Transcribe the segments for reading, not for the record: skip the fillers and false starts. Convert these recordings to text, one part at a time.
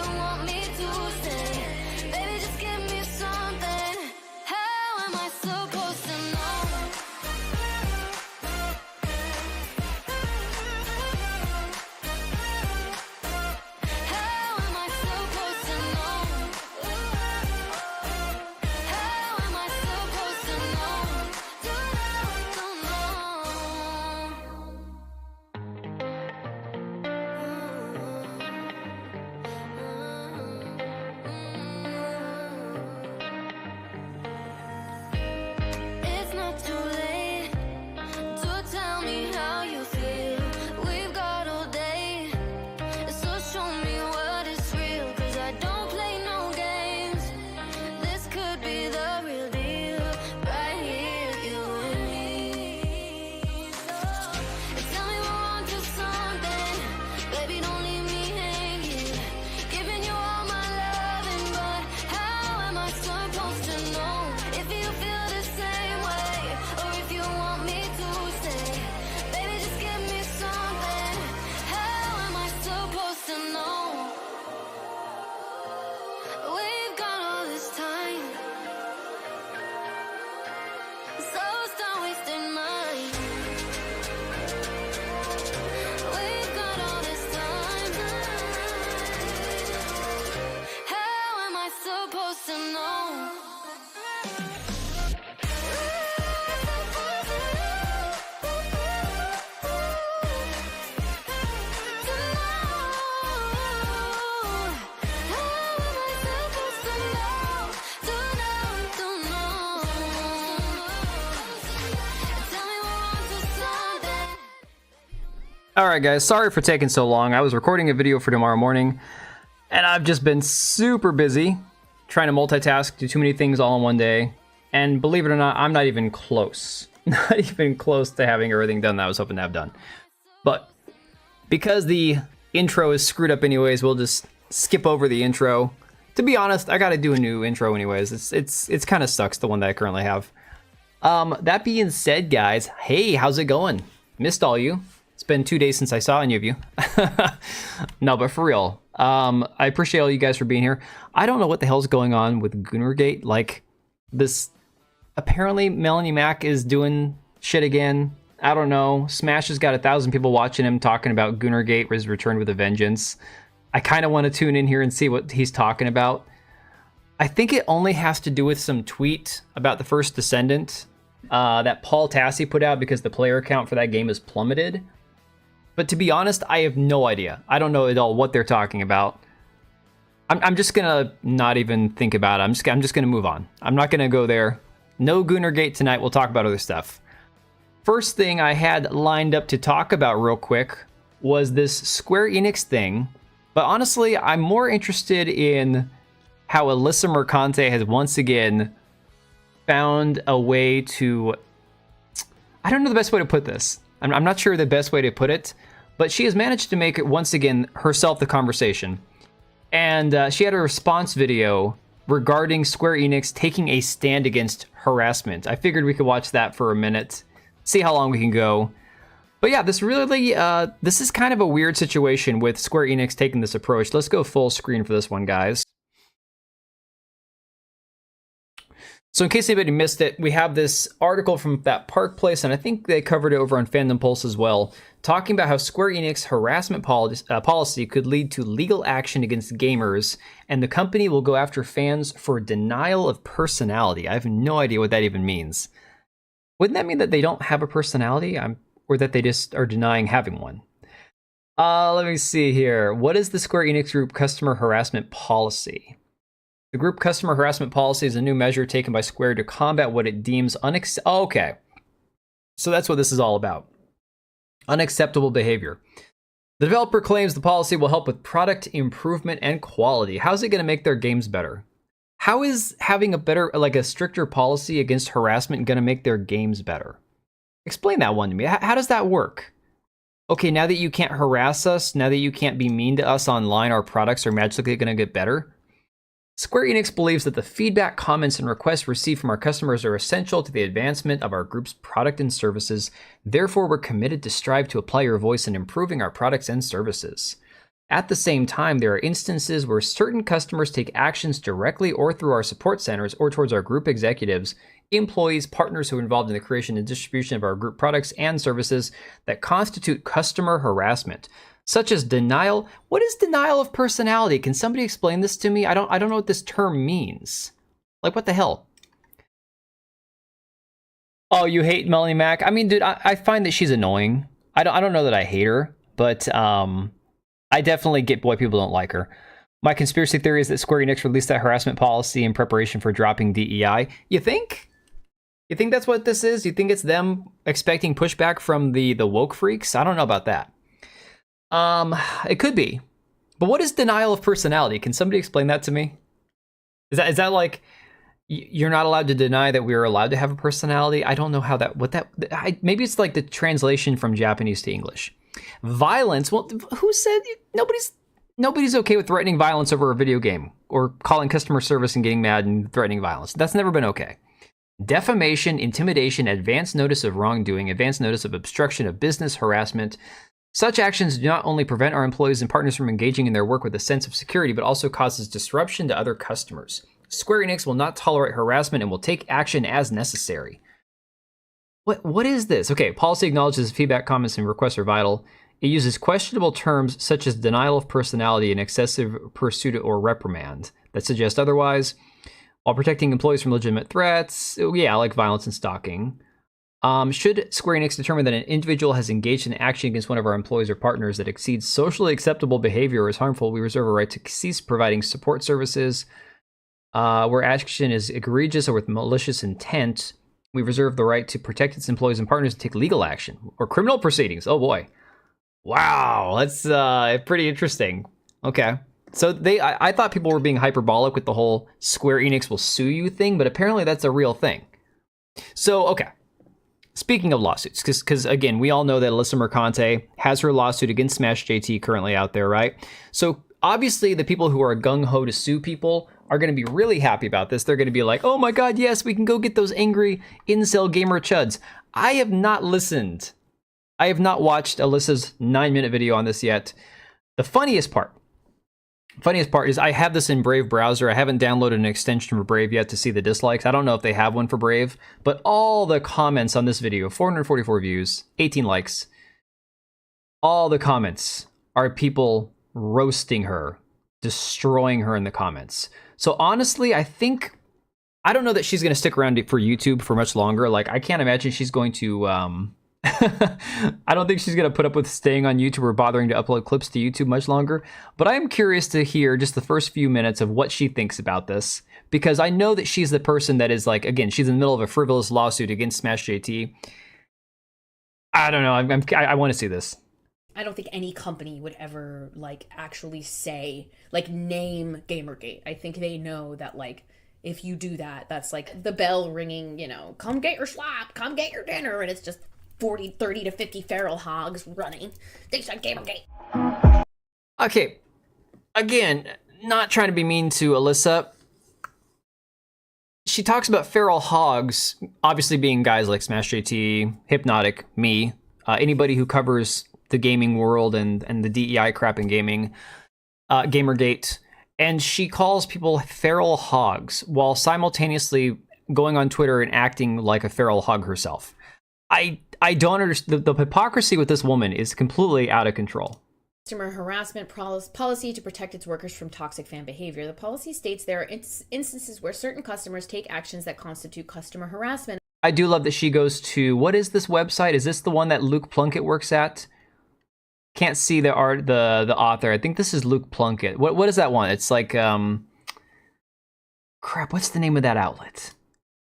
you want me to stay, baby, just give me something. How am I supposed to know? How am I supposed to know? How am I supposed to know? It's not too late to tell me how you feel. We've got all day, so show me what is real. 'Cause I don't play no games. This could be the real deal, right here, you and me. So tell me we're on to something, baby, don't leave me hanging. Giving you all my loving, but how am I supposed to know if you feel the same way, or if you want me to stay? Baby, just give me something. How am I supposed to know? We've got all this time, so stop wasting mine. We've got all this time. How am I supposed to know? Alright guys, sorry for taking so long. I was recording a video for tomorrow morning, and I've just been super busy trying to multitask, do too many things all in one day, and believe it or not, I'm not even close. Not even close to having everything done that I was hoping to have done. But because the intro is screwed up anyways, we'll just skip over the intro. To be honest, I gotta do a new intro anyways. It's kind of sucks, the one that I currently have. That being said, guys, hey, how's it going? Missed all you. It's been 2 days since I saw any of you. No, but for real, I appreciate all you guys for being here. I don't know what the hell's going on with Goonergate. Like, this, apparently Melanie Mac is doing shit again. I don't know. Smash has got 1,000 people watching him talking about Goonergate was returned with a vengeance. I kind of want to tune in here and see what he's talking about. I think it only has to do with some tweet about the First Descendant that Paul Tassi put out because the player count for that game is plummeted. But to be honest, I have no idea. I don't know at all what they're talking about. I'm just gonna not even think about it. I'm just gonna move on. I'm not gonna go there. No Goonergate tonight. We'll talk about other stuff. First thing I had lined up to talk about real quick was this Square Enix thing. But honestly, I'm more interested in how Alyssa Mercante has once again found a way to... I don't know the best way to put this. I'm not sure the best way to put it, but she has managed to make it once again herself the conversation. And she had a response video regarding Square Enix taking a stand against harassment. I figured we could watch that for a minute, see how long we can go. But yeah, this is kind of a weird situation with Square Enix taking this approach. Let's go full screen for this one, guys. So in case anybody missed it, we have this article from that Park Place, and I think they covered it over on Fandom Pulse as well, talking about how Square Enix harassment policy could lead to legal action against gamers, and the company will go after fans for denial of personality. I have no idea what that even means. Wouldn't that mean that they don't have a personality, or that they just are denying having one? Let me see here. What is the Square Enix Group customer harassment policy? The group customer harassment policy is a new measure taken by Square to combat what it deems okay. So that's what this is all about. Unacceptable behavior. The developer claims the policy will help with product improvement and quality. How's it going to make their games better? How is having a stricter policy against harassment going to make their games better? Explain that one to me. How does that work? Okay, now that you can't harass us, now that you can't be mean to us online, our products are magically going to get better? Square Enix believes that the feedback, comments, and requests received from our customers are essential to the advancement of our group's product and services. Therefore, we're committed to strive to apply your voice in improving our products and services. At the same time, there are instances where certain customers take actions directly or through our support centers or towards our group executives, employees, partners who are involved in the creation and distribution of our group products and services that constitute customer harassment, such as denial. What is denial of personality? Can somebody explain this to me? I don't know what this term means. Like, what the hell? Oh, you hate Melanie Mac? I mean, dude, I find that she's annoying. I don't know that I hate her, but I definitely get why people don't like her. My conspiracy theory is that Square Enix released that harassment policy in preparation for dropping DEI. You think? You think that's what this is? You think it's them expecting pushback from the woke freaks? I don't know about that. It could be. But what is denial of personality? Can somebody explain that to me? Is that like you're not allowed to deny that we're allowed to have a personality? I don't know how maybe it's like the translation from Japanese to English. Violence. Well, who said nobody's okay with threatening violence over a video game or calling customer service and getting mad and threatening violence? That's never been okay. Defamation, intimidation, advance notice of wrongdoing, advance notice of obstruction of business, harassment. Such actions do not only prevent our employees and partners from engaging in their work with a sense of security, but also causes disruption to other customers. Square Enix will not tolerate harassment and will take action as necessary. What is this? Okay, policy acknowledges feedback, comments, and requests are vital. It uses questionable terms such as denial of personality and excessive pursuit or reprimand that suggest otherwise, while protecting employees from legitimate threats. Yeah, like violence and stalking. Should Square Enix determine that an individual has engaged in action against one of our employees or partners that exceeds socially acceptable behavior or is harmful, we reserve a right to cease providing support services. Where action is egregious or with malicious intent, we reserve the right to protect its employees and partners and take legal action or criminal proceedings. Oh boy. Wow, that's pretty interesting. Okay. So I thought people were being hyperbolic with the whole Square Enix will sue you thing, but apparently that's a real thing. So, okay. Speaking of lawsuits, because again, we all know that Alyssa Mercante has her lawsuit against Smash JT currently out there, right? So obviously the people who are gung-ho to sue people are going to be really happy about this. They're going to be like, oh my god, yes, we can go get those angry incel gamer chuds. I have not listened. I have not watched Alyssa's 9-minute video on this yet. The funniest part is I have this in Brave browser. I haven't downloaded an extension for Brave yet to see the dislikes. I don't know if they have one for Brave, but all the comments on this video, 444 views, 18 likes, all the comments are people roasting her, destroying her in the comments. So honestly, I don't know that she's going to stick around for YouTube for much longer. Like, I can't imagine she's going to, I don't think she's going to put up with staying on YouTube or bothering to upload clips to YouTube much longer. But I am curious to hear just the first few minutes of what she thinks about this, because I know that she's the person that is like, again, she's in the middle of a frivolous lawsuit against Smash JT. I don't know. I want to see this. I don't think any company would ever, like, actually say, like, name Gamergate. I think they know that, like, if you do that, that's, like, the bell ringing, you know, come get your slop, come get your dinner, and it's just 30 to 50 feral hogs running. They said Gamergate. Okay. Again, not trying to be mean to Alyssa. She talks about feral hogs, obviously being guys like Smash JT, Hypnotic, me, anybody who covers the gaming world and the DEI crap in gaming, Gamergate, and she calls people feral hogs while simultaneously going on Twitter and acting like a feral hog herself. I don't understand. The hypocrisy with this woman is completely out of control. Customer harassment policy to protect its workers from toxic fan behavior. The policy states there are instances where certain customers take actions that constitute customer harassment. I do love that she goes to, what is this website? Is this the one that Luke Plunkett works at? Can't see the author. I think this is Luke Plunkett. What is that one? It's like crap, what's the name of that outlet?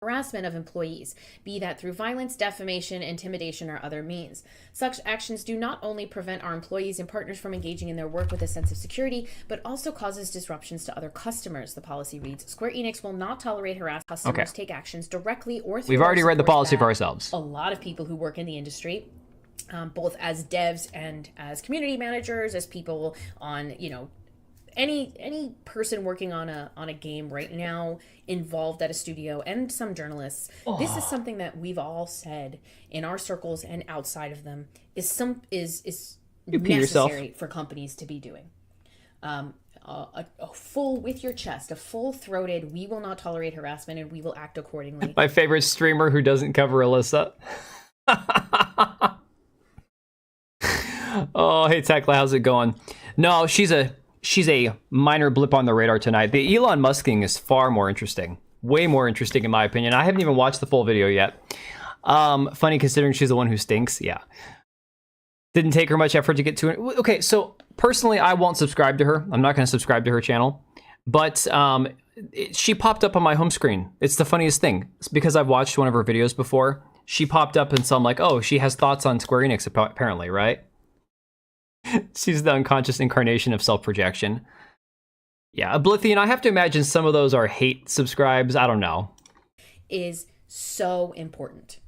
Harassment of employees, be that through violence, defamation, intimidation, or other means. Such actions do not only prevent our employees and partners from engaging in their work with a sense of security, but also causes disruptions to other customers. The policy reads, Square Enix will not tolerate harassment. Customers take actions directly or through. We've already read the policy for ourselves. A lot of people who work in the industry, both as devs and as community managers, as people on, you know, any person working on a game right now, involved at a studio, and some journalists, this is something that we've all said in our circles and outside of them is necessary for companies to be doing. a full, with your chest, a full-throated, we will not tolerate harassment and we will act accordingly. My favorite streamer who doesn't cover Alyssa. Oh, hey Tekla, how's it going? No, she's a minor blip on the radar tonight. The Elon Musk thing is far more interesting. Way more interesting in my opinion. I haven't even watched the full video yet. Funny considering she's the one who stinks. Yeah. Didn't take her much effort to get to it. Okay, so personally, I won't subscribe to her. I'm not going to subscribe to her channel. But she popped up on my home screen. It's the funniest thing. It's because I've watched one of her videos before. She popped up and so I'm like, oh, she has thoughts on Square Enix apparently, right? She's the unconscious incarnation of self-projection. Yeah, Oblivion, I have to imagine some of those are hate subscribes. I don't know. Is so important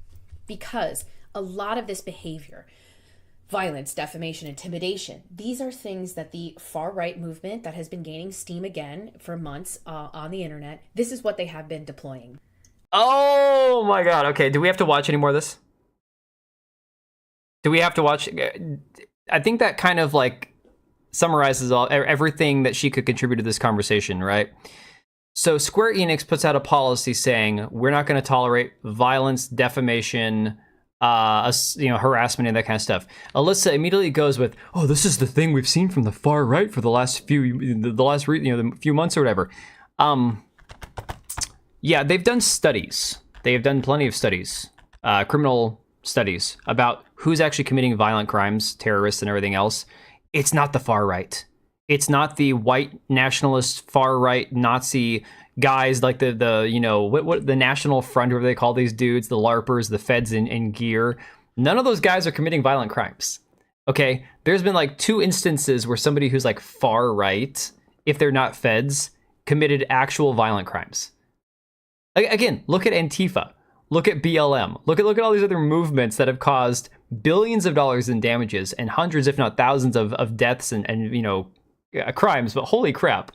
because a lot of this behavior, violence, defamation, intimidation, these are things that the far-right movement that has been gaining steam again for months on the internet, this is what they have been deploying. Oh my god, okay, do we have to watch any more of this? Do we have to watch? I think that kind of like summarizes everything that she could contribute to this conversation, right? So Square Enix puts out a policy saying we're not going to tolerate violence, defamation, harassment and that kind of stuff. Alyssa immediately goes with, "Oh, this is the thing we've seen from the far right for the last few months or whatever." Yeah, they've done studies. They have done plenty of studies, criminal studies about who's actually committing violent crimes, terrorists, and everything else. It's not the far right. It's not the white nationalist far right Nazi guys like the National Front, whatever they call these dudes, the LARPers, the feds in gear. None of those guys are committing violent crimes. Okay, there's been like 2 instances where somebody who's like far right, if they're not feds, committed actual violent crimes. Again, look at Antifa. Look at BLM. Look at all these other movements that have caused billions of dollars in damages and hundreds, if not thousands, of deaths and crimes. But holy crap!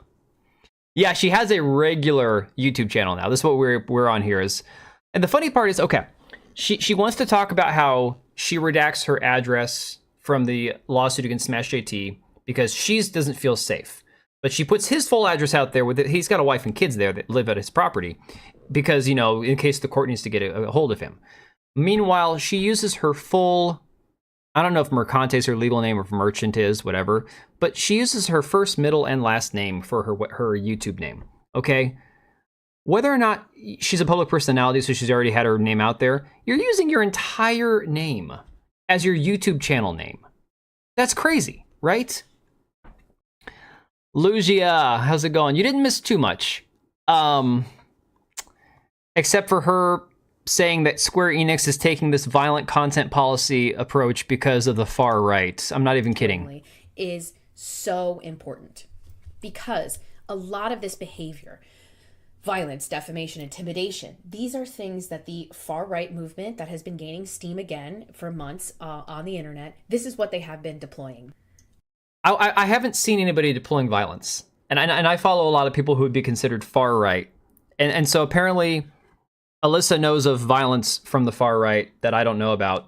Yeah, she has a regular YouTube channel now. This is what we're on here. And the funny part is, okay, she wants to talk about how she redacts her address from the lawsuit against Smash JT because she doesn't feel safe. But she puts his full address out there with it. He's got a wife and kids there that live at his property because, in case the court needs to get a hold of him. Meanwhile, she uses her full, I don't know if Mercante is her legal name or if Merchant is, whatever, but she uses her first, middle, and last name for her YouTube name, okay? Whether or not she's a public personality, so she's already had her name out there, you're using your entire name as your YouTube channel name. That's crazy, right? Lugia, how's it going? You didn't miss too much. Except for her saying that Square Enix is taking this violent content policy approach because of the far right. I'm not even kidding. Is so important because a lot of this behavior, violence, defamation, intimidation, these are things that the far right movement that has been gaining steam again for months on the internet, this is what they have been deploying. I haven't seen anybody deploying violence. And I follow a lot of people who would be considered far right. And so apparently Alyssa knows of violence from the far right that I don't know about.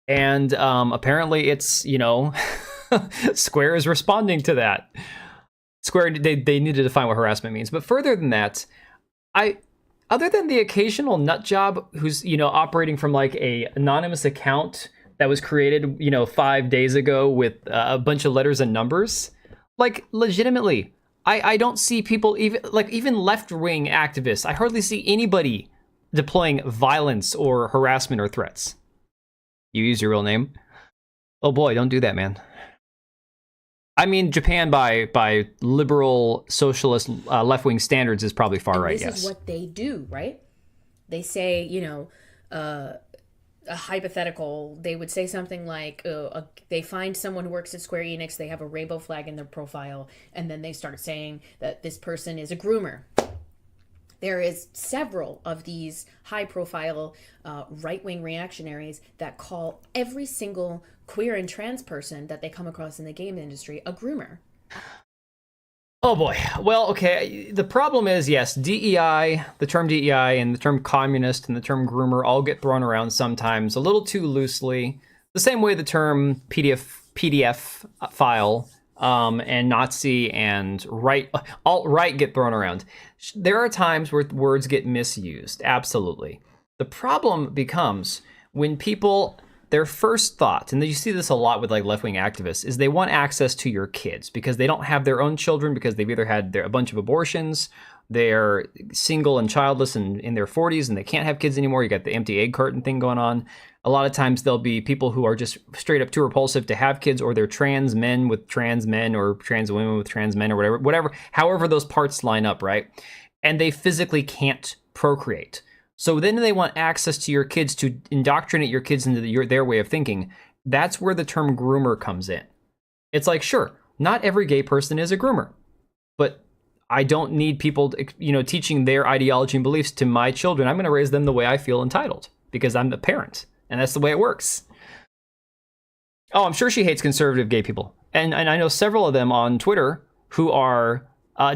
And apparently it's, Square is responding to that. Square, they need to define what harassment means. But further than that, other than the occasional nut job who's, operating from like a anonymous account that was created, 5 days ago with a bunch of letters and numbers, like legitimately, I don't see people, even left-wing activists, I hardly see anybody deploying violence or harassment or threats. You use your real name? Oh boy, don't do that, man. I mean, Japan by liberal, socialist, left-wing standards is probably far right, yes. This is what they do, right? They say, a hypothetical, they would say something like, they find someone who works at Square Enix, they have a rainbow flag in their profile, and then they start saying that this person is a groomer. There is several of these high-profile right-wing reactionaries that call every single queer and trans person that they come across in the game industry a groomer. Oh boy. Well, okay. The problem is, yes, DEI, the term DEI and the term communist and the term groomer all get thrown around sometimes a little too loosely. The same way the term PDF file and Nazi and alt-right get thrown around. There are times where words get misused, absolutely. The problem becomes when people, their first thought, and you see this a lot with like left-wing activists, is they want access to your kids because they don't have their own children because they've either had a bunch of abortions, they're single and childless and in their 40s and they can't have kids anymore. You got the empty egg carton thing going on. A lot of times there'll be people who are just straight up too repulsive to have kids, or they're trans men with trans men or trans women with trans men or whatever, however those parts line up, right? And they physically can't procreate. So then they want access to your kids to indoctrinate your kids into their way of thinking. That's where the term groomer comes in. It's like, sure, not every gay person is a groomer, but I don't need people, teaching their ideology and beliefs to my children. I'm going to raise them the way I feel entitled because I'm the parent, and that's the way it works. Oh, I'm sure she hates conservative gay people, and I know several of them on Twitter who are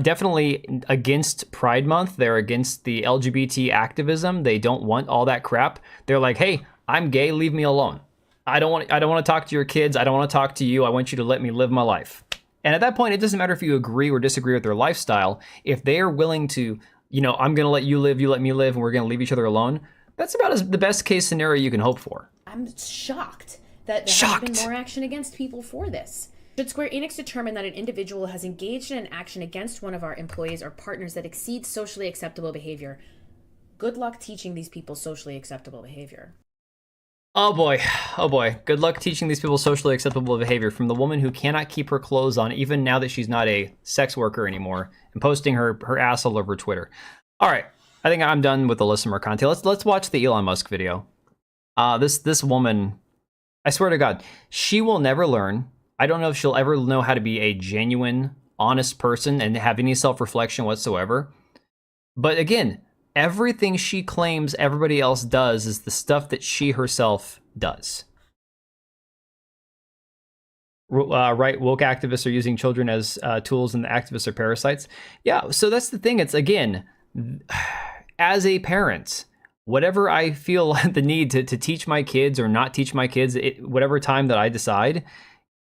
definitely against Pride Month. They're against the LGBT activism. They don't want all that crap. They're like, hey, I'm gay. Leave me alone. I don't want to talk to your kids. I don't want to talk to you. I want you to let me live my life. And at that point, it doesn't matter if you agree or disagree with their lifestyle. If they are willing to, I'm going to let you live, you let me live, and we're going to leave each other alone, that's about the best case scenario you can hope for. I'm shocked that there has been more action against people for this. Should Square Enix determine that an individual has engaged in an action against one of our employees or partners that exceeds socially acceptable behavior? Good luck teaching these people socially acceptable behavior. Oh boy. Good luck teaching these people socially acceptable behavior from the woman who cannot keep her clothes on even now that she's not a sex worker anymore and posting her ass all over Twitter. All right. I think I'm done with the list of more content. Let's watch the Elon Musk video. This woman, I swear to God, she will never learn. I don't know if she'll ever know how to be a genuine, honest person and have any self-reflection whatsoever. But again, everything she claims everybody else does is the stuff that she herself does. Right, woke activists are using children as tools and the activists are parasites. Yeah, so that's the thing. It's, again, as a parent, whatever I feel the need to teach my kids or not teach my kids, whatever time that I decide,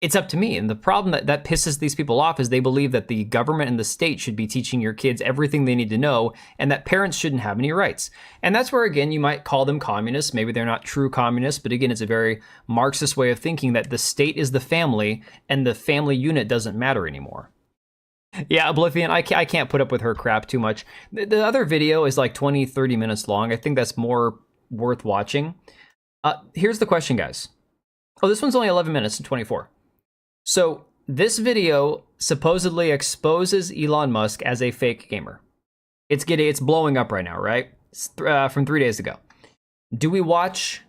it's up to me. And the problem that pisses these people off is they believe that the government and the state should be teaching your kids everything they need to know and that parents shouldn't have any rights. And that's where, again, you might call them communists. Maybe they're not true communists, but again, it's a very Marxist way of thinking that the state is the family and the family unit doesn't matter anymore. Yeah, Oblivion, I can't put up with her crap too much. The other video is like 20, 30 minutes long. I think that's more worth watching. Here's the question, guys. Oh, this one's only 11 minutes and 24. So this video supposedly exposes Elon Musk as a fake gamer. It's blowing up right now, right? From 3 days ago. Do we watch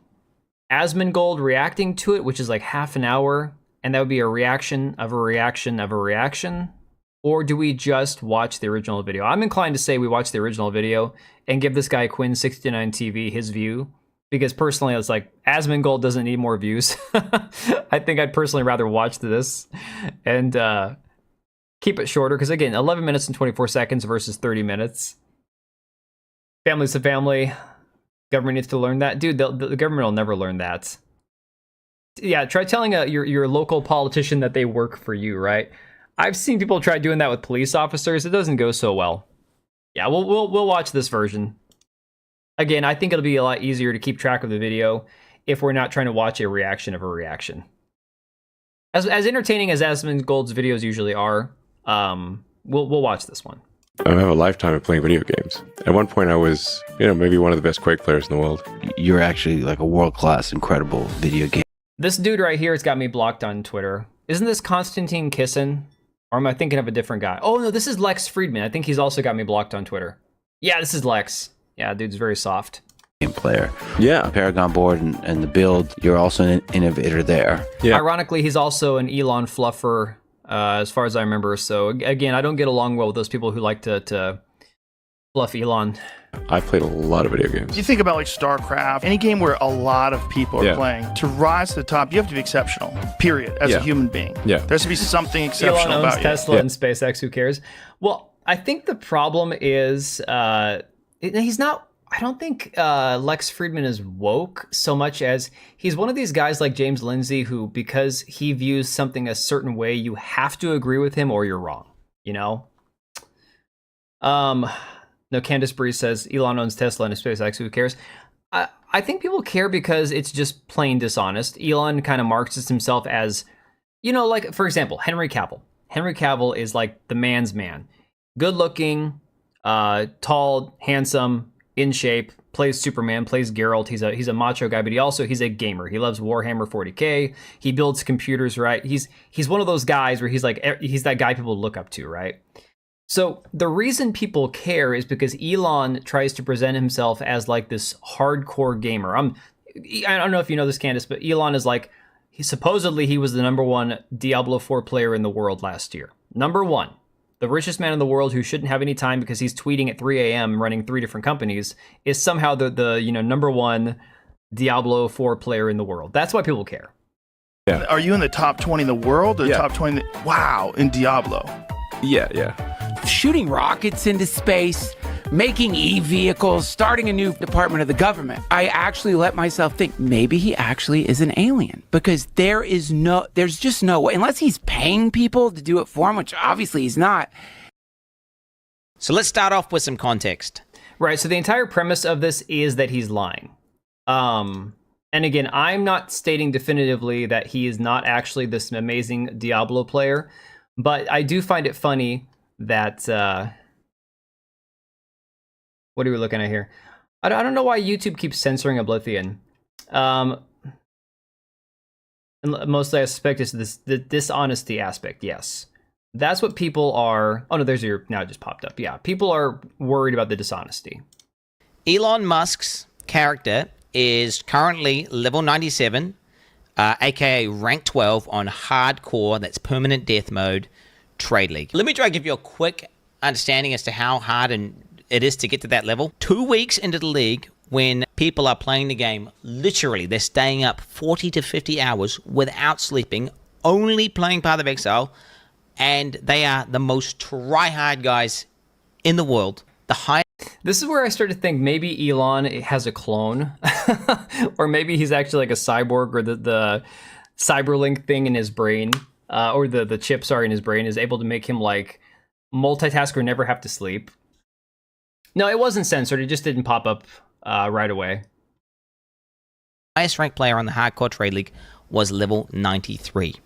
Asmongold reacting to it, which is like half an hour, and that would be a reaction of a reaction of a reaction? Or do we just watch the original video? I'm inclined to say we watch the original video and give this guy Quinn69 TV his view. Because personally, it's like, Asmongold doesn't need more views. I think I'd personally rather watch this and keep it shorter. Because again, 11 minutes and 24 seconds versus 30 minutes. Family's a family. Government needs to learn that. Dude, the government will never learn that. Yeah, try telling your local politician that they work for you, right? I've seen people try doing that with police officers. It doesn't go so well. Yeah, we'll watch this version. Again, I think it'll be a lot easier to keep track of the video if we're not trying to watch a reaction of a reaction. As entertaining as Asmongold's videos usually are, we'll watch this one. I have a lifetime of playing video games. At one point, I was, maybe one of the best Quake players in the world. You're actually like a world-class, incredible video game. This dude right here has got me blocked on Twitter. Isn't this Konstantin Kisin? Or am I thinking of a different guy? Oh, no, this is Lex Friedman. I think he's also got me blocked on Twitter. Yeah, this is Lex. Yeah, dude's very soft. Game player. Yeah. Paragon board and the build, you're also an innovator there. Yeah. Ironically, he's also an Elon fluffer, as far as I remember. So again, I don't get along well with those people who like to fluff Elon. I played a lot of video games. You think about like StarCraft, any game where a lot of people are playing, to rise to the top, you have to be exceptional, period, as a human being. Yeah. There has to be something exceptional Elon owns about you. Tesla and SpaceX, who cares? Well, I think the problem is... he's not, I don't think Lex Friedman is woke so much as he's one of these guys like James Lindsay who, because he views something a certain way, you have to agree with him or you're wrong, you know? No, Candace Bree says Elon owns Tesla and SpaceX, who cares? I think people care because it's just plain dishonest. Elon kind of marks himself as, you know, like, for example, Henry Cavill. Henry Cavill is like the man's man. Good looking, tall, handsome, in shape, plays Superman, plays Geralt. He's a macho guy, but he's a gamer. He loves Warhammer 40K. He builds computers, right? He's one of those guys where he's that guy people look up to, right? So the reason people care is because Elon tries to present himself as like this hardcore gamer. I don't know if you know this, Candace, but Elon is like, he was the #1 Diablo 4 player in the world last year. #1. The richest man in the world who shouldn't have any time because he's tweeting at 3 a.m. running 3 different companies is somehow the #1 Diablo 4 player in the world. That's why people care. Yeah. Are you in the top 20 in the world or top 20? Wow, in Diablo. Yeah. Shooting rockets into space, making e-vehicles, starting a new department of the government. I actually let myself think maybe he actually is an alien because there's just no way, unless he's paying people to do it for him, which obviously he's not. So let's start off with some context. Right, so the entire premise of this is that he's lying. And again, I'm not stating definitively that he is not actually this amazing Diablo player, but I do find it funny that what are we looking at here? I don't know why YouTube keeps censoring Oblivion. And mostly I suspect it's the dishonesty aspect. Yes, that's what people are. Oh no, now it just popped up. Yeah, people are worried about the dishonesty. Elon Musk's character is currently level 97, aka rank 12 on hardcore. That's permanent death mode. Trade League. Let me try to give you a quick understanding as to how hard it is to get to that level. 2 weeks into the league, when people are playing the game, literally, they're staying up 40 to 50 hours without sleeping, only playing Path of Exile, and they are the most try-hard guys in the world. The highest. This is where I started to think maybe Elon has a clone, or maybe he's actually like a cyborg, or the cyberlink thing in his brain. Or the chips are in his brain, is able to make him like multitask or never have to sleep. No, it wasn't censored. It just didn't pop up right away. Highest ranked player on the Hardcore Trade League was level 93.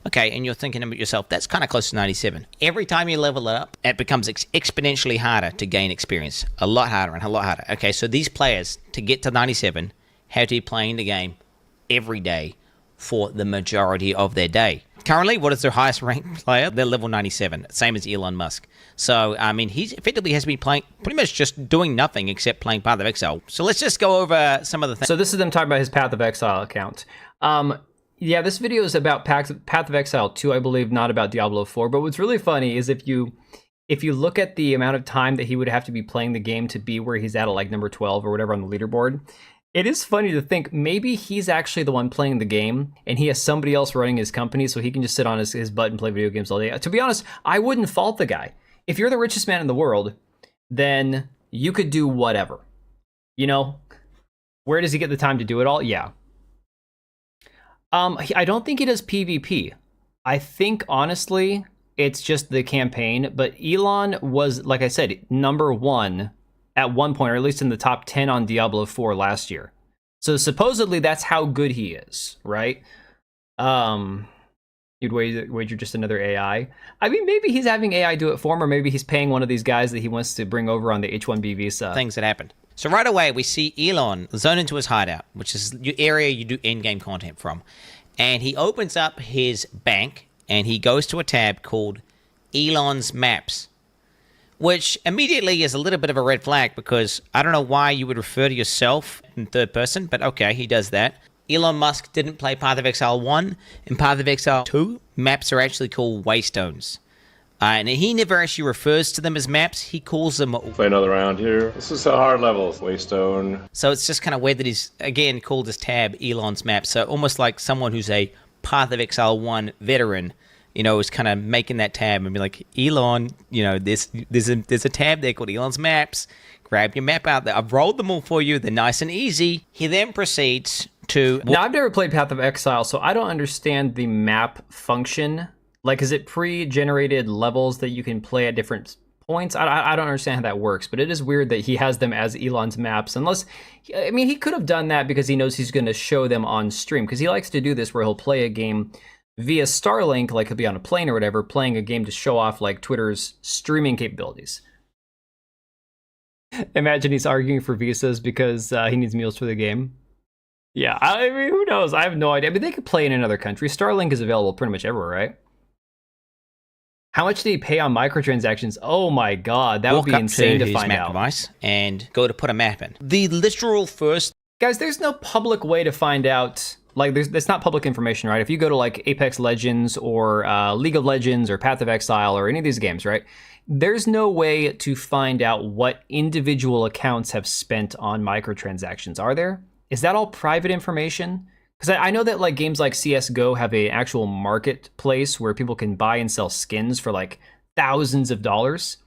Okay, and you're thinking about yourself, that's kind of close to 97. Every time you level it up, it becomes exponentially harder to gain experience. A lot harder and a lot harder. Okay, so these players, to get to 97, have to be playing the game every day for the majority of their day. Currently, what is their highest ranked player? They're level 97, same as Elon Musk. So, I mean, he effectively has been playing, pretty much just doing nothing except playing Path of Exile. So let's just go over some of the things. So this is them talking about his Path of Exile account. Yeah, this video is about Path of Exile 2, I believe, not about Diablo 4. But what's really funny is if you look at the amount of time that he would have to be playing the game to be where he's at like number 12 or whatever on the leaderboard, it is funny to think maybe he's actually the one playing the game and he has somebody else running his company so he can just sit on his butt and play video games all day. To be honest, I wouldn't fault the guy. If you're the richest man in the world, then you could do whatever. You know? Where does he get the time to do it all? Yeah. I don't think he does PvP. I think, honestly, it's just the campaign. But Elon was, like I said, #1 at one point, or at least in the top 10 on Diablo 4 last year. So supposedly that's how good he is, right? You'd wager just another AI. I mean, maybe he's having AI do it for him, or maybe he's paying one of these guys that he wants to bring over on the H-1B visa. Things that happened. So right away, we see Elon zone into his hideout, which is the area you do in-game content from. And he opens up his bank, and he goes to a tab called Elon's Maps, which immediately is a little bit of a red flag because I don't know why you would refer to yourself in third person, but okay, he does that. Elon Musk didn't play Path of Exile 1. In Path of Exile 2, maps are actually called waystones. And he never actually refers to them as maps. He calls them... Play another round here. This is a hard level. Waystone. So it's just kind of weird that he's, again, called his tab Elon's Maps. So almost like someone who's a Path of Exile 1 veteran is kind of making that tab and be like, Elon, there's a tab there called Elon's Maps. Grab your map out there. I've rolled them all for you. They're nice and easy. He then proceeds to... Now, I've never played Path of Exile, so I don't understand the map function. Like, is it pre-generated levels that you can play at different points? I don't understand how that works, but it is weird that he has them as Elon's maps. Unless, I mean, he could have done that because he knows he's going to show them on stream, because he likes to do this where he'll play a game via Starlink, like he'll be on a plane or whatever, playing a game to show off like Twitter's streaming capabilities. Imagine he's arguing for visas because he needs meals for the game. Yeah, I mean, who knows? I have no idea. I mean, they could play in another country. Starlink is available pretty much everywhere, right? How much did he pay on microtransactions? Oh my god, that would be insane to find out. Device and go to put a map in. The literal first... Guys, there's no public way to find out. Like, that's not public information, right? If you go to like Apex Legends or League of Legends or Path of Exile or any of these games, right? There's no way to find out what individual accounts have spent on microtransactions, are there? Is that all private information? Because I know that like games like CSGO have an actual marketplace where people can buy and sell skins for like thousands of dollars.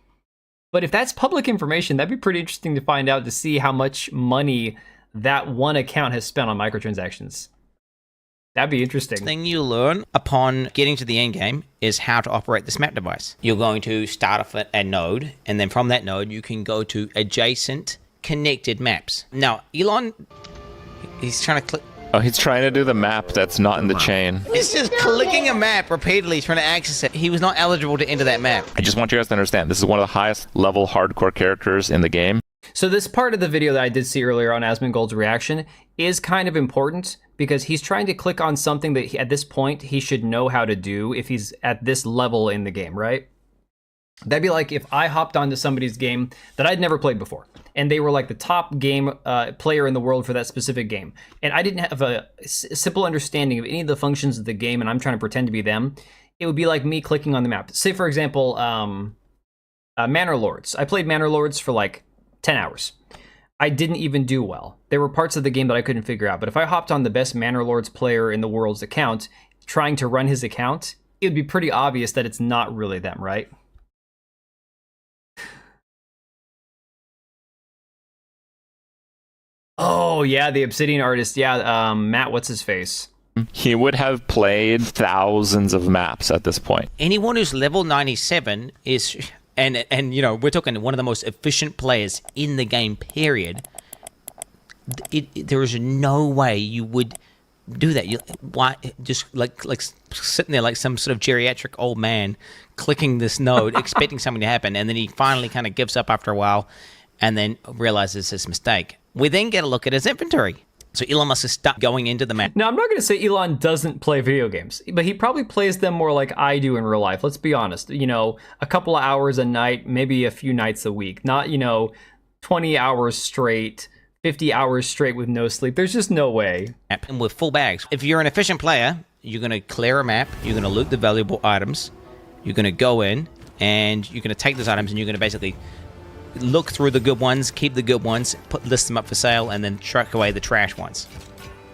But if that's public information, that'd be pretty interesting to find out, to see how much money that one account has spent on microtransactions. That'd be interesting. The thing you learn upon getting to the end game is how to operate this map device. You're going to start off at a node, and then from that node, you can go to adjacent connected maps. Now, Elon, he's trying to click. Oh, he's trying to do the map that's not in the chain. He's just clicking a map repeatedly, trying to access it. He was not eligible to enter that map. I just want you guys to understand, this is one of the highest level hardcore characters in the game. So this part of the video that I did see earlier on Asmongold's reaction is kind of important, because he's trying to click on something that at this point he should know how to do if he's at this level in the game, right? That'd be like if I hopped onto somebody's game that I'd never played before, and they were like the top game player in the world for that specific game, and I didn't have a simple understanding of any of the functions of the game, and I'm trying to pretend to be them. It would be like me clicking on the map. Say, for example, Manor Lords. I played Manor Lords for like 10 hours. I didn't even do well. There were parts of the game that I couldn't figure out, but if I hopped on the best Manor Lords player in the world's account, trying to run his account, it would be pretty obvious that it's not really them, right? Oh, yeah, the Obsidian artist. Yeah, Matt, what's his face? He would have played thousands of maps at this point. Anyone who's level 97 is... And you know, we're talking one of the most efficient players in the game, period. There is no way you would do that. Why just like sitting there like some sort of geriatric old man clicking this node, expecting something to happen, and then he finally kind of gives up after a while, and then realizes his mistake. We then get a look at his inventory. So Elon Musk is stuck going into the map. Now, I'm not going to say Elon doesn't play video games, but he probably plays them more like I do in real life. Let's be honest. You know, a couple of hours a night, maybe a few nights a week. Not, 20 hours straight, 50 hours straight with no sleep. There's just no way. And with full bags. If you're an efficient player, you're going to clear a map, you're going to loot the valuable items, you're going to go in, and you're going to take those items, and you're going to basically look through the good ones, keep the good ones, list them up for sale, and then truck away the trash ones.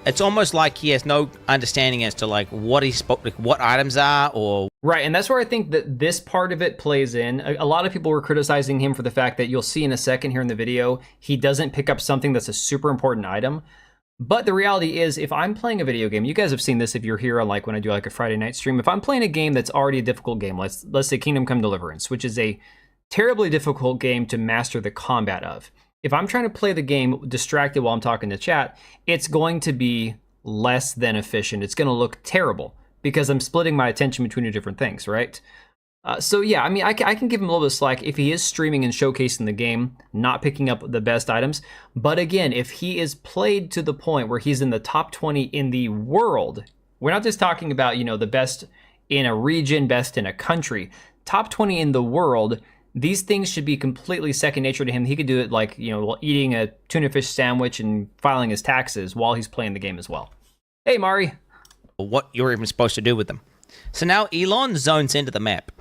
It's almost like he has no understanding as to like what items are, or right. And that's where I think that this part of it plays in. A lot of people were criticizing him for the fact that you'll see in a second here in the video, he doesn't pick up something that's a super important item. But the reality is, if I'm playing a video game, you guys have seen this if you're here on like when I do like a Friday night stream. If I'm playing a game that's already a difficult game, let's say Kingdom Come Deliverance, which is a terribly difficult game to master the combat of. If I'm trying to play the game distracted while I'm talking to chat, it's going to be less than efficient. It's going to look terrible because I'm splitting my attention between two different things, right? So yeah, I mean, I can give him a little bit of slack if he is streaming and showcasing the game, not picking up the best items. But again, if he is played to the point where he's in the top 20 in the world, we're not just talking about, the best in a region, best in a country, top 20 in the world. These things should be completely second nature to him. He could do it like, while eating a tuna fish sandwich and filing his taxes while he's playing the game as well. Hey, Mari. What you're even supposed to do with them. So now Elon zones into the map.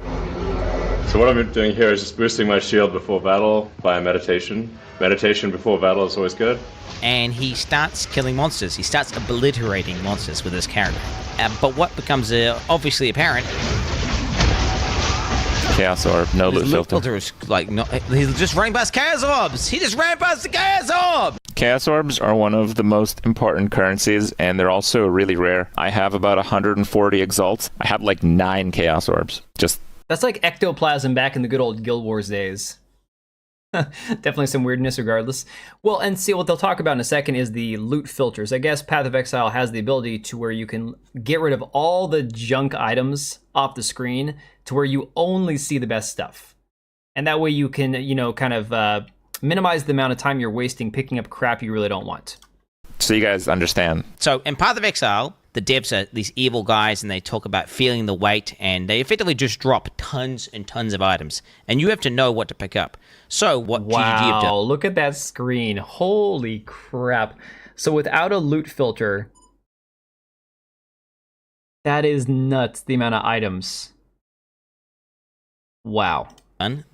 So what I'm doing here is just boosting my shield before battle via meditation. Meditation before battle is always good. And he starts killing monsters. He starts obliterating monsters with his character. But what becomes obviously apparent Chaos Orb, no His loot filter. is like, he's just running past Chaos Orbs. He just ran past the Chaos Orb. Chaos Orbs are one of the most important currencies, and they're also really rare. I have about 140 Exalts. I have like 9 Chaos Orbs. That's like ectoplasm back in the good old Guild Wars days. Definitely some weirdness regardless. Well, and see, what they'll talk about in a second is the loot filters. I guess Path of Exile has the ability to where you can get rid of all the junk items off the screen to where you only see the best stuff. And that way you can, kind of minimize the amount of time you're wasting picking up crap you really don't want. So you guys understand. So in Path of Exile, the devs are these evil guys, and they talk about feeling the weight, and they effectively just drop tons and tons of items, and you have to know what to pick up. So what GGG have done? Wow, look at that screen. Holy crap. So without a loot filter, that is nuts, the amount of items. Wow.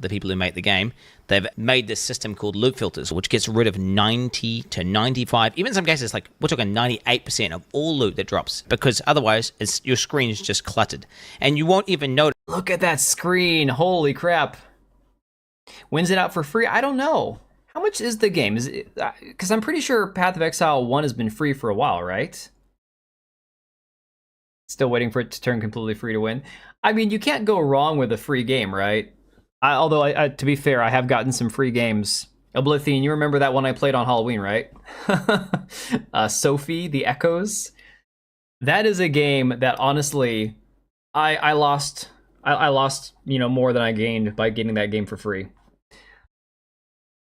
The people who make the game, they've made this system called loot filters, which gets rid of 90 to 95, even in some cases, like we're talking 98% of all loot that drops, because otherwise your screen is just cluttered, and you won't even notice. Look at that screen. Holy crap. When's it out for free? I don't know. How much is the game? Is it, because I'm pretty sure Path of Exile 1 has been free for a while, right? Still waiting for it to turn completely free to win. I mean, you can't go wrong with a free game, right? Although, to be fair, I have gotten some free games. Oblivion, you remember that one I played on Halloween, right? Sophie, The Echoes. That is a game that, honestly, I lost, more than I gained by getting that game for free.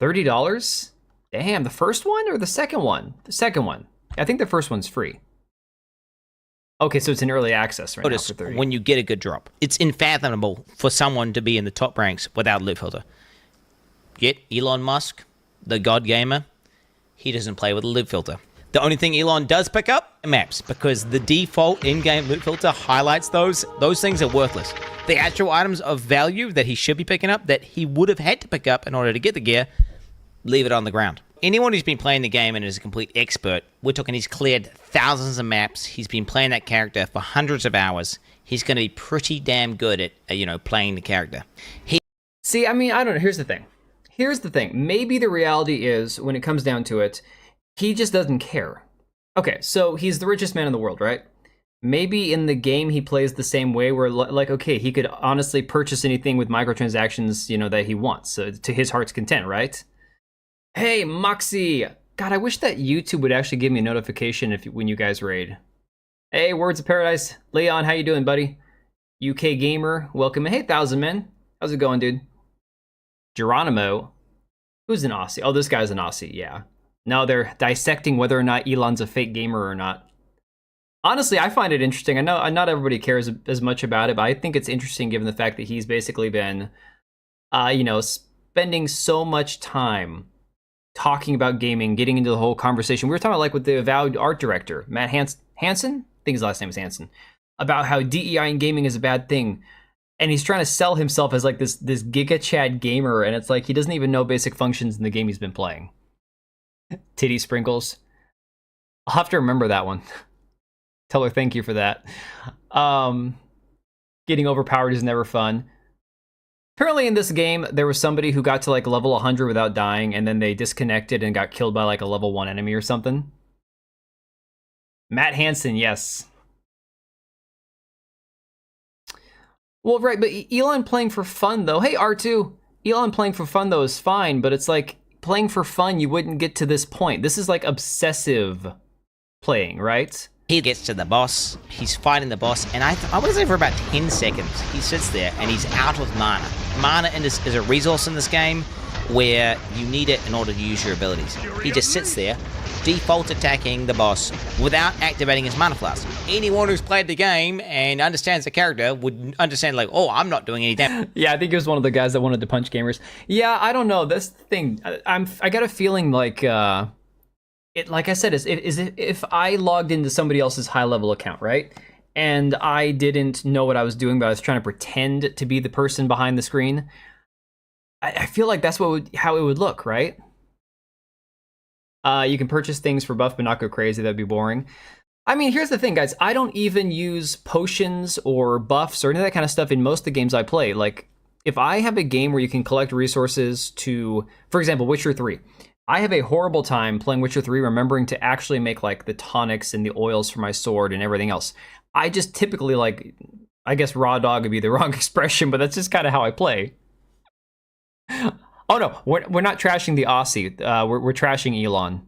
$30? Damn, the first one or the second one? The second one. I think the first one's free. Okay, so it's in early access right now for 30. When you get a good drop, it's unfathomable for someone to be in the top ranks without a loot filter. Yet Elon Musk, the god gamer, he doesn't play with a loot filter. The only thing Elon does pick up are maps, because the default in-game loot filter highlights those. Those things are worthless. The actual items of value that he should be picking up, that he would have had to pick up in order to get the gear, leave it on the ground. Anyone who's been playing the game and is a complete expert, we're talking he's cleared thousands of maps, he's been playing that character for hundreds of hours, he's going to be pretty damn good at, playing the character. See, I mean, I don't know, here's the thing. Maybe the reality is, when it comes down to it, he just doesn't care. Okay, so he's the richest man in the world, right? Maybe in the game he plays the same way, where, like, okay, he could honestly purchase anything with microtransactions, that he wants, so to his heart's content, right? Hey, Moxie! God, I wish that YouTube would actually give me a notification when you guys raid. Hey, Words of Paradise. Leon, how you doing, buddy? UK Gamer, welcome. Hey, Thousand Men. How's it going, dude? Geronimo. Who's an Aussie? Oh, this guy's an Aussie, yeah. No, they're dissecting whether or not Elon's a fake gamer or not. Honestly, I find it interesting. I know not everybody cares as much about it, but I think it's interesting given the fact that he's basically been, spending so much time talking about gaming, getting into the whole conversation. We were talking about, like, with the avowed art director, Matt Hansen? I think his last name is Hansen. About how DEI in gaming is a bad thing. And he's trying to sell himself as, like, this Giga Chad gamer, and it's like he doesn't even know basic functions in the game he's been playing. Titty sprinkles. I'll have to remember that one. Tell her thank you for that. Getting overpowered is never fun. Apparently in this game, there was somebody who got to, like, level 100 without dying, and then they disconnected and got killed by, like, a level 1 enemy or something. Matt Hansen, yes. Well, right, but Elon playing for fun, though. Hey, R2. Elon playing for fun, though, is fine, but it's like, playing for fun, you wouldn't get to this point. This is, like, obsessive playing, right? He gets to the boss, he's fighting the boss, and I want to say for about 10 seconds, he sits there and he's out of mana. Mana is a resource in this game where you need it in order to use your abilities. He just sits there, default attacking the boss without activating his mana flask. Anyone who's played the game and understands the character would understand, like, oh, I'm not doing any damage. Yeah, I think he was one of the guys that wanted to punch gamers. Yeah, I don't know. That's the thing. I got a feeling like, like I said, if I logged into somebody else's high-level account, right? And I didn't know what I was doing, but I was trying to pretend to be the person behind the screen. I feel like that's how it would look, right? You can purchase things for buff, but not go crazy. That'd be boring. I mean, here's the thing, guys. I don't even use potions or buffs or any of that kind of stuff in most of the games I play. Like, if I have a game where you can collect resources to, for example, Witcher 3, I have a horrible time playing Witcher 3 remembering to actually make like the tonics and the oils for my sword and everything else. I just typically like, I guess raw dog would be the wrong expression, but that's just kind of how I play. Oh no, we're not trashing the Aussie. We're trashing Elon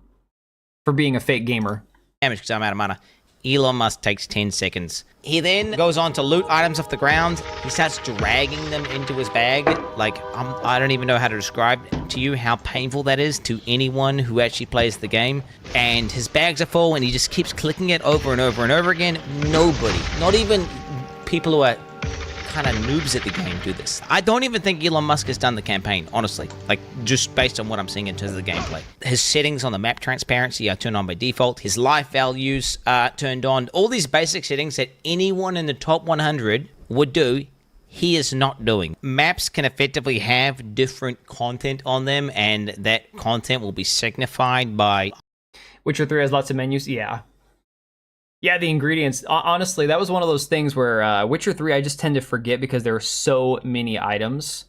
for being a fake gamer. Damage because I'm out of mana. Elon Musk takes 10 seconds. He then goes on to loot items off the ground. He starts dragging them into his bag. Like, I don't even know how to describe to you how painful that is to anyone who actually plays the game. And his bags are full, and he just keeps clicking it over and over and over again. Nobody, not even people who are kind of noobs at the game, do this. I don't even think Elon Musk has done the campaign, honestly. Like, just based on what I'm seeing in terms of the gameplay. His settings on the map transparency are turned on by default. His life values are turned on. All these basic settings that anyone in the top 100 would do, he is not doing. Maps can effectively have different content on them, and that content will be signified by... Witcher 3 has lots of menus, yeah. Yeah, the ingredients. Honestly, that was one of those things where Witcher 3 I just tend to forget because there are so many items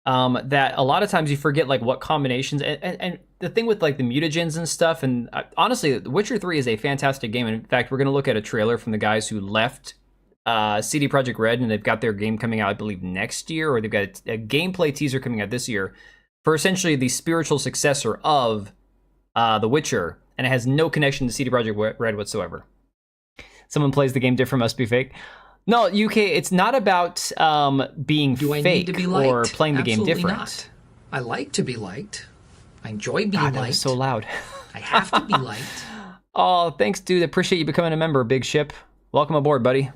that a lot of times you forget like what combinations. And the thing with like the mutagens and stuff, and honestly, Witcher 3 is a fantastic game. And in fact, we're going to look at a trailer from the guys who left CD Projekt Red, and they've got their game coming out, I believe, next year, or they've got a gameplay teaser coming out this year for essentially the spiritual successor of The Witcher, and it has no connection to CD Projekt Red whatsoever. Someone plays the game different, must be fake. No, UK, it's not about being fake or playing the game different. Not. I like to be liked. I enjoy being God, liked. that was so loud. I have to be liked. Oh, thanks, dude. Appreciate you becoming a member, Big Ship. Welcome aboard, buddy.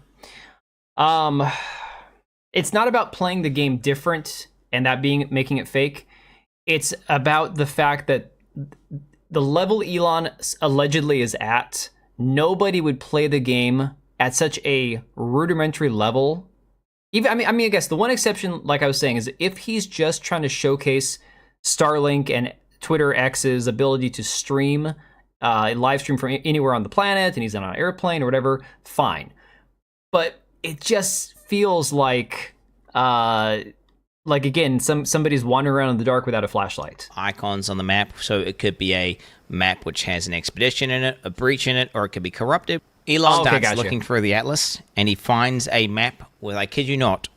It's not about playing the game different and that making it fake. It's about the fact that the level Elon allegedly is at, nobody would play the game at such a rudimentary level. Even I mean, I guess the one exception, like I was saying, is if he's just trying to showcase Starlink and Twitter X's ability to stream, live stream from anywhere on the planet, and he's on an airplane or whatever, fine. But it just feels like again, somebody's wandering around in the dark without a flashlight. Icons on the map, so it could be a map which has an expedition in it, a breach in it, or it could be corrupted. Elon starts looking through the atlas, and he finds a map with, I kid you not,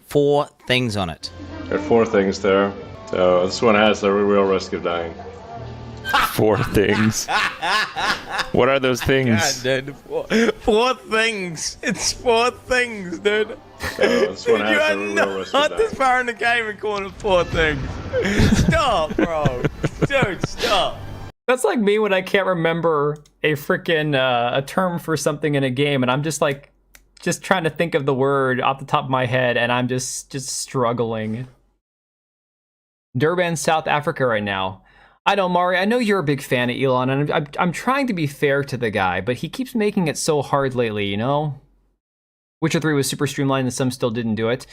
4 things on it. There are 4 things there. So this one has a real risk of dying. 4 things. What are those things? God, dude. 4 things. It's 4 things, dude. So this one has a real risk of dying. Not this far in the game and calling it 4 things. Stop, bro. Dude, stop. That's like me when I can't remember a freaking a term for something in a game, and I'm just trying to think of the word off the top of my head, and I'm just struggling. Durban, South Africa right now. I know, Mari, I know you're a big fan of Elon, and I'm trying to be fair to the guy, but he keeps making it so hard lately, you know? Witcher 3 was super streamlined, and some still didn't do it.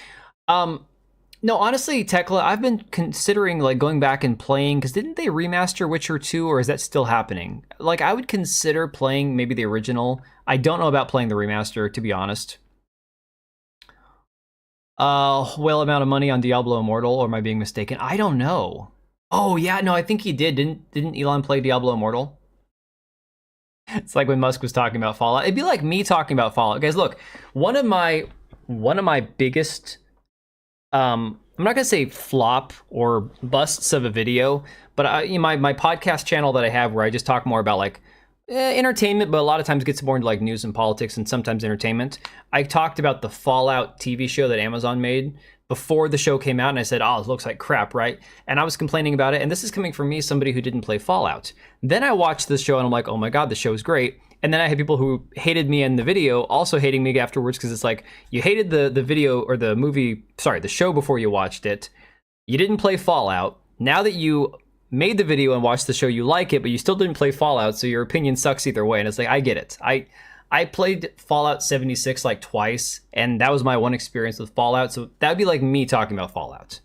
No, honestly, Tekla, I've been considering like going back and playing, because didn't they remaster Witcher 2, or is that still happening? Like, I would consider playing maybe the original. I don't know about playing the remaster, to be honest. Whale amount of money on Diablo Immortal, or am I being mistaken? I don't know. Oh yeah, no, I think he did. Didn't Elon play Diablo Immortal? It's like when Musk was talking about Fallout. It'd be like me talking about Fallout. Guys, look, one of my biggest I'm not gonna say flop or busts of a video, but my podcast channel that I have where I just talk more about like entertainment, but a lot of times gets more into like news and politics and sometimes entertainment. I talked about the Fallout TV show that Amazon made before the show came out, and I said, oh, it looks like crap, right? And I was complaining about it, and this is coming from me, somebody who didn't play Fallout. Then I watched this show, and I'm like, oh my god, the show is great. And then I had people who hated me in the video also hating me afterwards, because it's like, you hated the video or the movie, sorry, the show before you watched it. You didn't play Fallout. Now that you made the video and watched the show, you like it, but you still didn't play Fallout, so your opinion sucks either way. And it's like, I get it. I played Fallout 76 like twice, and that was my one experience with Fallout, so that'd be like me talking about Fallout.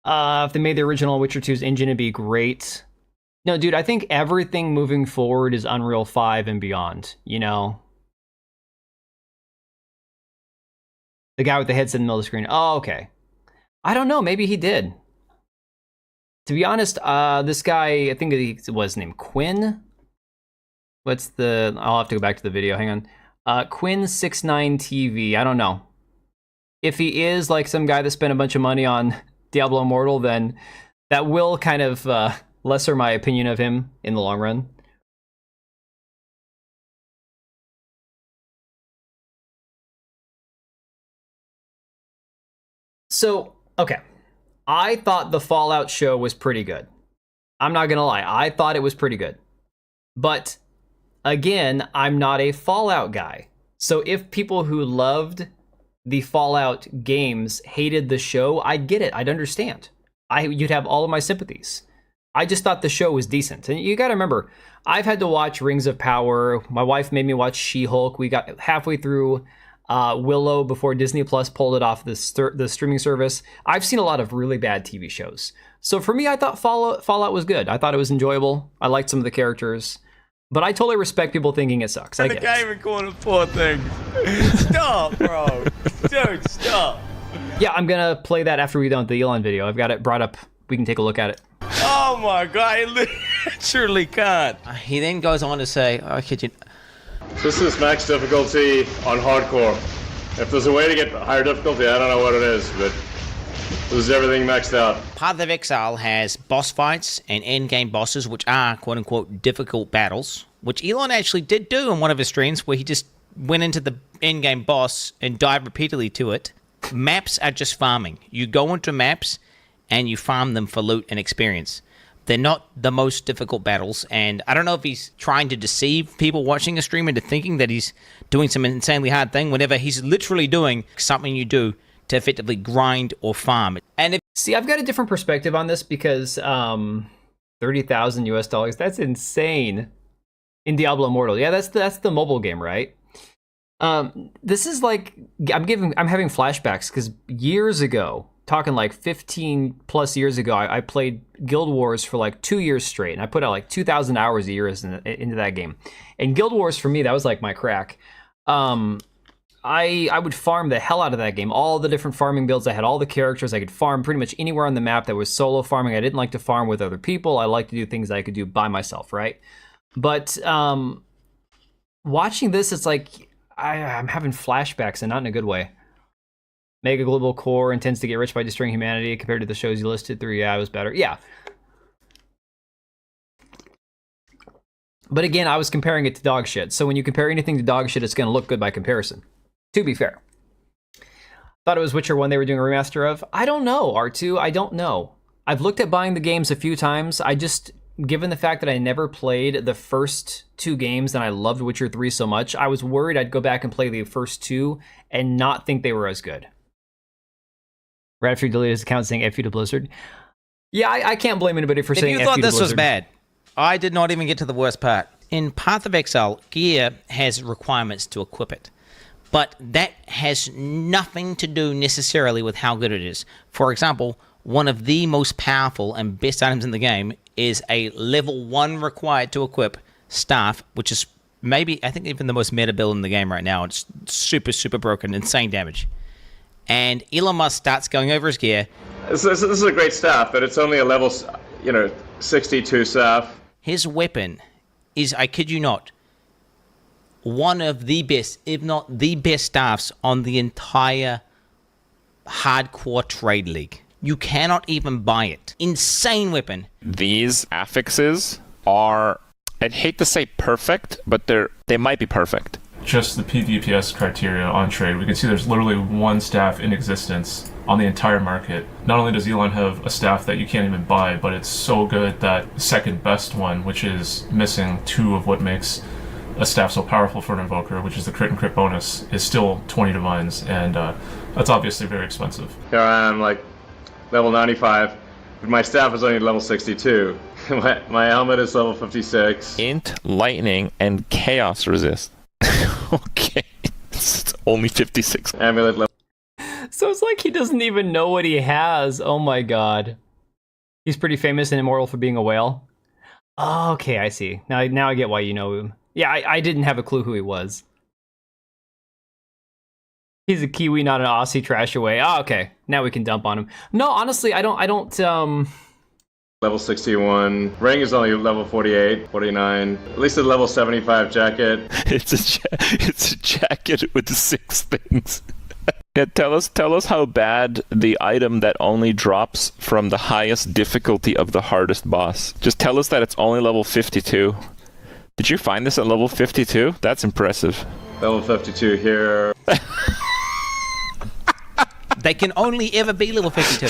If they made the original Witcher 2's engine, it'd be great. No, dude, I think everything moving forward is Unreal 5 and beyond, you know? The guy with the headset in the middle of the screen. Oh, okay. I don't know. Maybe he did. To be honest, this guy, I think he was named Quinn. I'll have to go back to the video. Hang on. Quinn69TV. I don't know. If he is like some guy that spent a bunch of money on Diablo Immortal, then that will kind of lesser my opinion of him in the long run. So, okay. I thought the Fallout show was pretty good. I'm not gonna lie. I thought it was pretty good. But, again, I'm not a Fallout guy. So if people who loved the Fallout games hated the show, I'd get it. I'd understand. You'd have all of my sympathies. I just thought the show was decent. And you gotta remember, I've had to watch Rings of Power. My wife made me watch She-Hulk. We got halfway through Willow before Disney Plus pulled it off the streaming service. I've seen a lot of really bad TV shows. So for me, I thought Fallout was good. I thought it was enjoyable. I liked some of the characters. But I totally respect people thinking it sucks. I get it. Gaiman calling poor things. Stop, bro. Dude, stop. Yeah, I'm going to play that after we're done with the Elon video. I've got it brought up. We can take a look at it. Oh my God, I literally can't. He then goes on to say, This is max difficulty on hardcore. If there's a way to get higher difficulty, I don't know what it is, but this is everything maxed out. Path of Exile has boss fights and endgame bosses, which are quote-unquote difficult battles, which Elon actually did do on one of his streams, where he just went into the endgame boss and died repeatedly to it. Maps are just farming. You go into maps and you farm them for loot and experience. They're not the most difficult battles, and I don't know if he's trying to deceive people watching a stream into thinking that he's doing some insanely hard thing, whenever he's literally doing something you do to effectively grind or farm. And see, I've got a different perspective on this because $30,000 US, that's insane. In Diablo Immortal. Yeah, that's the mobile game, right? This is like I'm having flashbacks because years ago, talking like 15 plus years ago, I played Guild Wars for like 2 years straight, and I put out like 2,000 hours a year into that game. And Guild Wars for me, that was like my crack. I would farm the hell out of that game. All the different farming builds, I had all the characters. I could farm pretty much anywhere on the map that was solo farming. I didn't like to farm with other people. I liked to do things that I could do by myself, right? But watching this, it's like I'm having flashbacks, and not in a good way. Mega Global Core intends to get rich by destroying humanity compared to the shows you listed through. Yeah, it was better. Yeah. But again, I was comparing it to dog shit. So when you compare anything to dog shit, it's going to look good by comparison. To be fair. Thought it was Witcher 1 they were doing a remaster of. I don't know, R2. I don't know. I've looked at buying the games a few times. I just, given the fact that I never played the first two games and I loved Witcher 3 so much, I was worried I'd go back and play the first two and not think they were as good. Right after he deleted his account saying F you to Blizzard. Yeah, I can't blame anybody for saying F you to Blizzard. If you thought this was bad, I did not even get to the worst part. In Path of Exile, gear has requirements to equip it. But that has nothing to do necessarily with how good it is. For example, one of the most powerful and best items in the game is a level 1 required to equip staff, which is maybe, I think, even the most meta build in the game right now. It's super, super broken, insane damage. And Elon Musk starts going over his gear. This is a great staff, but it's only a level, 62 staff. His weapon is, I kid you not, one of the best, if not the best staffs on the entire hardcore trade league. You cannot even buy it. Insane weapon. These affixes are, I'd hate to say perfect, but they might be perfect. Just the PvPS criteria on trade, we can see there's literally one staff in existence on the entire market. Not only does Elon have a staff that you can't even buy, but it's so good that the second best one, which is missing 2 of what makes a staff so powerful for an invoker, which is the crit and crit bonus, is still 20 divines, and that's obviously very expensive. Here I am, like level 95, but my staff is only level 62. my helmet is level 56. Int, lightning, and chaos resist. Okay, it's only 56. Amulet level. So it's like he doesn't even know what he has. Oh my god. He's pretty famous and immortal for being a whale. Oh, okay, I see. Now I get why you know him. Yeah, I didn't have a clue who he was. He's a Kiwi, not an Aussie. Trash away. Oh, okay. Now we can dump on him. No, honestly, I don't. Level 61. Ring is only level 48, 49. At least a level 75 jacket. It's a jacket with 6 things. Yeah, tell us how bad the item that only drops from the highest difficulty of the hardest boss. Just tell us that it's only level 52. Did you find this at level 52? That's impressive. Level 52 here. They can only ever be level 52.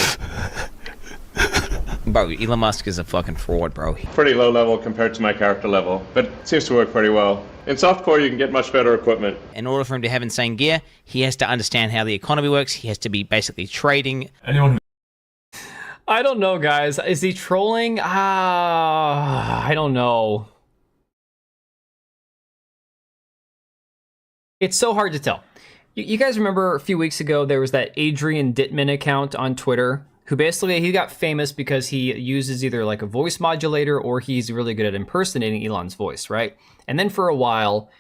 Bro, Elon Musk is a fucking fraud, bro. Pretty low level compared to my character level, but it seems to work pretty well. In softcore, you can get much better equipment. In order for him to have insane gear, he has to understand how the economy works. He has to be basically trading. Anyone who I don't know, guys. Is he trolling? I don't know. It's so hard to tell. You guys remember a few weeks ago there was that Adrian Dittman account on Twitter who basically he got famous because he uses either like a voice modulator or he's really good at impersonating Elon's voice, right? And then for a while,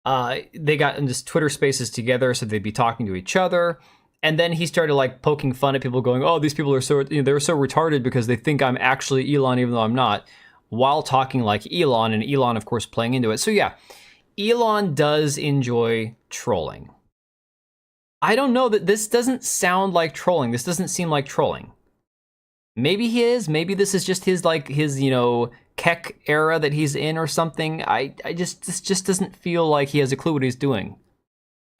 they got in this Twitter Spaces together so they'd be talking to each other. And then he started like poking fun at people, going, "Oh, these people are so they're so retarded because they think I'm actually Elon even though I'm not," while talking like Elon, and Elon, of course, playing into it. So yeah, Elon does enjoy trolling. I don't know, that this doesn't sound like trolling. This doesn't seem like trolling. Maybe he is. Maybe this is just his Keck era that he's in or something. This just doesn't feel like he has a clue what he's doing.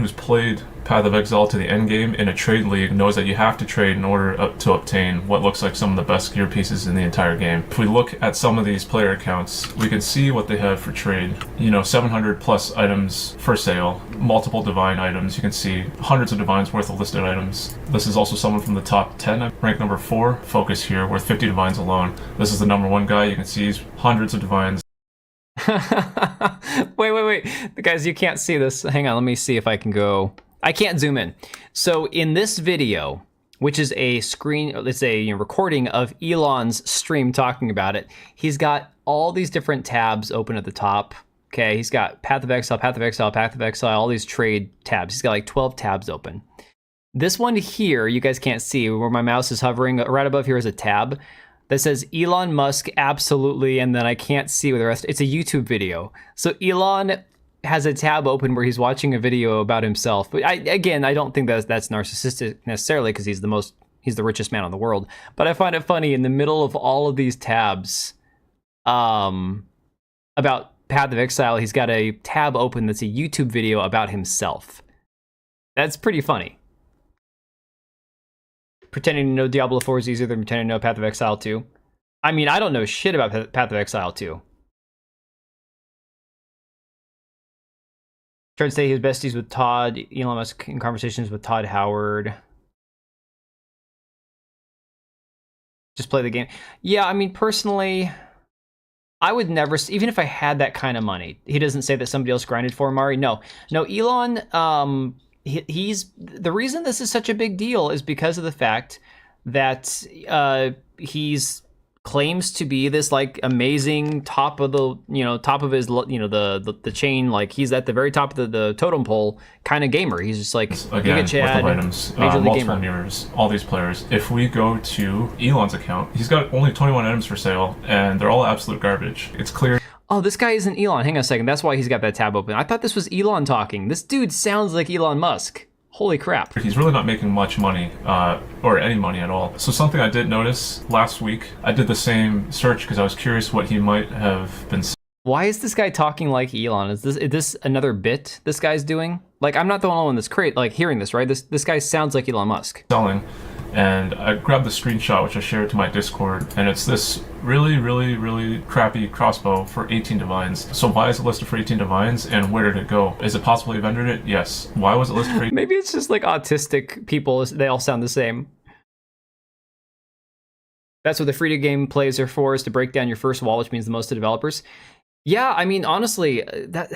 who's played Path of Exile to the end game in a trade league knows that you have to trade in order to obtain what looks like some of the best gear pieces in the entire game. If we look at some of these player accounts, we can see what they have for trade. 700 plus items for sale, multiple divine items. You can see hundreds of divines worth of listed items. This is also someone from the top 10, rank number 4, focus here, worth 50 divines alone. This is the number 1 guy. You can see he's hundreds of divines. Wait. Guys, you can't see this. Hang on, let me see if I can go. I can't zoom in. So in this video, which is a recording of Elon's stream talking about it, he's got all these different tabs open at the top. Okay, he's got Path of Exile, Path of Exile, Path of Exile, all these trade tabs. He's got like 12 tabs open. This one here, you guys can't see, where my mouse is hovering, right above here is a tab that says Elon Musk absolutely, and then I can't see with the rest. It's a YouTube video. So Elon has a tab open where he's watching a video about himself. But I don't think that's narcissistic necessarily, because he's the richest man in the world. But I find it funny, in the middle of all of these tabs about Path of Exile, he's got a tab open that's a YouTube video about himself. That's pretty funny. Pretending to know Diablo 4 is easier than pretending to know Path of Exile 2. I mean, I don't know shit about Path of Exile 2. Tried to say his besties with Todd, Elon Musk in conversations with Todd Howard. Just play the game. Yeah, I mean, personally, I would never, even if I had that kind of money, he doesn't say that somebody else grinded for him, Mari. No, Elon, he's the reason this is such a big deal is because of the fact that he's claims to be this like amazing top of his the chain, like he's at the very top of the totem pole kind of gamer. He's just like again, Giga Chad, items, Major League multiple Gamer. mirrors, all these players. If we go to Elon's account, he's got only 21 items for sale, and they're all absolute garbage. It's clear. Oh, this guy isn't Elon. Hang on a second. That's why he's got that tab open. I thought this was Elon talking. This dude sounds like Elon Musk. Holy crap. He's really not making much money, or any money at all. So something I did notice last week, I did the same search because I was curious what he might have been saying. Why is this guy talking like Elon? Is this another bit this guy's doing? Like, I'm not the only one that's hearing this, right? This guy sounds like Elon Musk. Selling. And I grabbed the screenshot, which I shared to my Discord, and it's this really, really, really crappy crossbow for 18 divines. So why is it listed for 18 divines, and where did it go? Is it possible he vendored it? Yes. Why was it listed for 18? Maybe it's just like autistic people. They all sound the same. That's what the free-to-game plays are for, is to break down your first wall, which means the most to developers. Yeah, I mean, honestly, that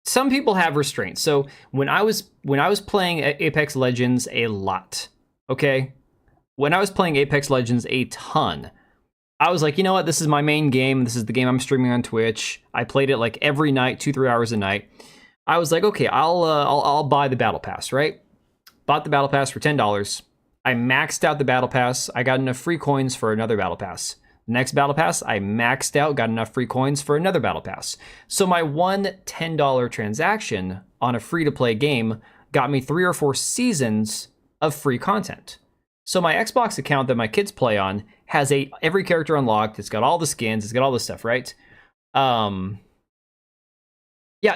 some people have restraints. So when I was playing Apex Legends a lot, okay? When I was playing Apex Legends a ton, I was like, you know what? This is my main game. This is the game I'm streaming on Twitch. I played it like every night, 2-3 hours a night. I was like, okay, I'll buy the battle pass, right? bought the battle pass for $10. I maxed out the battle pass. I got enough free coins for another battle pass. The next battle pass, I maxed out, got enough free coins for another battle pass. So my one $10 transaction on a free-to-play game got me 3 or 4 seasons of free content. So my Xbox account that my kids play on has every character unlocked. It's got all the skins. It's got all this stuff, right? Yeah,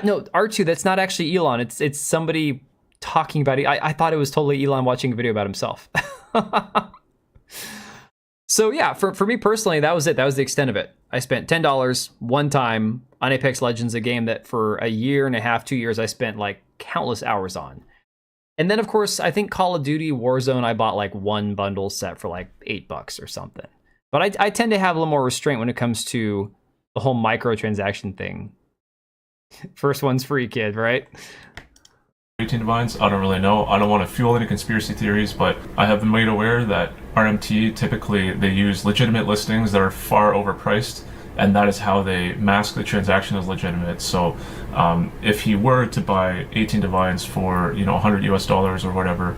no, R2, that's not actually Elon. It's somebody talking about it. I thought it was totally Elon watching a video about himself. So yeah, for me personally, that was it. That was the extent of it. I spent $10 one time on Apex Legends, a game that for a year and a half, 2 years, I spent like countless hours on. And then, of course, I think Call of Duty Warzone, I bought like one bundle set for like $8 or something. But I tend to have a little more restraint when it comes to the whole microtransaction thing. First one's free, kid, right? 18 Divines, I don't really know. I don't want to fuel any conspiracy theories, but I have been made aware that RMT, typically they use legitimate listings that are far overpriced, and that is how they mask the transaction as legitimate. So if he were to buy 18 Divines for, $100 US or whatever,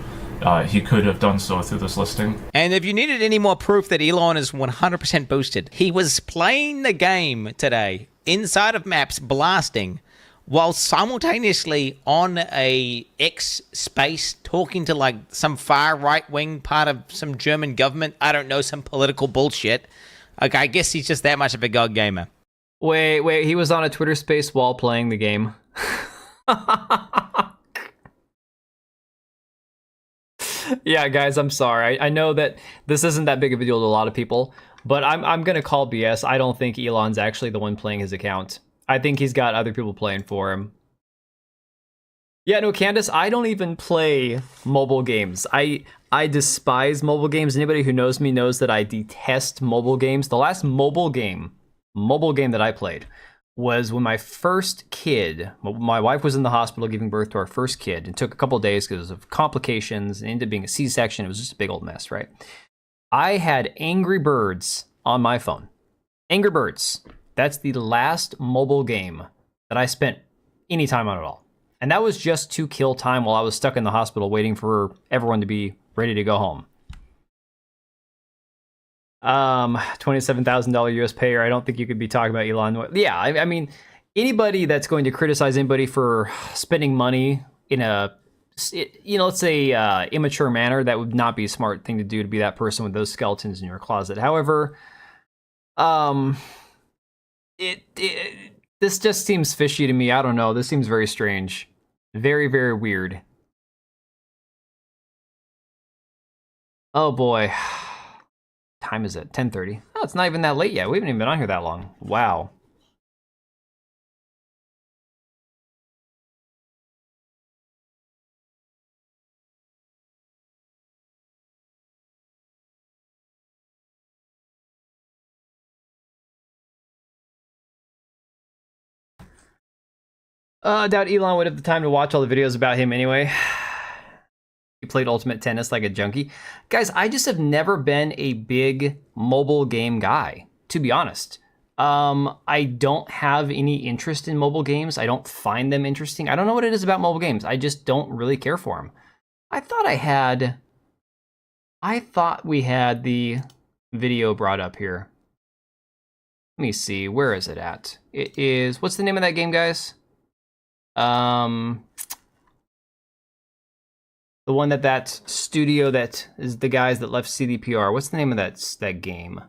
he could have done so through this listing. And if you needed any more proof that Elon is 100% boosted, he was playing the game today inside of maps, blasting, while simultaneously on a X space talking to like some far right wing part of some German government. I don't know, some political bullshit. Okay, I guess he's just that much of a god gamer. Wait, he was on a Twitter space while playing the game. Yeah, guys, I'm sorry. I know that this isn't that big of a deal to a lot of people, but I'm gonna call BS. I don't think Elon's actually the one playing his account. I think he's got other people playing for him. Yeah, no, Candace, I don't even play mobile games. I despise mobile games. Anybody who knows me knows that I detest mobile games. The last mobile game that I played was when my first kid, my wife was in the hospital giving birth to our first kid. It took a couple of days because of complications and ended up being a C-section. It was just a big old mess, right? I had Angry Birds on my phone. Angry Birds. That's the last mobile game that I spent any time on at all. And that was just to kill time while I was stuck in the hospital waiting for everyone to be ready to go home. $27,000 US payer. I don't think you could be talking about Elon. Yeah, I mean, anybody that's going to criticize anybody for spending money in a, let's say immature manner, that would not be a smart thing to do, to be that person with those skeletons in your closet. However, this just seems fishy to me. I don't know. This seems very strange. Very, very weird. Oh boy. Time is it? 10:30. Oh, it's not even that late yet. We haven't even been on here that long. Wow. I doubt Elon would have the time to watch all the videos about him anyway. He played Ultimate Tennis like a junkie. Guys, I just have never been a big mobile game guy, to be honest. I don't have any interest in mobile games. I don't find them interesting. I don't know what it is about mobile games. I just don't really care for them. I thought we had the video brought up here. Let me see. Where is it at? It is, what's the name of that game, guys? The one that studio that is the guys that left CDPR. What's the name of that game?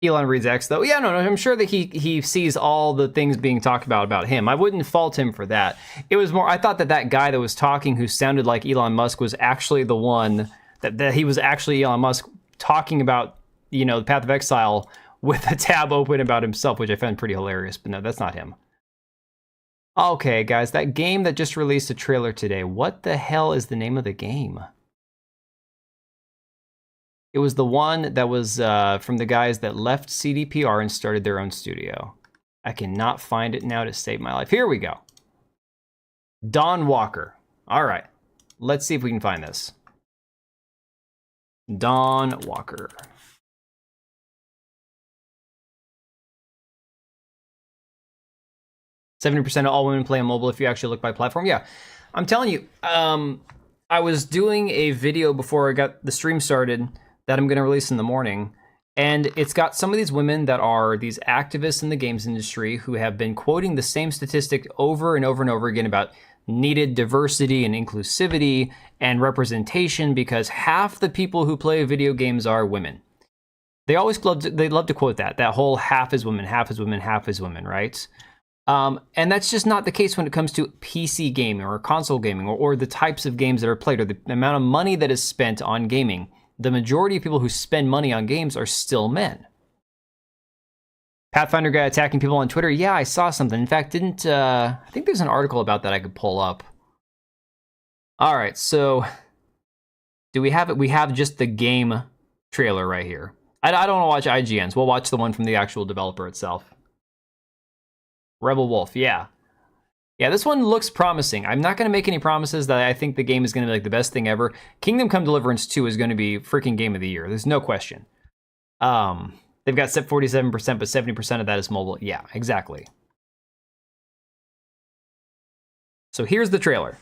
Elon reads X though. Yeah, no, I'm sure that he sees all the things being talked about him. I wouldn't fault him for that. It was more, I thought that guy that was talking who sounded like Elon Musk was actually the one that he was actually Elon Musk talking about, the Path of Exile with a tab open about himself, which I found pretty hilarious, but no, that's not him. Okay, guys, that game that just released a trailer today, what the hell is the name of the game? It was the one that was from the guys that left CDPR and started their own studio. I cannot find it now to save my life. Here we go. Dawn Walker. All right. Let's see if we can find this. Dawn Walker. "70% of all women play on mobile if you actually look by platform." Yeah, I'm telling you, I was doing a video before I got the stream started that I'm going to release in the morning, and it's got some of these women that are these activists in the games industry who have been quoting the same statistic over and over and over again about needed diversity and inclusivity and representation because half the people who play video games are women. They love to quote that whole half is women, half is women, half is women, right? And that's just not the case when it comes to PC gaming or console gaming or the types of games that are played or the amount of money that is spent on gaming. The majority of people who spend money on games are still men. Pathfinder guy attacking people on Twitter. Yeah, I saw something. In fact, I think there's an article about that I could pull up. All right, so do we have it? We have just the game trailer right here. I don't want to watch IGN's. We'll watch the one from the actual developer itself. Rebel Wolf, yeah. Yeah, this one looks promising. I'm not going to make any promises that I think the game is going to be like the best thing ever. Kingdom Come Deliverance 2 is going to be freaking game of the year. There's no question. They've got set 47%, but 70% of that is mobile. Yeah, exactly. So here's the trailer.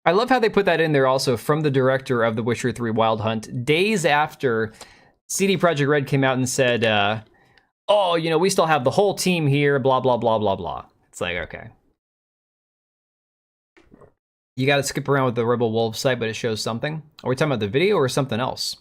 I love how they put that in there also from the director of The Witcher 3 Wild Hunt, days after CD Projekt Red came out and said, oh, you know, we still have the whole team here, blah, blah, blah, blah, blah. It's like, okay. You got to skip around with the Rebel Wolf site, but it shows something. Are we talking about the video or something else?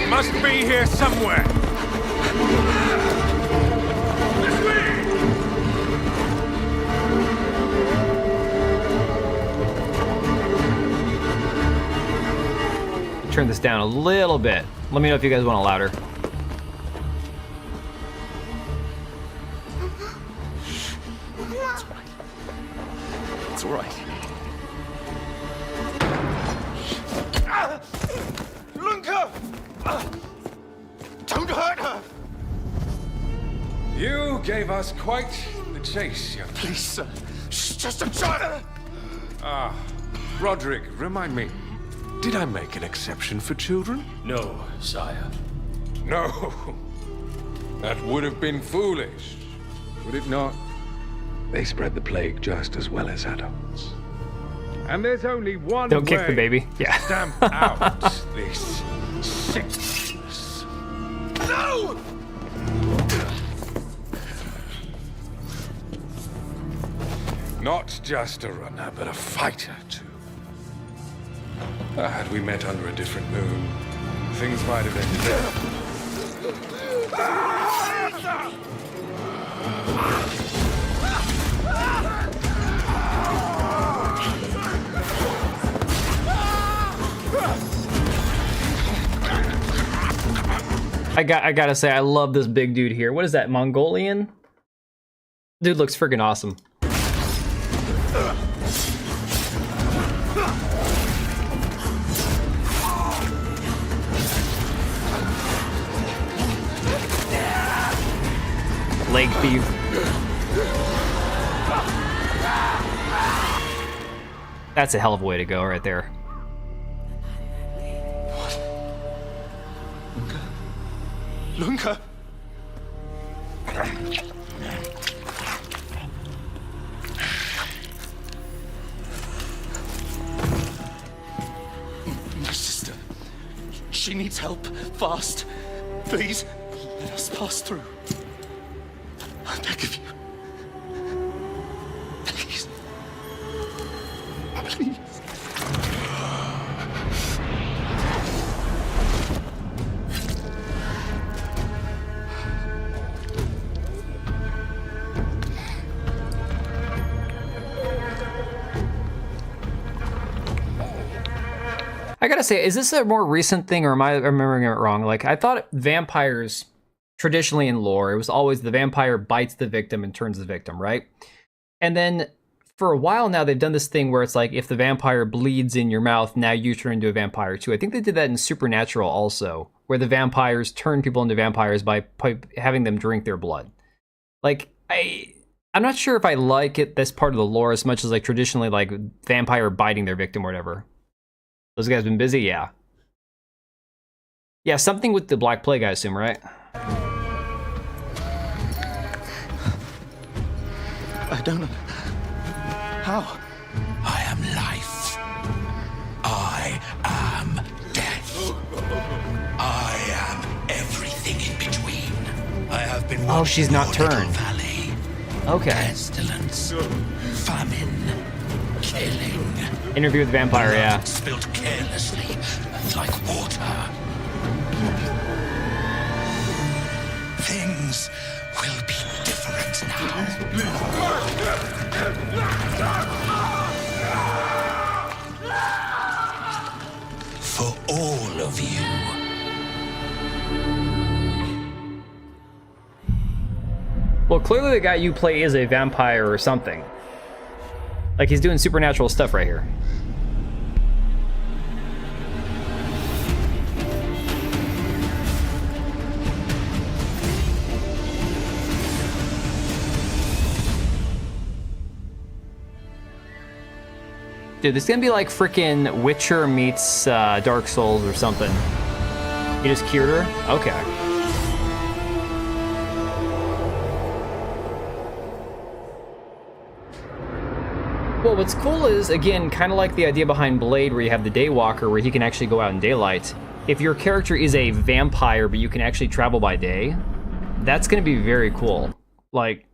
Must be here somewhere. Turn this down a little bit. Let me know if you guys want it louder. It's all right. Lunka! Don't hurt her! You gave us quite the chase, young man. Please, sir. She's just a child! Ah, Roderick, remind me. Did I make an exception for children? No, sire. No. That would have been foolish, would it not? They spread the plague just as well as adults. And there's only one Don't way kick the baby. Yeah. to stamp out this sickness. No! Not just a runner, but a fighter, too. Had we met under a different moon, things might have ended I gotta say, I love this big dude here. What is that, Mongolian? Dude looks freaking awesome. Leg thief. That's a hell of a way to go right there. Lunka! My sister. She needs help. Fast. Please, let us pass through. I beg of you. Please. Please. I gotta say, is this a more recent thing or am I remembering it wrong? Like, I thought vampires, traditionally in lore, it was always the vampire bites the victim and turns the victim, right? And then for a while now, they've done this thing where it's like, if the vampire bleeds in your mouth, now you turn into a vampire too. I think they did that in Supernatural also, where the vampires turn people into vampires by having them drink their blood. Like, I'm not sure if I like it, this part of the lore, as much as like traditionally like vampire biting their victim or whatever. Those guys been busy? Yeah. Yeah, something with the Black Plague, I assume, right? I don't know. How? I am life. I am death. I am everything in between. I have been Oh, she's not your little turned. Valley. Okay. Pestilence, famine, killing. Interview with the vampire, yeah. Spilled carelessly like water. Things will be different now. For all of you. Well, clearly the guy you play is a vampire or something. Like, he's doing supernatural stuff right here. Dude, this is gonna be like freaking Witcher meets Dark Souls or something. You just cured her? Okay. Well, what's cool is, again, kind of like the idea behind Blade, where you have the Daywalker, where he can actually go out in daylight. If your character is a vampire, but you can actually travel by day, that's gonna be very cool. Like,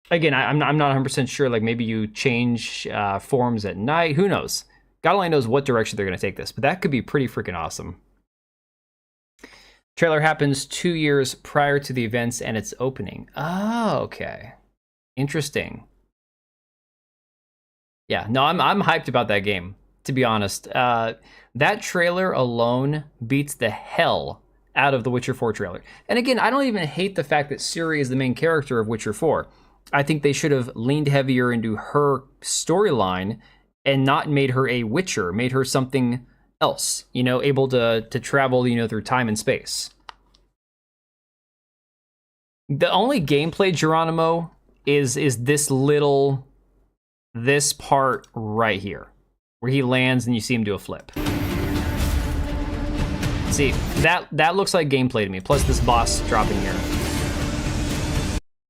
again, I'm not 100% sure, like maybe you change forms at night, who knows? God only knows what direction they're going to take this, but that could be pretty freaking awesome. Trailer happens 2 years prior to the events and its opening. Oh, okay. Interesting. Yeah, no, I'm hyped about that game, to be honest. That trailer alone beats the hell out of the Witcher 4 trailer. And again, I don't even hate the fact that Ciri is the main character of Witcher 4. I think they should have leaned heavier into her storyline and not made her a Witcher, made her something else, you know, able to travel, you know, through time and space. The only gameplay, Geronimo, is this part right here, where he lands and you see him do a flip. See, that looks like gameplay to me, plus this boss dropping here.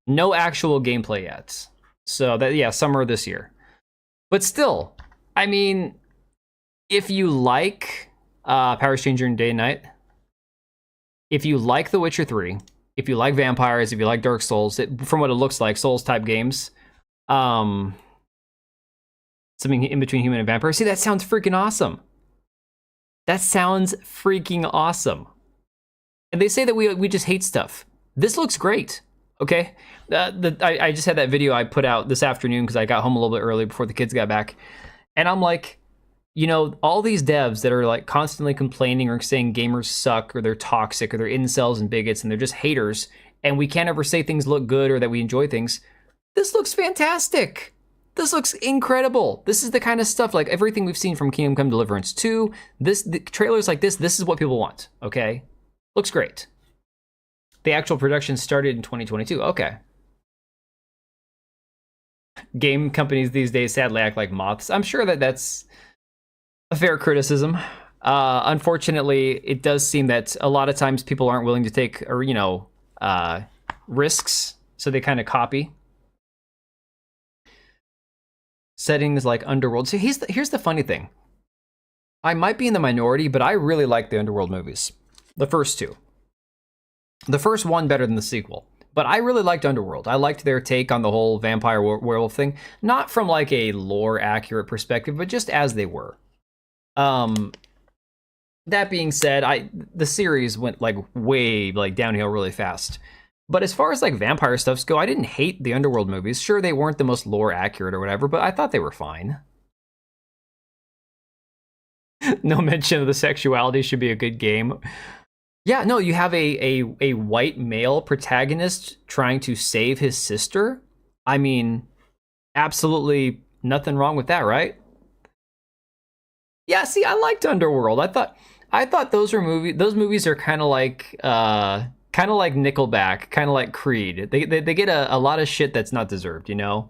No actual gameplay yet. So that, yeah, summer of this year. But still, I mean, if you like Power Stranger in Day and Night, if you like The Witcher 3, if you like vampires, if you like Dark Souls, from what it looks like, Souls type games, something in between human and vampire. See, that sounds freaking awesome. That sounds freaking awesome. And they say that we just hate stuff. This looks great. Okay, I just had that video I put out this afternoon because I got home a little bit early before the kids got back. And I'm like, you know, all these devs that are like constantly complaining or saying gamers suck or they're toxic or they're incels and bigots and they're just haters and we can't ever say things look good or that we enjoy things. This looks fantastic. This looks incredible. This is the kind of stuff, like everything we've seen from Kingdom Come Deliverance 2, the trailers like this is what people want, okay? Looks great. The actual production started in 2022. Okay. Game companies these days sadly act like moths. I'm sure that that's a fair criticism. Unfortunately, it does seem that a lot of times people aren't willing to take, or you know, risks, so they kind of copy. Settings like Underworld. So here's the funny thing. I might be in the minority, but I really like the Underworld movies. The first two. The first one better than the sequel. But I really liked Underworld. I liked their take on the whole vampire werewolf thing. Not from like a lore accurate perspective, but just as they were. That being said, the series went like way like downhill really fast. But as far as like vampire stuffs go, I didn't hate the Underworld movies. Sure, they weren't the most lore accurate or whatever, but I thought they were fine. No mention of the sexuality should be a good game. Yeah, no, you have a white male protagonist trying to save his sister. I mean, absolutely nothing wrong with that, right? Yeah, see, I liked Underworld. I thought those movies are kind of like Nickelback, kind of like Creed. They get a lot of shit that's not deserved, you know?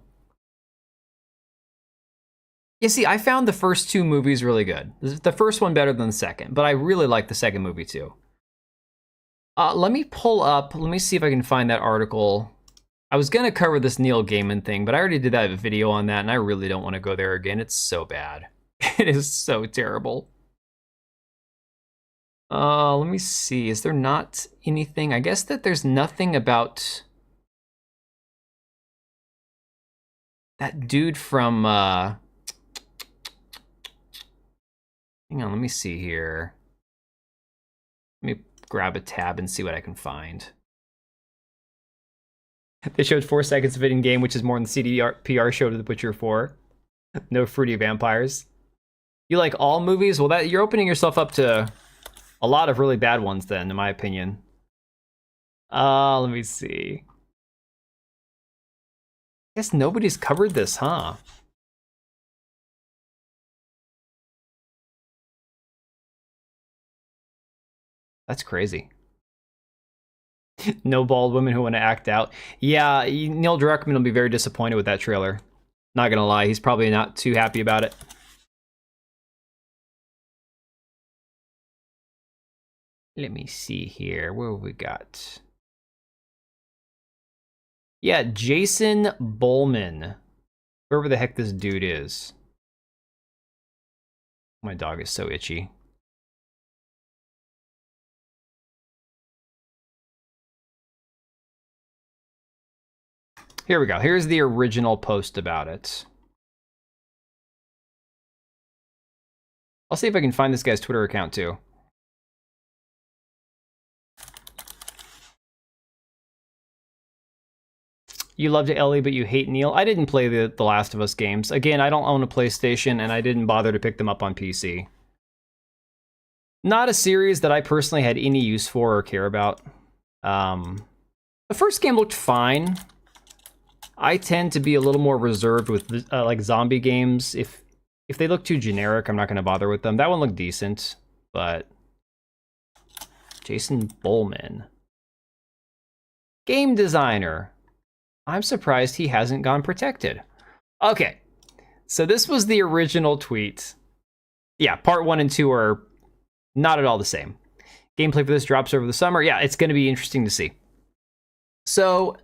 You see, I found the first two movies really good. The first one better than the second, but I really like the second movie too. Let me see if I can find that article. I was gonna cover this Neil Gaiman thing, but I already did that video on that, and I really don't want to go there again. It's so bad. It is so terrible. Let me see. Is there not anything? I guess that there's nothing about that dude from, hang on, let me see here. Let me grab a tab and see what I can find. They showed 4 seconds of it in game, which is more than CDPR showed of The Butcher 4. No fruity vampires. You like all movies? Well, you're opening yourself up to a lot of really bad ones then, in my opinion. Let me see. I guess nobody's covered this, huh? That's crazy. No bald women who want to act out. Yeah, Neil Druckmann will be very disappointed with that trailer. Not gonna lie, he's probably not too happy about it. Let me see here. What have we got? Yeah, Jason Bowman. Whoever the heck this dude is. My dog is so itchy. Here we go. Here's the original post about it. I'll see if I can find this guy's Twitter account too. You loved Ellie, but you hate Neil. I didn't play the Last of Us games. Again, I don't own a PlayStation, and I didn't bother to pick them up on PC. Not a series that I personally had any use for or care about. The first game looked fine. I tend to be a little more reserved with like zombie games. If they look too generic, I'm not going to bother with them. That one looked decent, but Jason Bowman, game designer. I'm surprised he hasn't gone protected. Okay, so this was the original tweet. Yeah, part 1 and 2 are not at all the same. Gameplay for this drops over the summer. Yeah, it's going to be interesting to see. So,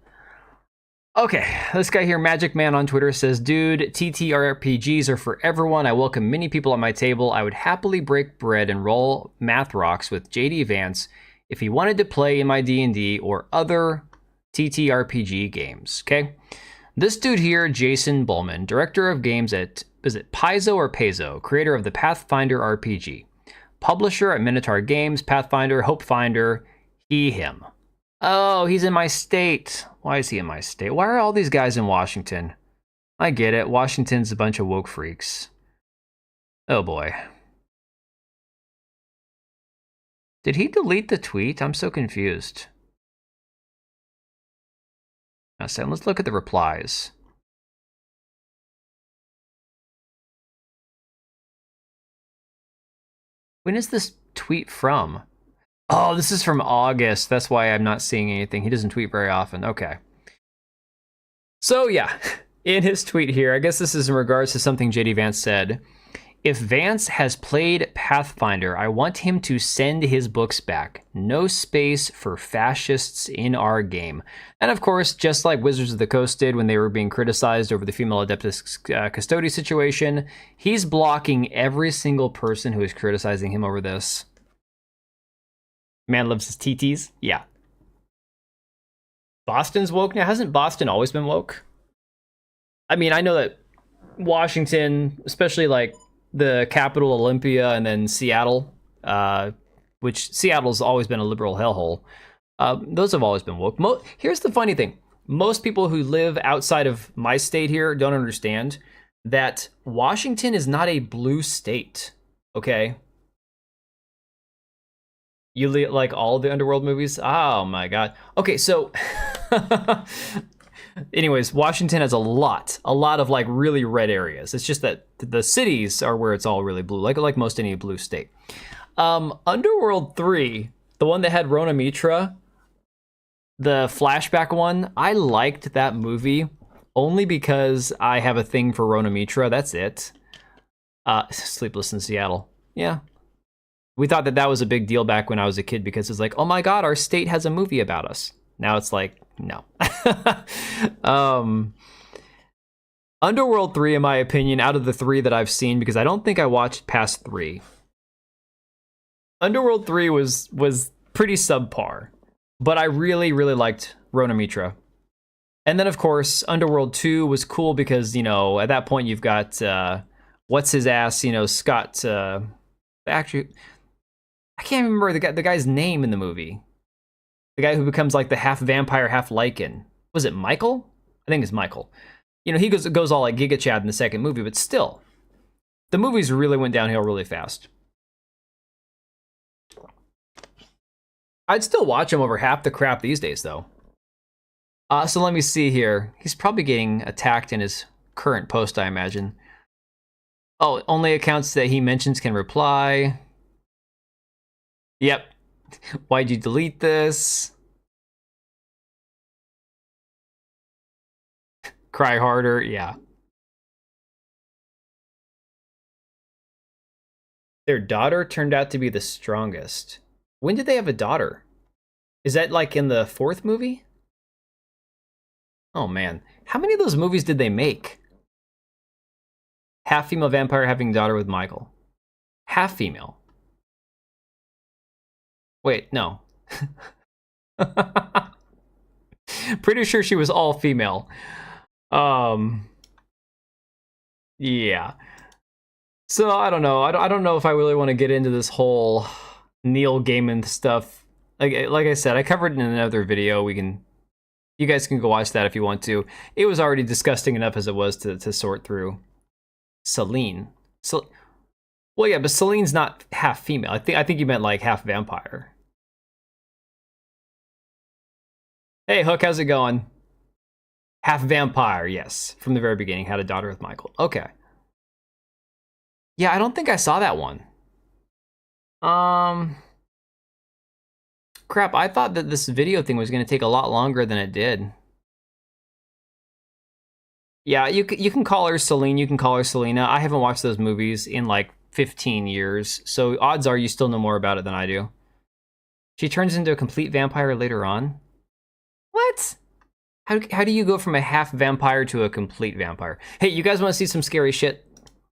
okay, this guy here, Magic Man on Twitter, says, dude, TTRPGs are for everyone. I welcome many people at my table. I would happily break bread and roll math rocks with JD Vance if he wanted to play in my D&D or other TTRPG games, okay? This dude here, Jason Bowman, director of games at, is it Paizo or Paizo? Creator of the Pathfinder RPG. Publisher at Minotaur Games, Pathfinder, Hopefinder, him. Oh, he's in my state. Why is he in my state? Why are all these guys in Washington? I get it. Washington's a bunch of woke freaks. Oh boy. Did he delete the tweet? I'm so confused. Now, so let's look at the replies. When is this tweet from? Oh, this is from August. That's why I'm not seeing anything. He doesn't tweet very often. Okay. So yeah, in his tweet here, I guess this is in regards to something JD Vance said. If Vance has played Pathfinder, I want him to send his books back. No space for fascists in our game. And of course, just like Wizards of the Coast did when they were being criticized over the female Adeptus Custodi situation, he's blocking every single person who is criticizing him over this. Man loves his TTs? Yeah. Boston's woke now? Hasn't Boston always been woke? I mean, I know that Washington, especially like the capital, Olympia, and then Seattle, which Seattle's always been a liberal hellhole. Those have always been woke. Here's the funny thing. Most people who live outside of my state here don't understand that Washington is not a blue state, okay? You like all the Underworld movies? Oh my god. Okay, so Anyways, Washington has a lot of like really red areas. It's just that the cities are where it's all really blue, like most any blue state. Underworld 3, the one that had Rona Mitra, the flashback one, I liked that movie only because I have a thing for Rona Mitra. That's it. Sleepless in Seattle. Yeah. We thought that was a big deal back when I was a kid because it's like, oh my God, our state has a movie about us. Now it's like, no. Underworld 3, in my opinion, out of the 3 that I've seen, because I don't think I watched past 3. Underworld 3 was pretty subpar, but I really, really liked Rona Mitra. And then, of course, Underworld 2 was cool because, you know, at that point you've got, what's his ass, you know, Scott, actually, I can't remember the guy's name in the movie. The guy who becomes like the half vampire, half lichen. Was it Michael? I think it's Michael. You know, he goes all like Giga Chad in the second movie, but still, the movies really went downhill really fast. I'd still watch him over half the crap these days, though. So let me see here. He's probably getting attacked in his current post, I imagine. Oh, only accounts that he mentions can reply. Yep. Why'd you delete this? Cry harder, yeah. Their daughter turned out to be the strongest. When did they have a daughter? Is that like in the 4th movie? Oh man, how many of those movies did they make? Half female vampire having a daughter with Michael. Half female. Wait, no. Pretty sure she was all female. Yeah. So I don't know. I don't know if I really want to get into this whole Neil Gaiman stuff. Like I said, I covered it in another video. You guys can go watch that if you want to. It was already disgusting enough as it was to sort through. Celine. Well, yeah, but Celine's not half female. I think you meant like half vampire. Hey, Hook, how's it going? Half vampire, yes. From the very beginning, had a daughter with Michael. Okay. Yeah, I don't think I saw that one. Crap, I thought that this video thing was going to take a lot longer than it did. Yeah, you can call her Celine, you can call her Selena. I haven't watched those movies in like 15 years, so odds are you still know more about it than I do. She turns into a complete vampire later on. What? How do you go from a half vampire to a complete vampire? Hey, you guys want to see some scary shit?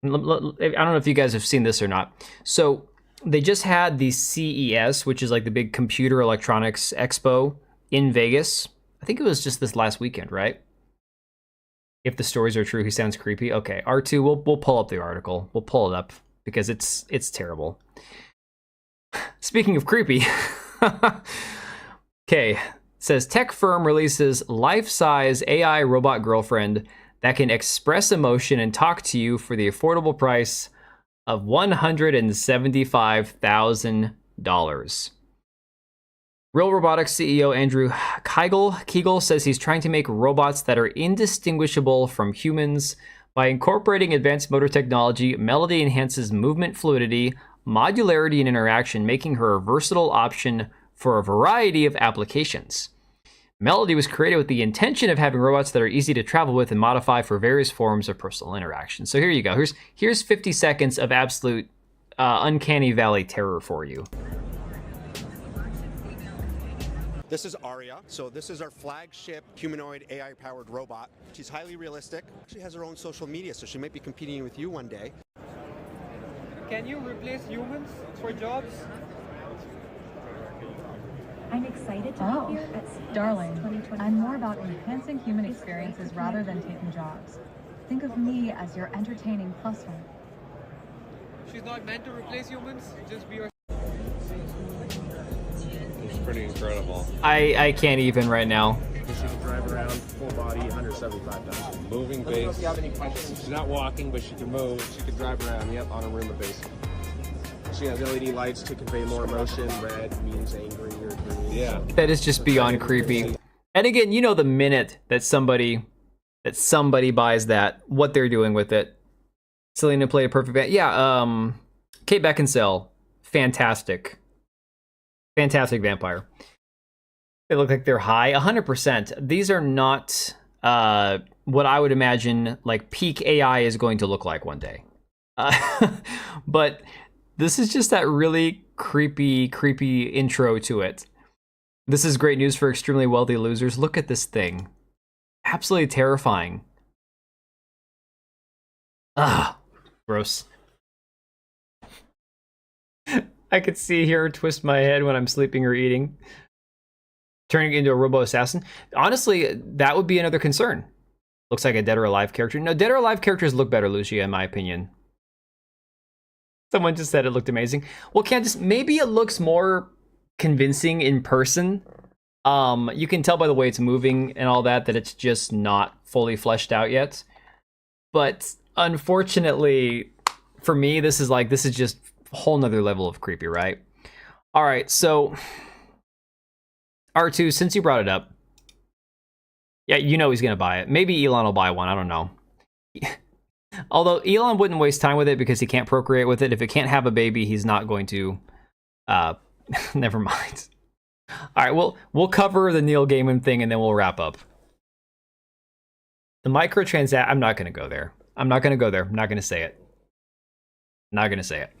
I don't know if you guys have seen this or not. So they just had the CES, which is like the big computer electronics expo in Vegas. I think it was just this last weekend, right? If the stories are true, he sounds creepy. Okay, R2, we'll pull up the article. We'll pull it up because it's terrible. Speaking of creepy, okay, says tech firm releases life-size AI robot girlfriend that can express emotion and talk to you for the affordable price of $175,000. Real Robotics CEO Andrew Kegel says he's trying to make robots that are indistinguishable from humans. By incorporating advanced motor technology, Melody enhances movement fluidity, modularity, and interaction, making her a versatile option for a variety of applications. Melody was created with the intention of having robots that are easy to travel with and modify for various forms of personal interaction. So here you go. Here's 50 seconds of absolute uncanny valley terror for you. This is Aria. So this is our flagship humanoid AI-powered robot. She's highly realistic. She has her own social media, so she might be competing with you one day. Can you replace humans for jobs? I'm excited to be here at CES Darling, I'm more about enhancing human experiences rather than taking jobs. Think of me as your entertaining plus one. She's not meant to replace humans, just be your... It's pretty incredible. I can't even right now. She can drive around full body, 175,000. Moving base. If you have any questions. She's not walking, but she can move. She can drive around, yep, on a Roomba base. She has LED lights to convey more emotion. Red means angry or green. Yeah. That is just beyond creepy. And again, you know, the minute that somebody buys that, what they're doing with it. Selena played a perfect band. Yeah, Kate Beckinsale, fantastic vampire. They look like they're high, 100%. These are not what I would imagine like peak AI is going to look like one day. But this is just that really creepy intro to it. This is great news for extremely wealthy losers. Look at this thing. Absolutely terrifying. Ah, gross. I could see her twist my head when I'm sleeping or eating. Turning into a robo assassin. Honestly, that would be another concern. Looks like a dead or alive character. No, dead or alive characters look better, Lucia, in my opinion. Someone just said it looked amazing. Well, Candace, maybe it looks more convincing in person. You can tell by the way it's moving and all that it's just not fully fleshed out yet. But unfortunately, for me, this is just a whole nother level of creepy, right? All right, so R2, since you brought it up, yeah, you know he's gonna buy it. Maybe Elon will buy one. I don't know. Although Elon wouldn't waste time with it because he can't procreate with it. If it can't have a baby, he's not going to. Never mind. All right, we'll cover the Neil Gaiman thing and then we'll wrap up. The microtransact. I'm not gonna go there. I'm not gonna say it. Not gonna say it.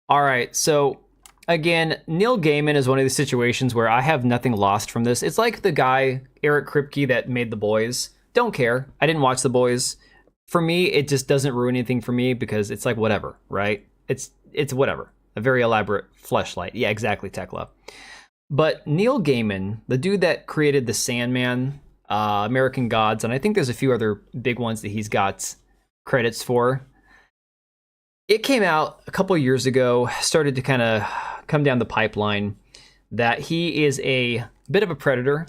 All right, so again, Neil Gaiman is one of these situations where I have nothing lost from this. It's like the guy, Eric Kripke, that made The Boys. Don't care. I didn't watch The Boys. For me, it just doesn't ruin anything for me because it's like whatever, right? It's whatever. A very elaborate fleshlight. Yeah, exactly, Tekla. But Neil Gaiman, the dude that created The Sandman, American Gods, and I think there's a few other big ones that he's got credits for. It came out a couple years ago, started to kind of come down the pipeline that he is a bit of a predator,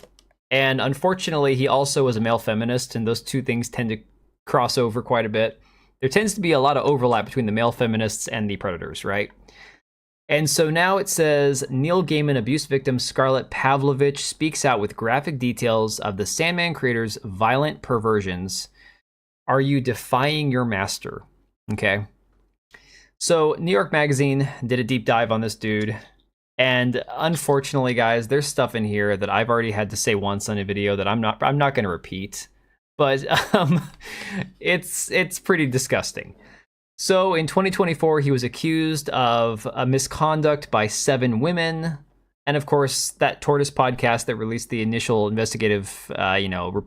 and unfortunately he also is a male feminist, and those two things tend to cross over quite a bit. There tends to be a lot of overlap between the male feminists and the predators, right? And so now it says, Neil Gaiman abuse victim Scarlett Pavlovich speaks out with graphic details of the Sandman creator's violent perversions. Are you defying your master? Okay. So New York Magazine did a deep dive on this dude. And unfortunately, guys, there's stuff in here that I've already had to say once on a video that I'm not going to repeat. But it's pretty disgusting. So in 2024, he was accused of a misconduct by 7 women. And of course, that Tortoise podcast that released the initial investigative,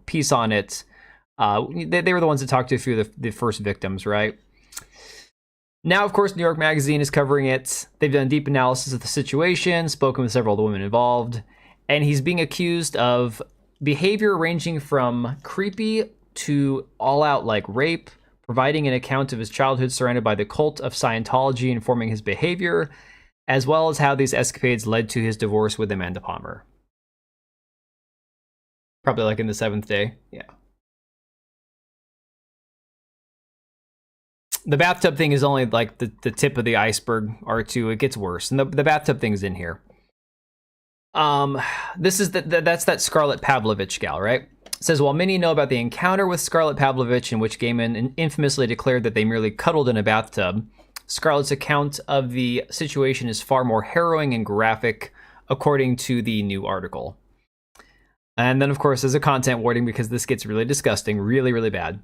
piece on it, they were the ones that talked to a few of the first victims, right? Now, of course, New York Magazine is covering it. They've done a deep analysis of the situation, spoken with several of the women involved, and he's being accused of behavior ranging from creepy to all-out like rape, providing an account of his childhood surrounded by the cult of Scientology informing his behavior, as well as how these escapades led to his divorce with Amanda Palmer. Probably like in the 7th day. Yeah. The bathtub thing is only like the tip of the iceberg, R2. It gets worse. And the bathtub thing's in here. This is that's that Scarlett Pavlovich gal, right? It says, while many know about the encounter with Scarlett Pavlovich in which Gaiman infamously declared that they merely cuddled in a bathtub, Scarlett's account of the situation is far more harrowing and graphic, according to the new article. And then, of course, there's a content warning because this gets really disgusting, really, really bad.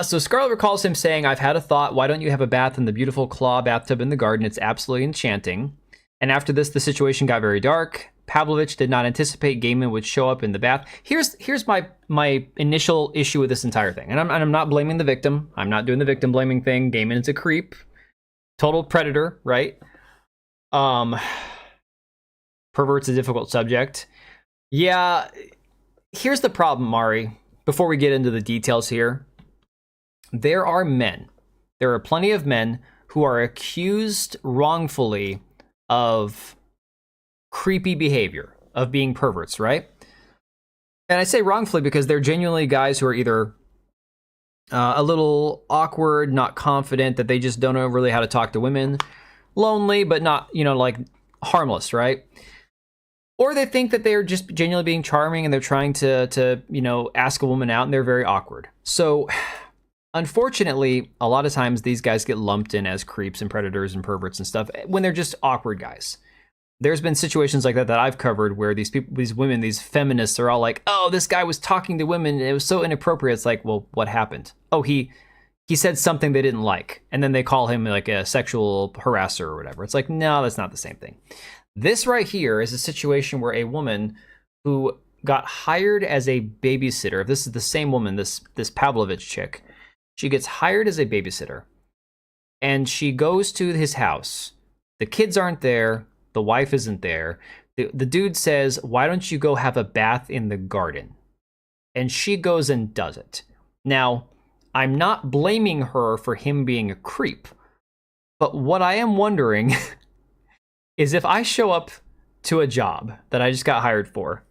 So Scarlett recalls him saying, I've had a thought, why don't you have a bath in the beautiful claw bathtub in the garden? It's absolutely enchanting. And after this, the situation got very dark. Pavlovich did not anticipate Gaiman would show up in the bath. Here's my initial issue with this entire thing. And I'm not blaming the victim. I'm not doing the victim blaming thing. Gaiman is a creep. Total predator, right? Pervert's a difficult subject. Yeah, here's the problem, Mari. Before we get into the details here, there are plenty of men who are accused wrongfully of creepy behavior, of being perverts, right? And I say wrongfully because they're genuinely guys who are either a little awkward, not confident, that they just don't know really how to talk to women, lonely, but not, like harmless, right? Or they think that they're just genuinely being charming and they're trying to you know, ask a woman out, and they're very awkward. So unfortunately, a lot of times these guys get lumped in as creeps and predators and perverts and stuff when they're just awkward guys. There's been situations like that I've covered where these people, these women, these feminists are all like, oh, this guy was talking to women and it was so inappropriate. It's like, well, what happened? Oh, he said something they didn't like. And then they call him like a sexual harasser or whatever. It's like, no, that's not the same thing. This right here is a situation where a woman who got hired as a babysitter, if this is the same woman, this Pavlovich chick, she gets hired as a babysitter and she goes to his house. The kids aren't there. The wife isn't there. The dude says, why don't you go have a bath in the garden? And she goes and does it. Now, I'm not blaming her for him being a creep, but what I am wondering is if I show up to a job that I just got hired for,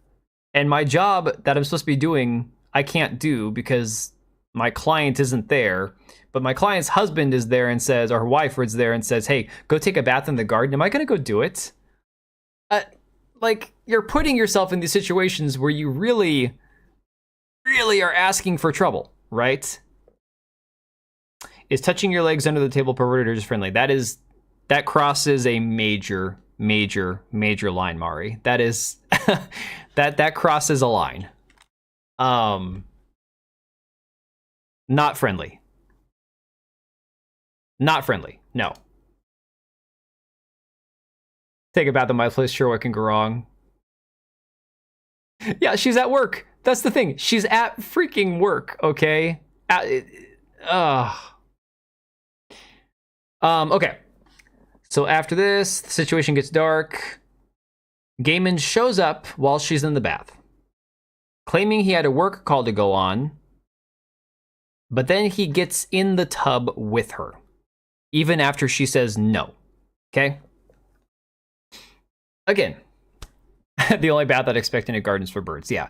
and my job that I'm supposed to be doing, I can't do because my client isn't there, but my client's husband is there and says, or her wife is there and says, hey, go take a bath in the garden. Am I going to go do it? Like, you're putting yourself in these situations where you really are asking for trouble, right? Is touching your legs under the table perverted or just friendly? That crosses a major line, Mari. That is, that crosses a line. Not friendly. Not friendly, no. Take a bath at my place, sure, what can go wrong? Yeah, she's at work. That's the thing. She's at freaking work, okay? Okay. So after this, the situation gets dark. Gaiman shows up while she's in the bath, claiming he had a work call to go on, but then he gets in the tub with her, even after she says no, okay? Again, the only bath I'd expect in a garden's for birds, yeah.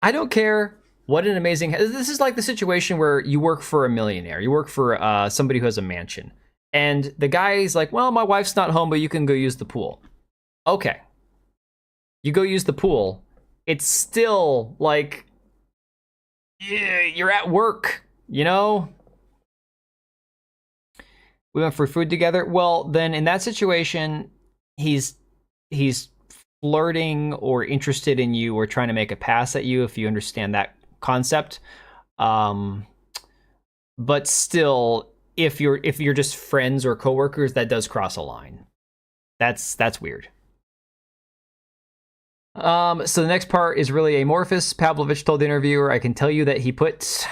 I don't care what an amazing... This is like the situation where you work for a millionaire. You work for somebody who has a mansion. And the guy's like, well, my wife's not home, but you can go use the pool. Okay. You go use the pool. It's still like, yeah, you're at work, you know? We went for food together. Well, then in that situation, he's flirting or interested in you or trying to make a pass at you, if you understand that concept. But still, if you're just friends or coworkers, that does cross a line. That's weird. So the next part is really amorphous. Pavlovich told the interviewer, I can tell you that he put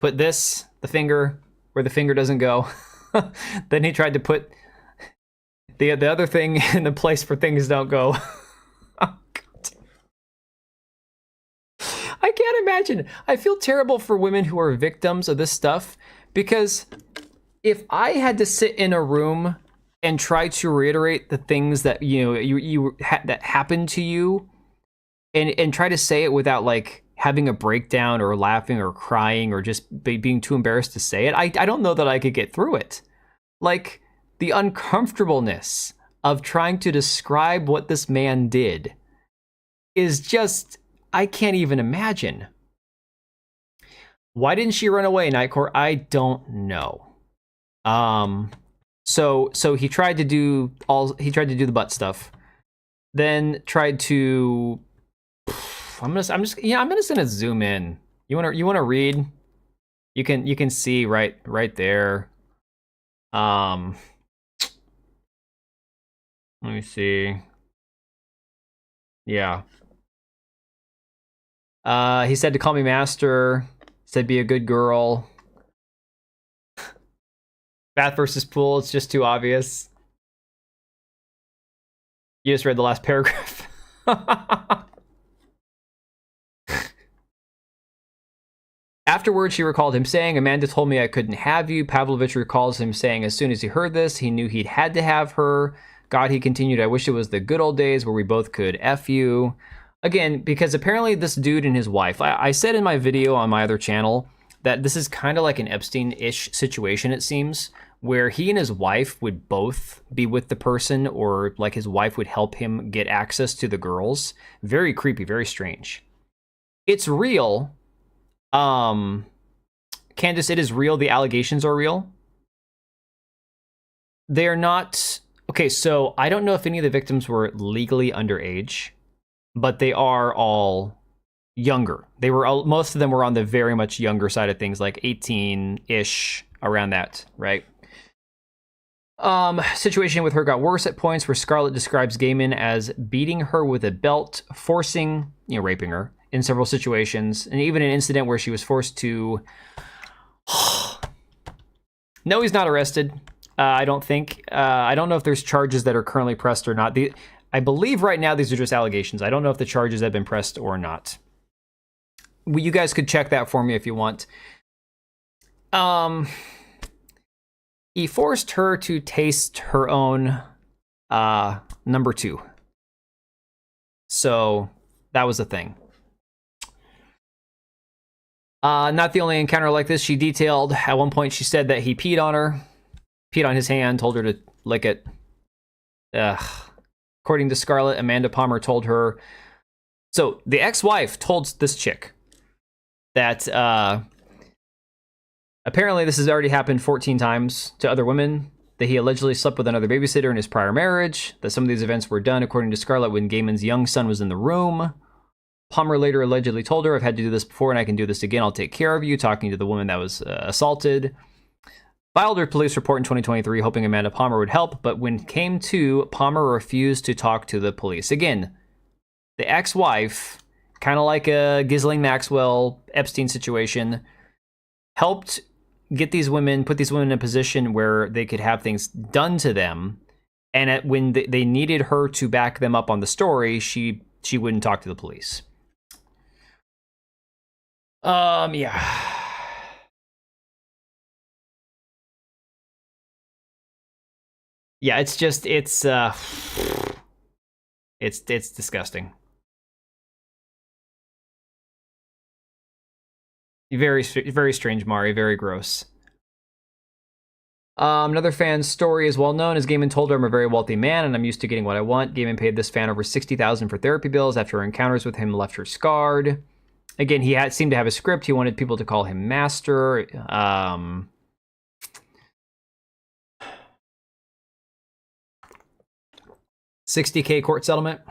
this, the finger, where the finger doesn't go. Then he tried to put the other thing in the place where things don't go. Oh, God. I can't imagine. I feel terrible for women who are victims of this stuff, because if I had to sit in a room and try to reiterate the things that that happened to you, and try to say it without like having a breakdown or laughing or crying or just being too embarrassed to say it, I don't know that I could get through it. Like, the uncomfortableness of trying to describe what this man did is just, I can't even imagine. Why didn't she run away, Nightcore? I don't know. So he tried to do the butt stuff, then tried to. I'm just gonna zoom in. You wanna read? You can see right there. Let me see. Yeah. He said to call me master. Said be a good girl. Bath versus pool, it's just too obvious. You just read the last paragraph. Afterwards, she recalled him saying, Amanda told me I couldn't have you. Pavlovich recalls him saying as soon as he heard this, he knew he'd had to have her. God, he continued, I wish it was the good old days where we both could F you. Again, because apparently this dude and his wife, I said in my video on my other channel that this is kind of like an Epstein-ish situation, it seems, where he and his wife would both be with the person, or like his wife would help him get access to the girls. Very creepy, very strange. It's real. Candace, it is real. The allegations are real. They're not... Okay, so I don't know if any of the victims were legally underage, but they are all younger. They were all, most of them were on the very much younger side of things, like 18-ish, around that, right? Situation with her got worse at points where Scarlett describes Gaiman as beating her with a belt, forcing, raping her in several situations, and even an incident where she was forced to... No, he's not arrested. I don't think. I don't know if there's charges that are currently pressed or not. I believe right now these are just allegations. I don't know if the charges have been pressed or not. You guys could check that for me if you want. He forced her to taste her own number 2. So that was a thing. Not the only encounter like this. She detailed at one point, she said that he peed on her, peed on his hand, told her to lick it. According to Scarlett, Amanda Palmer told her. So the ex-wife told this chick that apparently this has already happened 14 times to other women, that he allegedly slept with another babysitter in his prior marriage, that some of these events were done, according to Scarlett, when Gaiman's young son was in the room. Palmer later allegedly told her, I've had to do this before and I can do this again. I'll take care of you, talking to the woman that was assaulted. Filed her police report in 2023, hoping Amanda Palmer would help, but when it came to, Palmer refused to talk to the police. Again, the ex-wife, kind of like a Ghislaine Maxwell, Epstein situation, helped get these women, put these women in a position where they could have things done to them, and when they needed her to back them up on the story, she wouldn't talk to the police. Yeah. Yeah, it's just, it's disgusting. Very, very strange, Mari. Very gross. Another fan's story is well known, as Gaiman told her, I'm a very wealthy man and I'm used to getting what I want. Gaiman paid this fan over $60,000 for therapy bills after her encounters with him left her scarred. Again, he seemed to have a script. He wanted people to call him master. $60K court settlement.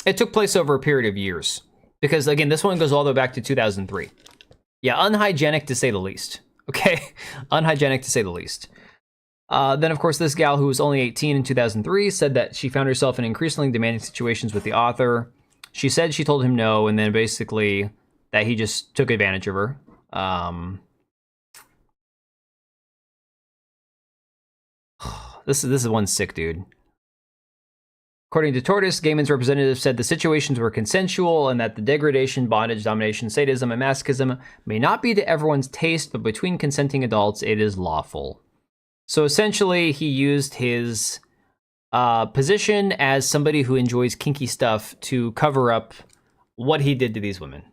It took place over a period of years. Because, again, this one goes all the way back to 2003. Yeah, unhygienic to say the least. Okay? Unhygienic to say the least. Then, of course, this gal who was only 18 in 2003 said that she found herself in increasingly demanding situations with the author. She said she told him no, and then basically that he just took advantage of her. This is one sick dude. According to Tortoise, Gaiman's representative said the situations were consensual and that the degradation, bondage, domination, sadism, and masochism may not be to everyone's taste, but between consenting adults, it is lawful. So essentially, he used his position as somebody who enjoys kinky stuff to cover up what he did to these women.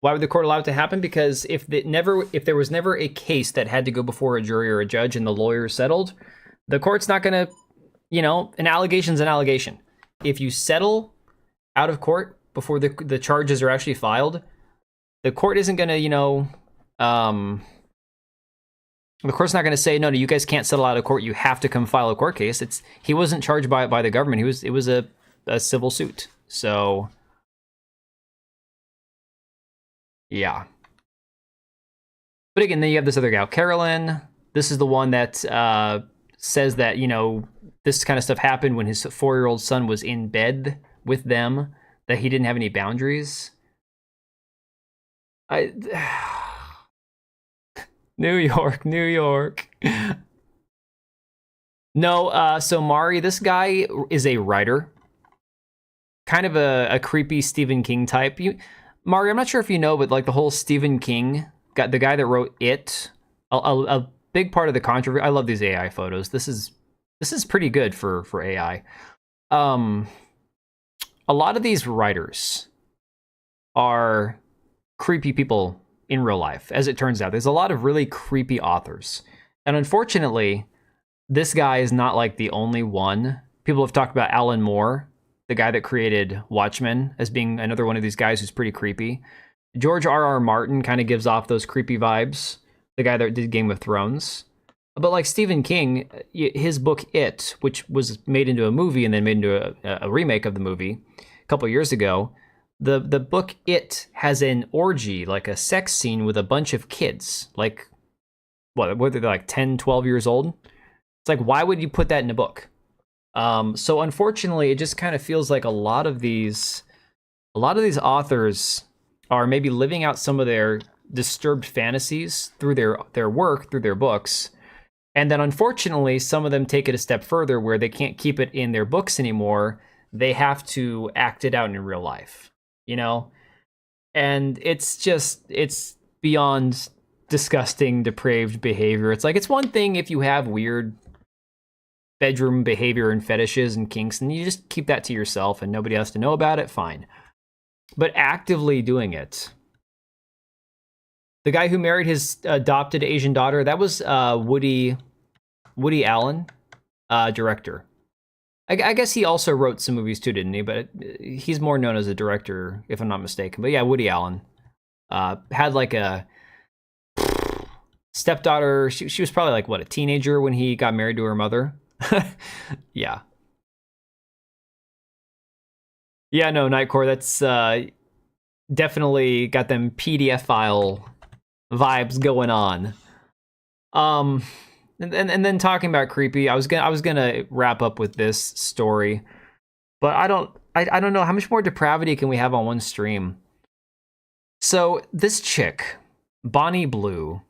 Why would the court allow it to happen? Because if there was never a case that had to go before a jury or a judge and the lawyer settled, the court's not going to, an allegation's an allegation. If you settle out of court before the charges are actually filed, the court isn't going to, the court's not going to say, no, you guys can't settle out of court. You have to come file a court case. He wasn't charged by the government. It was a civil suit. So, yeah. But again, then you have this other gal, Carolyn. This is the one that says that, this kind of stuff happened when his 4-year-old son was in bed with them, that he didn't have any boundaries. New York. No, so Mari, this guy is a writer. Kind of a creepy Stephen King type. Mari, I'm not sure if you know, but like the whole Stephen King, the guy that wrote It, a big part of the controversy. I love these AI photos. This is pretty good for AI. A lot of these writers are creepy people in real life, as it turns out. There's a lot of really creepy authors. And unfortunately, this guy is not like the only one. People have talked about Alan Moore, the guy that created Watchmen, as being another one of these guys who's pretty creepy. George R.R. Martin kind of gives off those creepy vibes, the guy that did Game of Thrones. But like Stephen King, his book It, which was made into a movie and then made into a remake of the movie a couple years ago, the book It has an orgy, like a sex scene with a bunch of kids. Like, what, whether they're like 10, 12 years old? It's like, why would you put that in a book? So unfortunately, it just kind of feels like a lot of these authors are maybe living out some of their disturbed fantasies through their work, through their books. And then unfortunately, some of them take it a step further where they can't keep it in their books anymore. They have to act it out in real life, you know? And it's beyond disgusting, depraved behavior. It's like, it's one thing if you have weird bedroom behavior and fetishes and kinks, and you just keep that to yourself and nobody has to know about it, fine. But actively doing it. The guy who married his adopted Asian daughter, that was Woody Allen, director. I guess he also wrote some movies too, didn't he? But he's more known as a director, if I'm not mistaken. But yeah, Woody Allen had like a stepdaughter. She was probably like, what, a teenager when he got married to her mother? Yeah. Yeah, no, Nightcore, that's definitely got them PDF file vibes going on. And then talking about creepy, I was gonna wrap up with this story, but I don't know how much more depravity can we have on one stream. So this chick, Bonnie Blue,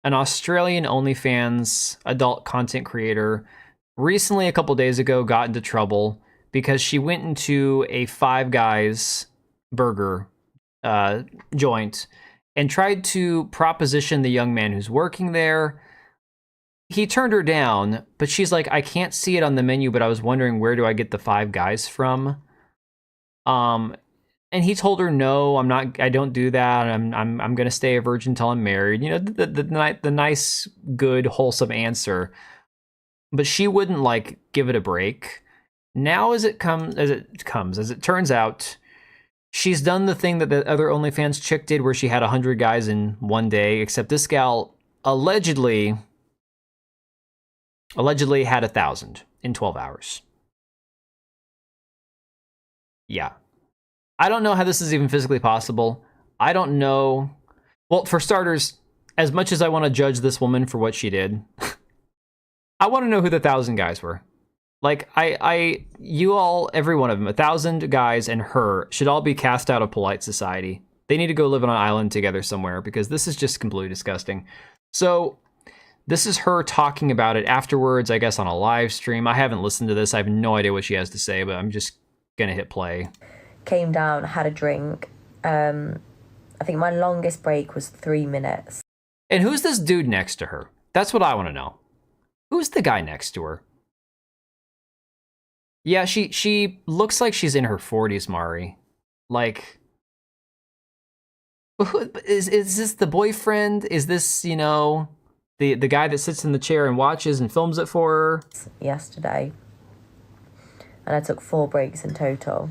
an Australian OnlyFans adult content creator, recently a couple days ago got into trouble because she went into a Five Guys burger joint and tried to proposition the young man who's working there. He turned her down, but she's like, I can't see it on the menu, but I was wondering, where do I get the Five Guys from? And he told her, no, I don't do that. I'm going to stay a virgin until I'm married. You know, the nice, good, wholesome answer. But she wouldn't like give it a break. Now as it turns out, she's done the thing that the other OnlyFans chick did where she had 100 guys in one day, except this gal allegedly had 1,000 in 12 hours. Yeah. I don't know how this is even physically possible. I don't know. Well, for starters, as much as I want to judge this woman for what she did, I want to know who the 1,000 guys were. Like, you all, every one of them, 1,000 guys and her should all be cast out of polite society. They need to go live on an island together somewhere because this is just completely disgusting. So this is her talking about it afterwards, I guess, on a live stream. I haven't listened to this. I have no idea what she has to say, but I'm just going to hit play. Came down, had a drink. I think my longest break was 3 minutes. And who's this dude next to her? That's what I want to know. Who's the guy next to her? Yeah, she looks like she's in her 40s, Mari. Like, is this the boyfriend? Is this, you know, the guy that sits in the chair and watches and films it for her? Yesterday. And I took 4 breaks in total.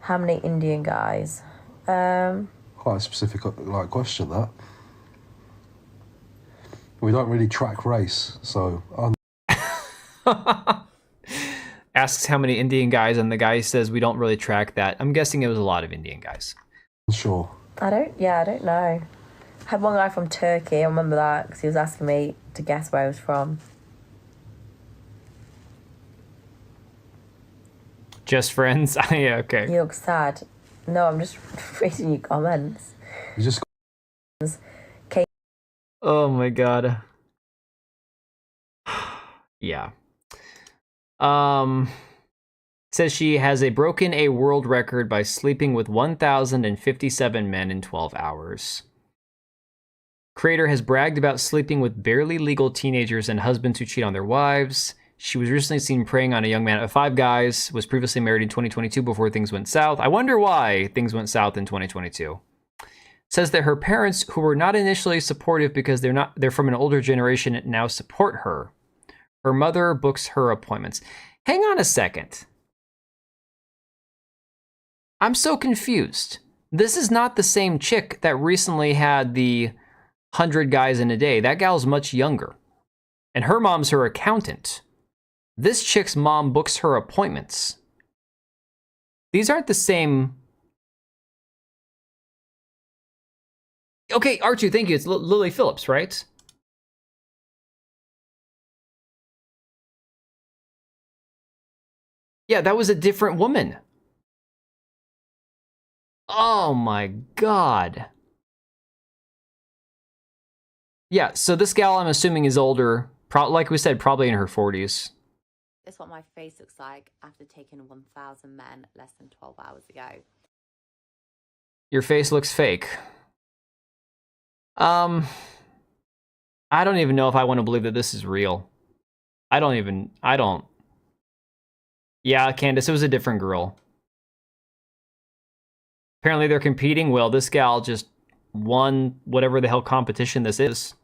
How many Indian guys? Quite a specific question, that. We don't really track race, so... Asks how many Indian guys, and the guy says we don't really track that. I'm guessing it was a lot of Indian guys. Sure. I don't know. I had one guy from Turkey, I remember that, because he was asking me to guess where I was from. Just friends? Yeah, okay. You look sad. No, I'm just reading your comments. You just... Oh my god. Yeah. Says she has broken a world record by sleeping with 1,057 men in 12 hours. Creator has bragged about sleeping with barely legal teenagers and husbands who cheat on their wives. She was recently seen preying on a young man at Five Guys, was previously married in 2022 before things went south. I wonder why things went south in 2022. Says that her parents, who were not initially supportive because they're from an older generation, now support her. Her mother books her appointments. Hang on a second. I'm so confused. This is not the same chick that recently had the 100 guys in a day. That gal's much younger. And her mom's her accountant. This chick's mom books her appointments. These aren't the same. Okay, R2, thank you. It's Lily Phillips, right? Yeah, that was a different woman. Oh my God. Yeah, so this gal, I'm assuming, is older. Like we said, probably in her 40s. This is what my face looks like after taking 1,000 men less than 12 hours ago. Your face looks fake. I don't even know if I want to believe that this is real. I don't. Yeah, Candace, it was a different girl. Apparently they're competing. Well, this gal just won whatever the hell competition this is.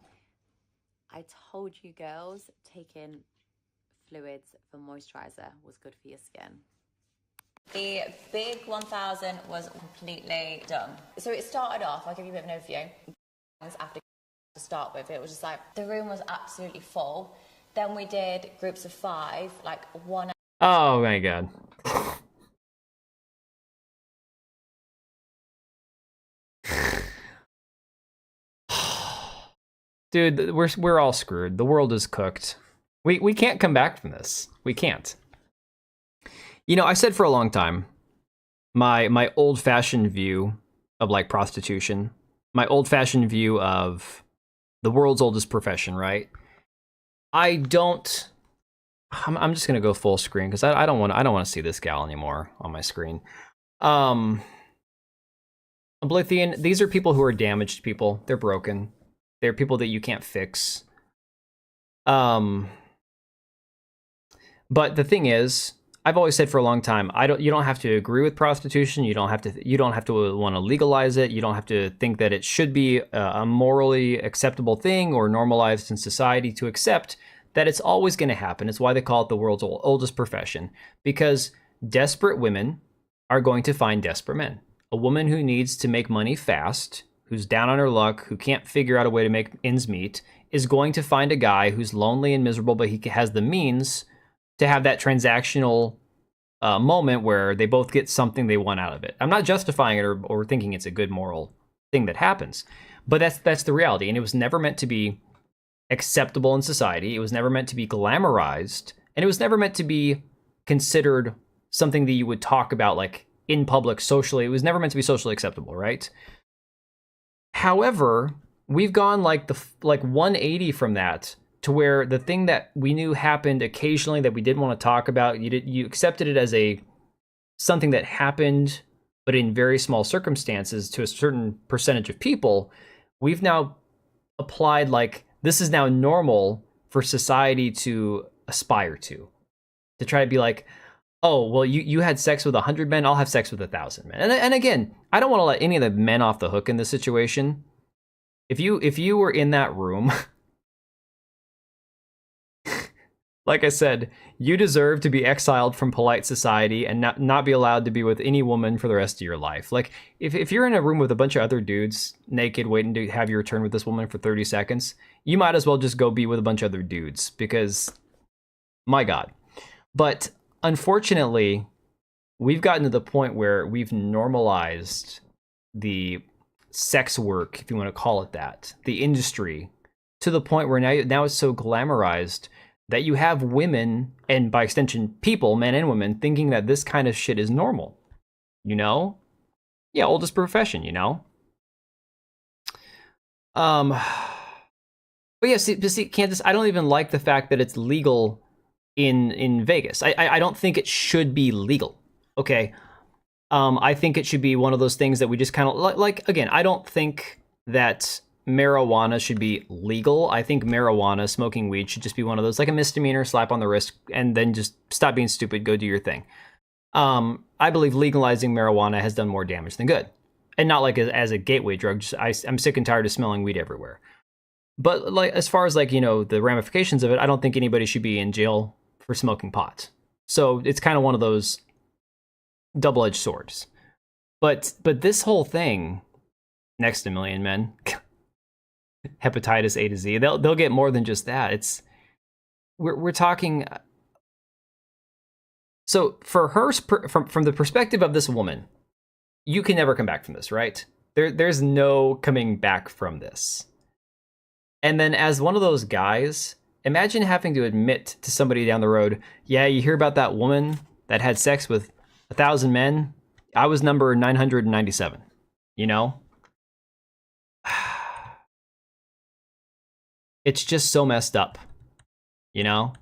I told you girls, taking fluids for moisturizer was good for your skin. The big 1,000 was completely done. So it started off, I'll give you a bit of an overview. After to start with, it was just like the room was absolutely full. Then we did groups of 5, like 1 hour. Oh my God. Dude, we're all screwed. The world is cooked. We can't come back from this. We can't. You know, I said for a long time, my old-fashioned view of like prostitution, my old-fashioned view of the world's oldest profession, right? I'm just gonna go full screen because I don't want to see this gal anymore on my screen. Oblivion, these are people who are damaged people. They're broken. They're people that you can't fix. But the thing is, I've always said for a long time, you don't have to agree with prostitution. You don't have to want to legalize it. You don't have to think that it should be a morally acceptable thing or normalized in society to accept that it's always going to happen. It's why they call it the world's oldest profession, because desperate women are going to find desperate men. A woman who needs to make money fast, who's down on her luck, who can't figure out a way to make ends meet, is going to find a guy who's lonely and miserable, but he has the means to have that transactional moment where they both get something they want out of it. I'm not justifying it or thinking it's a good moral thing that happens, but that's the reality. And it was never meant to be acceptable in society. It was never meant to be glamorized, and it was never meant to be considered something that you would talk about like in public socially. It was never meant to be socially acceptable, right? However, we've gone like 180 from that to where the thing that we knew happened occasionally that we didn't want to talk about, you accepted it as something that happened, but in very small circumstances to a certain percentage of people. We've now applied like this is now normal for society to aspire to try to be like, oh, well, you had sex with 100 men, I'll have sex with 1,000 men. And again, I don't want to let any of the men off the hook in this situation. If you were in that room, like I said, you deserve to be exiled from polite society and not be allowed to be with any woman for the rest of your life. Like, if you're in a room with a bunch of other dudes, naked, waiting to have your turn with this woman for 30 seconds, you might as well just go be with a bunch of other dudes, because, my God. But, unfortunately, we've gotten to the point where we've normalized the sex work, if you want to call it that, the industry, to the point where now it's so glamorized that you have women, and by extension people, men and women, thinking that this kind of shit is normal. You know? Yeah, oldest profession, you know? But yeah, see, Candace, I don't even like the fact that it's legal in Vegas. I don't think it should be legal, okay? I think it should be one of those things that we just kind of, like again, I don't think that marijuana should be legal. I think marijuana, smoking weed, should just be one of those, like a misdemeanor, slap on the wrist, and then just stop being stupid, go do your thing. I believe legalizing marijuana has done more damage than good. And not like as a gateway drug. I'm sick and tired of smelling weed everywhere. But like as far as like, you know, the ramifications of it, I don't think anybody should be in jail for smoking pot. So it's kind of one of those double-edged swords. But this whole thing, next to Million Men, hepatitis A to Z, they'll get more than just that. We're talking. So for her, from the perspective of this woman, you can never come back from this, right? There's no coming back from this. And then as one of those guys, imagine having to admit to somebody down the road, yeah, you hear about that woman that had sex with 1,000 men? I was number 997, you know? It's just so messed up, you know?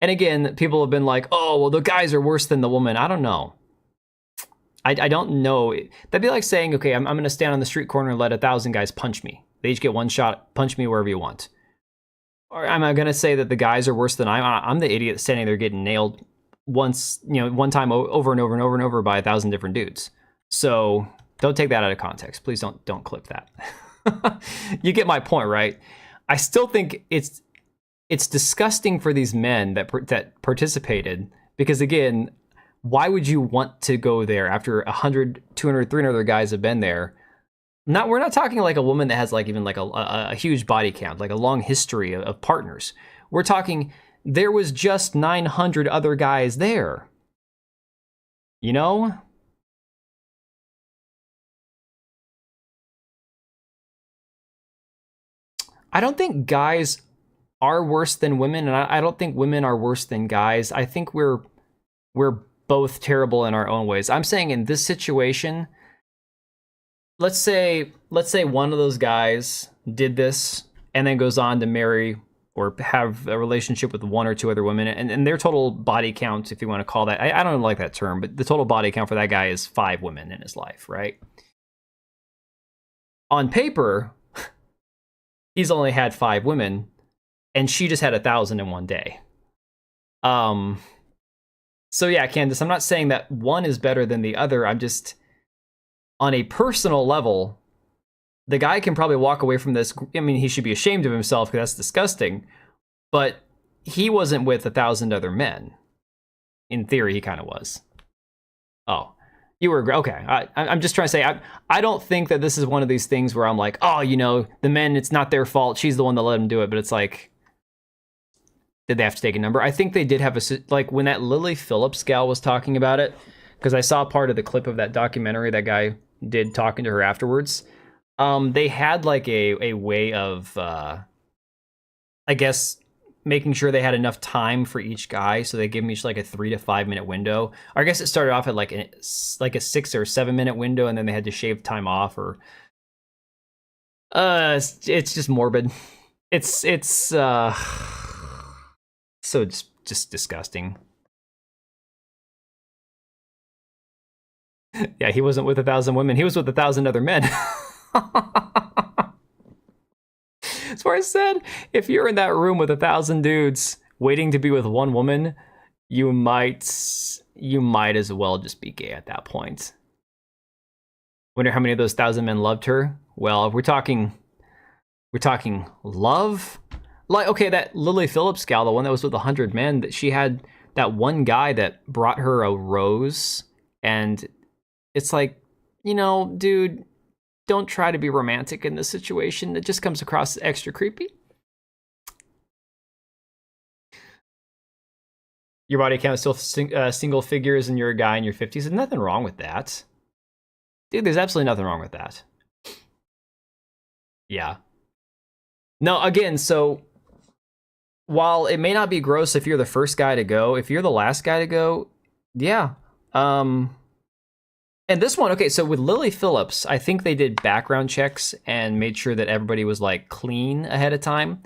And again, people have been like, oh, well, the guys are worse than the woman. I don't know. I don't know. That'd be like saying, okay, I'm going to stand on the street corner and let 1,000 guys punch me. They each get one shot, punch me wherever you want. Or am I going to say that the guys are worse than I'm the idiot standing there getting nailed once, you know, one time over and over and over and over by 1,000 different dudes. So don't take that out of context. Please don't clip that. You get my point, right? I still think it's disgusting for these men that participated, because again, why would you want to go there after 100, 200, 300 other guys have been there? We're not talking like a woman that has like even like a huge body count, like a long history of partners. We're talking there was just 900 other guys there. You know? I don't think guys are worse than women, and I don't think women are worse than guys. I think we're both terrible in our own ways. I'm saying in this situation, let's say one of those guys did this and then goes on to marry or have a relationship with one or two other women, and their total body count, if you want to call that, I don't like that term, but the total body count for that guy is 5 women in his life, right? On paper, he's only had 5 women, and she just had 1,000 in one day. So yeah, Candace, I'm not saying that one is better than the other. I'm just, on a personal level, the guy can probably walk away from this. I mean, he should be ashamed of himself because that's disgusting. But he wasn't with 1,000 other men. In theory, he kind of was. Oh, you were okay. I'm just trying to say, I don't think that this is one of these things where I'm like, oh, you know, the men, it's not their fault. She's the one that let him do it. But it's like, did they have to take a number? I think they did have like when that Lily Phillips gal was talking about it, because I saw part of the clip of that documentary that guy did talking to her afterwards. They had like a way of, I guess, making sure they had enough time for each guy. So they gave them each like a 3 to 5 minute window. Or I guess it started off at like a 6 or 7 minute window, and then they had to shave time off. Or it's just morbid. It's so just disgusting. Yeah, he wasn't with 1,000 women. He was with 1,000 other men. That's why I said, if you're in that room with 1,000 dudes waiting to be with one woman, you might as well just be gay at that point. Wonder how many of those 1,000 men loved her? Well, if we're talking love. Like, okay, that Lily Phillips gal, the one that was with 100 men, that she had that one guy that brought her a rose, and it's like, you know, dude, don't try to be romantic in this situation. It just comes across extra creepy. Your body count is still single figures, and you're a guy in your 50s. There's nothing wrong with that. Dude, there's absolutely nothing wrong with that. Yeah. No, again, so while it may not be gross if you're the first guy to go, if you're the last guy to go, yeah. And this one, okay, so with Lily Phillips, I think they did background checks and made sure that everybody was like clean ahead of time.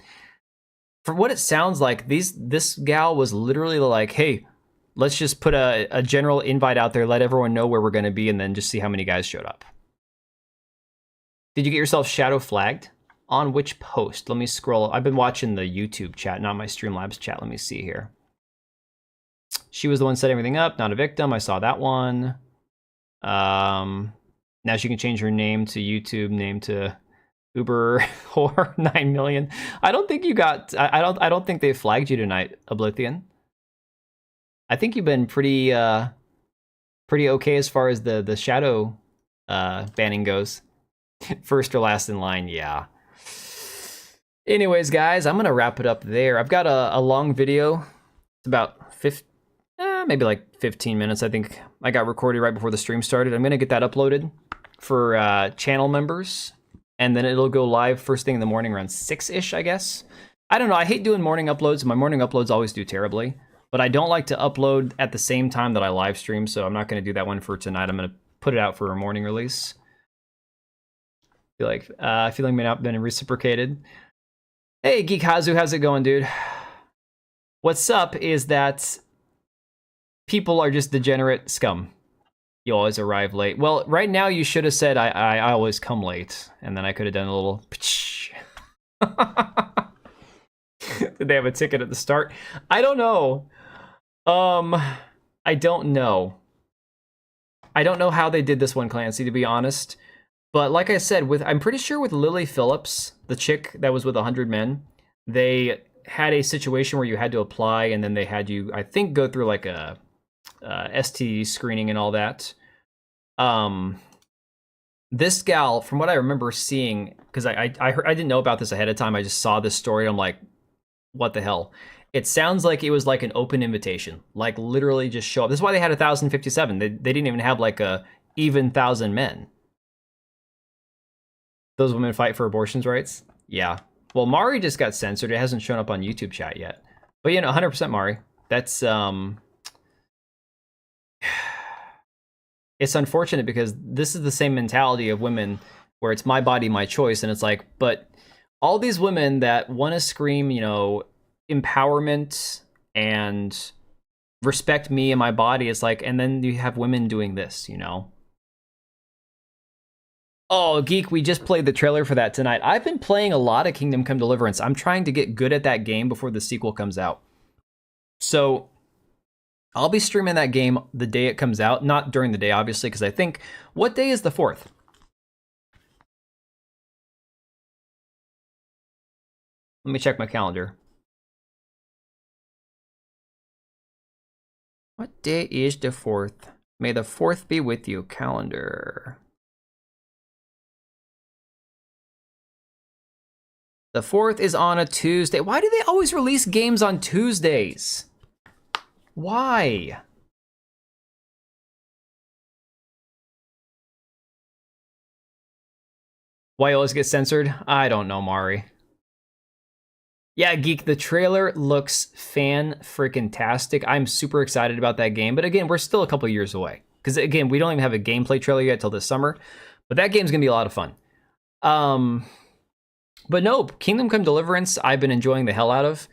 For what it sounds like, this gal was literally like, hey, let's just put a general invite out there, let everyone know where we're going to be, and then just see how many guys showed up. Did you get yourself shadow flagged? On which post? Let me scroll. I've been watching the YouTube chat, not my Streamlabs chat. Let me see here. She was the one setting everything up, not a victim. I saw that one. Now she can change her name to YouTube, name to Uber or 9 million. I don't think you got. I don't think they flagged you tonight, Oblivion. I think you've been pretty okay as far as the shadow banning goes. First or last in line, yeah. Anyways, guys, I'm gonna wrap it up there. I've got a long video. It's about maybe like 15 minutes. I think I got recorded right before the stream started. I'm gonna get that uploaded for channel members, and then it'll go live first thing in the morning around 6-ish, I guess. I don't know. I hate doing morning uploads. My morning uploads always do terribly, but I don't like to upload at the same time that I live stream, so I'm not gonna do that one for tonight. I'm gonna put it out for a morning release. Feeling may not have been reciprocated. Hey, Geek Hazu, how's it going, dude? What's up is that people are just degenerate scum. You always arrive late. Well, right now you should have said I always come late, and then I could have done a little. Did they have a ticket at the start? I don't know. I don't know. I don't know how they did this one, Clancy, to be honest. But like I said, I'm pretty sure with Lily Phillips, the chick that was with 100 Men, they had a situation where you had to apply, and then they had you, I think, go through like a STD screening and all that. This gal, from what I remember seeing, because I didn't know about this ahead of time, I just saw this story, I'm like, what the hell? It sounds like it was like an open invitation, like literally just show up. This is why they had 1,057. They didn't even have like a even 1,000 men. Those women fight for abortions rights? Yeah. Well, Mari just got censored. It hasn't shown up on YouTube chat yet. But, 100% Mari. That's, it's unfortunate because this is the same mentality of women where it's my body, my choice. And it's like, but all these women that want to scream, empowerment and respect me and my body, it's like, and then you have women doing this, Oh, Geek, we just played the trailer for that tonight. I've been playing a lot of Kingdom Come Deliverance. I'm trying to get good at that game before the sequel comes out. So I'll be streaming that game the day it comes out. Not during the day, obviously, because I think... What day is the 4th? Let me check my calendar. What day is the 4th? May the 4th be with you, calendar. The 4th is on a Tuesday. Why do they always release games on Tuesdays? Why? Why always get censored? I don't know, Mari. Yeah, Geek, the trailer looks fan-freaking-tastic. I'm super excited about that game. But again, we're still a couple years away. Because again, we don't even have a gameplay trailer yet till this summer. But that game's going to be a lot of fun. But no, Kingdom Come Deliverance, I've been enjoying the hell out of.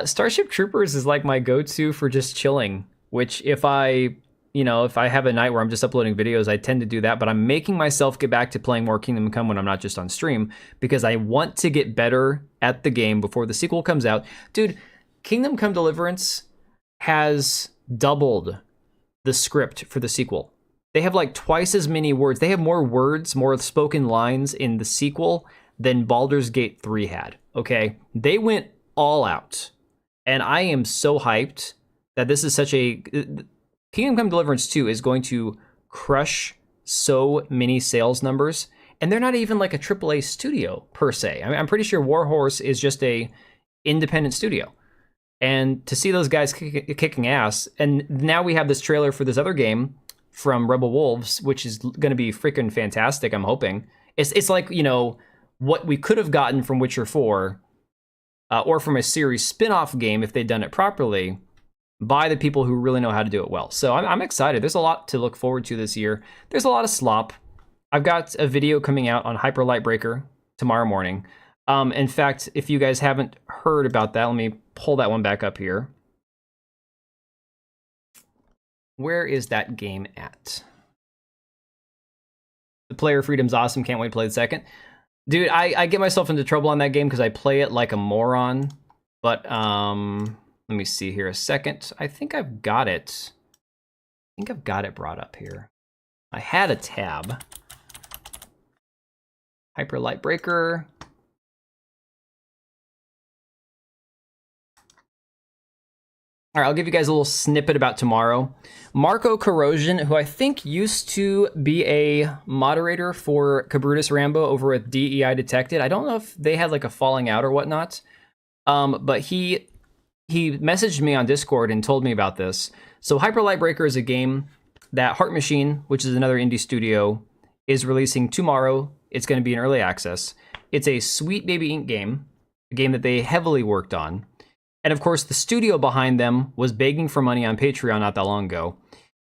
Starship Troopers is like my go-to for just chilling, which if I have a night where I'm just uploading videos, I tend to do that, but I'm making myself get back to playing more Kingdom Come when I'm not just on stream, because I want to get better at the game before the sequel comes out. Dude, Kingdom Come Deliverance has doubled the script for the sequel. They have like twice as many words. They have more words, more spoken lines in the sequel than Baldur's Gate 3 had, okay? They went all out. And I am so hyped that this is such a... Kingdom Come Deliverance 2 is going to crush so many sales numbers, and they're not even like a AAA studio, per se. I mean, I'm pretty sure Warhorse is just a independent studio. And to see those guys kicking ass, and now we have this trailer for this other game from Rebel Wolves, which is going to be freaking fantastic, I'm hoping. It's like, what we could have gotten from Witcher 4, or from a series spin-off game if they'd done it properly, by the people who really know how to do it well. So I'm excited. There's a lot to look forward to this year. There's a lot of slop. I've got a video coming out on Hyper Light Breaker tomorrow morning. In fact, if you guys haven't heard about that, let me pull that one back up here. Where is that game at? The player freedom's awesome. Can't wait to play the second. Dude, I get myself into trouble on that game because I play it like a moron. But let me see here a second. I think I've got it. I think I've got it brought up here. I had a tab. Hyper Light Breaker. All right, I'll give you guys a little snippet about tomorrow. Marco Corrosion, who I think used to be a moderator for Cabrutus Rambo over at DEI Detected. I don't know if they had like a falling out or whatnot, but he messaged me on Discord and told me about this. So Hyper Light Breaker is a game that Heart Machine, which is another indie studio, is releasing tomorrow. It's going to be in early access. It's a Sweet Baby Inc. game, a game that they heavily worked on. And of course, the studio behind them was begging for money on Patreon not that long ago.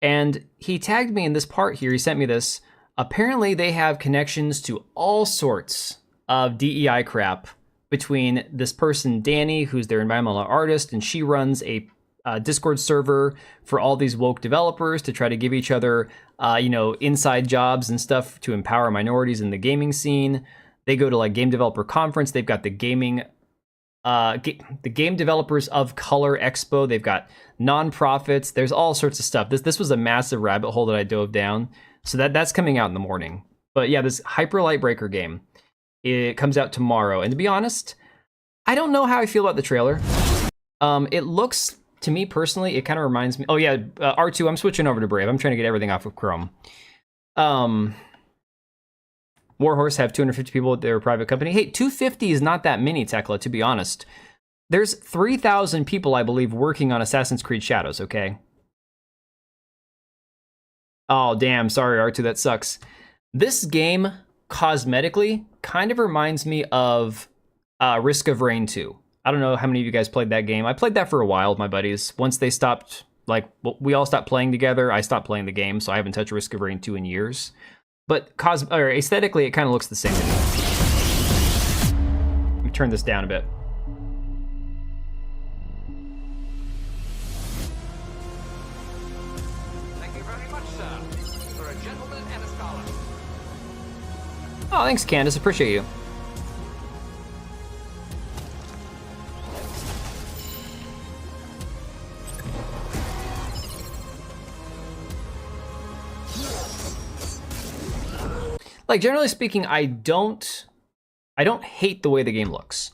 And he tagged me in this part here. He sent me this. Apparently, they have connections to all sorts of DEI crap between this person, Danny, who's their environmental artist, and she runs a Discord server for all these woke developers to try to give each other, inside jobs and stuff to empower minorities in the gaming scene. They go to like Game Developer Conference. They've got the Game Developers of Color Expo. They've got nonprofits. There's all sorts of stuff. This was a massive rabbit hole that I dove down. So that's coming out in the morning. But yeah, this Hyper Light Breaker game, it comes out tomorrow. And to be honest, I don't know how I feel about the trailer. It looks, to me personally, it kind of reminds me. Oh yeah, R2. I'm switching over to Brave. I'm trying to get everything off of Chrome. Warhorse have 250 people at their private company. Hey, 250 is not that many, Tekla, to be honest. There's 3,000 people, I believe, working on Assassin's Creed Shadows, okay? Oh, damn, sorry, R2, that sucks. This game, cosmetically, kind of reminds me of Risk of Rain 2. I don't know how many of you guys played that game. I played that for a while with my buddies. Once they stopped, we all stopped playing together, I stopped playing the game, so I haven't touched Risk of Rain 2 in years. But aesthetically, it kind of looks the same to me. Let me turn this down a bit. Thank you very much, sir. For a gentleman and a scholar. Oh, thanks, Candace. Appreciate you. Like, generally speaking, I don't hate the way the game looks.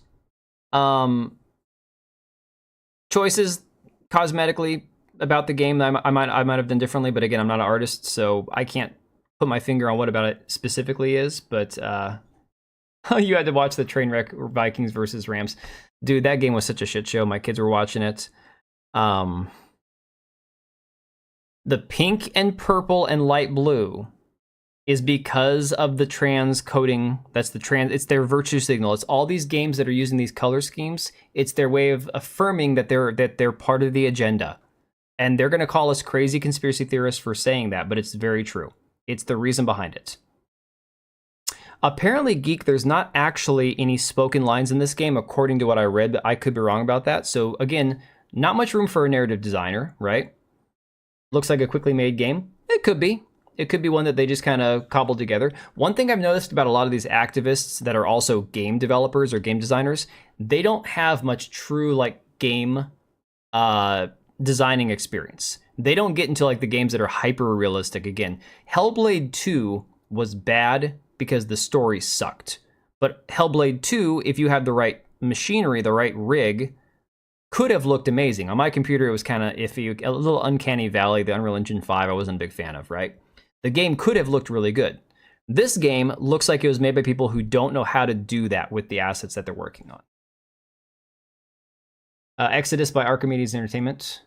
Choices cosmetically about the game that I might have done differently, but again, I'm not an artist, so I can't put my finger on what about it specifically is. But you had to watch the train wreck Vikings versus Rams, dude. That game was such a shit show. My kids were watching it. The pink and purple and light blue is because of the trans coding. It's their virtue signal. It's all these games that are using these color schemes. It's their way of affirming that they're part of the agenda. And they're going to call us crazy conspiracy theorists for saying that, but it's very true. It's the reason behind it. Apparently, Geek, there's not actually any spoken lines in this game, according to what I read, but I could be wrong about that. So again, not much room for a narrative designer, right? Looks like a quickly made game. It could be. It could be one that they just kind of cobbled together. One thing I've noticed about a lot of these activists that are also game developers or game designers, they don't have much true game designing experience. They don't get into the games that are hyper realistic. Again, Hellblade 2 was bad because the story sucked. But Hellblade 2, if you had the right machinery, the right rig, could have looked amazing. On my computer, it was kind of iffy, a little Uncanny Valley, the Unreal Engine 5, I wasn't a big fan of, right? The game could have looked really good. This game looks like it was made by people who don't know how to do that with the assets that they're working on. Exodus by Archimedes Entertainment.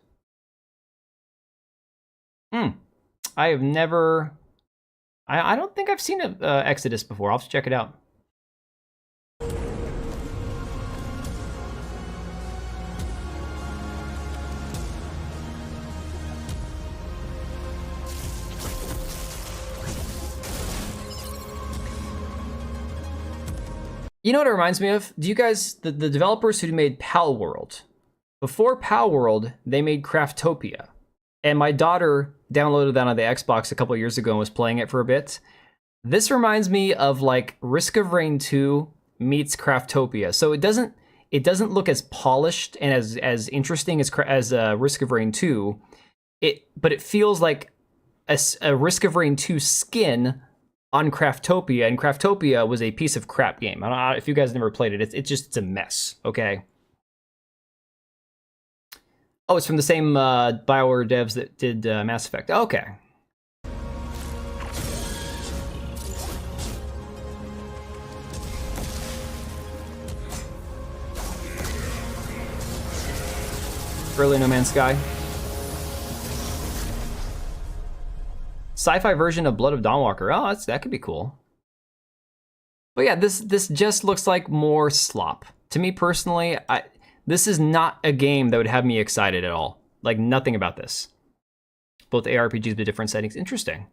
I have never... I don't think I've seen Exodus before. I'll have to check it out. You know what it reminds me of? Do you guys, the developers who made Pal World, before Pal World, they made Craftopia. And my daughter downloaded that on the Xbox a couple years ago and was playing it for a bit. This reminds me of like Risk of Rain 2 meets Craftopia. So it doesn't look as polished and as interesting as Risk of Rain 2. But it feels like a Risk of Rain 2 skin on Craftopia, and Craftopia was a piece of crap game. I don't know if you guys never played it. It's a mess. Okay. Oh, it's from the same BioWare devs that did Mass Effect. Okay. Early No Man's Sky. Sci-fi version of Blood of Dawnwalker. Oh, that could be cool. But yeah, this just looks like more slop. To me personally, this is not a game that would have me excited at all. Like, nothing about this. Both ARPGs with different settings. Interesting.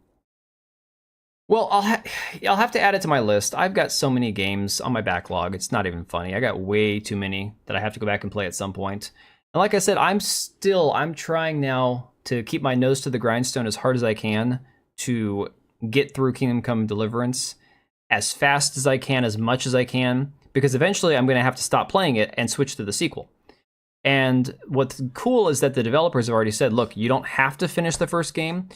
Well, I'll have to add it to my list. I've got so many games on my backlog. It's not even funny. I got way too many that I have to go back and play at some point. And like I said, I'm trying now to keep my nose to the grindstone as hard as I can to get through Kingdom Come Deliverance as fast as I can, as much as I can, because eventually I'm going to have to stop playing it and switch to the sequel. And what's cool is that the developers have already said, look, you don't have to finish the first game.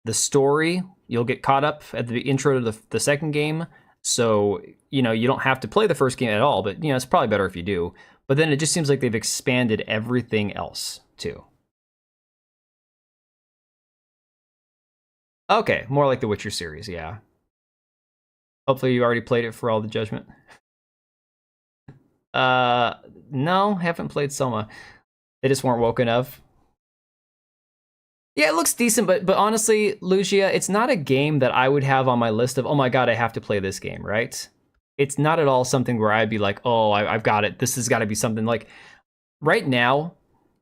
The story, you'll get caught up at the intro to the second game. So, you don't have to play the first game at all, but, it's probably better if you do. But then it just seems like they've expanded everything else, too. Okay, more like the Witcher series, yeah. Hopefully you already played it for all the judgment. No, haven't played Soma. They just weren't woke enough. Yeah, it looks decent, but honestly, Lucia, it's not a game that I would have on my list of, oh my god, I have to play this game, right? It's not at all something where I'd be like, oh, I've got it. This has got to be something like, right now,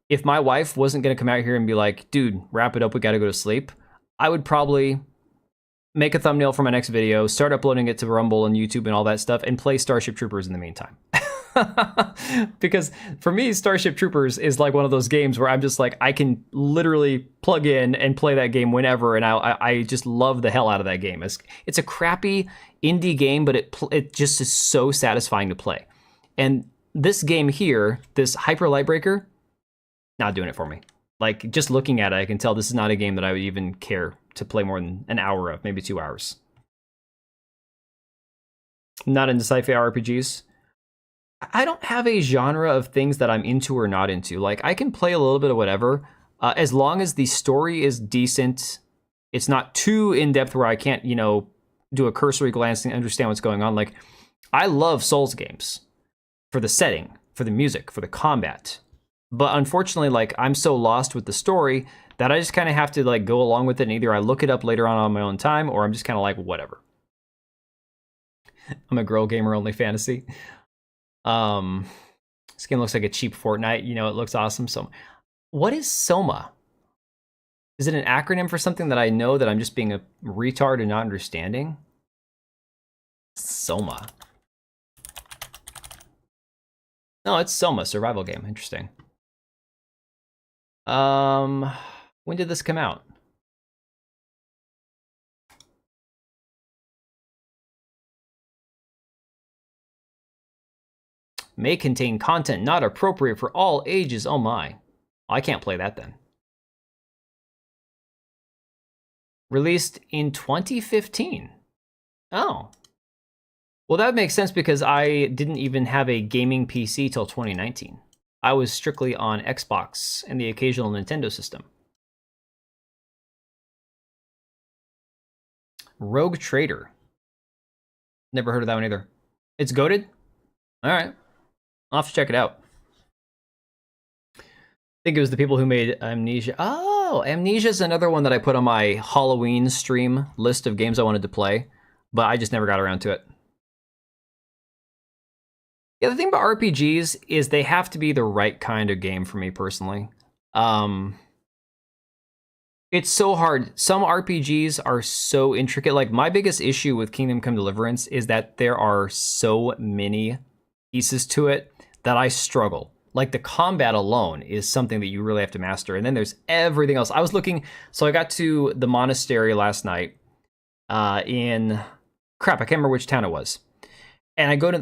if my wife wasn't going to come out here and be like, dude, wrap it up, we got to go to sleep, I would probably make a thumbnail for my next video, start uploading it to Rumble and YouTube and all that stuff, and play Starship Troopers in the meantime. Because for me, Starship Troopers is like one of those games where I'm just like, I can literally plug in and play that game whenever, and I just love the hell out of that game. It's a crappy indie game, but it just is so satisfying to play. And this game here, this Hyper Lightbreaker, not doing it for me. Like, just looking at it, I can tell this is not a game that I would even care to play more than an hour of, maybe 2 hours. Not into sci-fi RPGs. I don't have a genre of things that I'm into or not into. Like, I can play a little bit of whatever, as long as the story is decent. It's not too in-depth where I can't, do a cursory glance and understand what's going on. Like, I love Souls games for the setting, for the music, for the combat. But unfortunately, like, I'm so lost with the story that I just kind of have to, like, go along with it. And either I look it up later on my own time, or I'm just kind of like, whatever. I'm a girl gamer only fantasy. This game looks like a cheap Fortnite. It looks awesome. So, what is Soma? Is it an acronym for something that I know that I'm just being a retard and not understanding? Soma. No, it's Soma, survival game. Interesting. When did this come out? May contain content not appropriate for all ages. Oh my. I can't play that then. Released in 2015. Oh. Well, that makes sense because I didn't even have a gaming PC till 2019. I was strictly on Xbox and the occasional Nintendo system. Rogue Trader. Never heard of that one either. It's goated? All right. I'll have to check it out. I think it was the people who made Amnesia. Oh, Amnesia is another one that I put on my Halloween stream list of games I wanted to play, but I just never got around to it. Yeah, the thing about RPGs is they have to be the right kind of game for me personally. It's so hard. Some RPGs are so intricate. Like, my biggest issue with Kingdom Come Deliverance is that there are so many pieces to it that I struggle. Like, the combat alone is something that you really have to master. And then there's everything else. I was looking, so I got to the monastery last night in crap, I can't remember which town it was. And I go to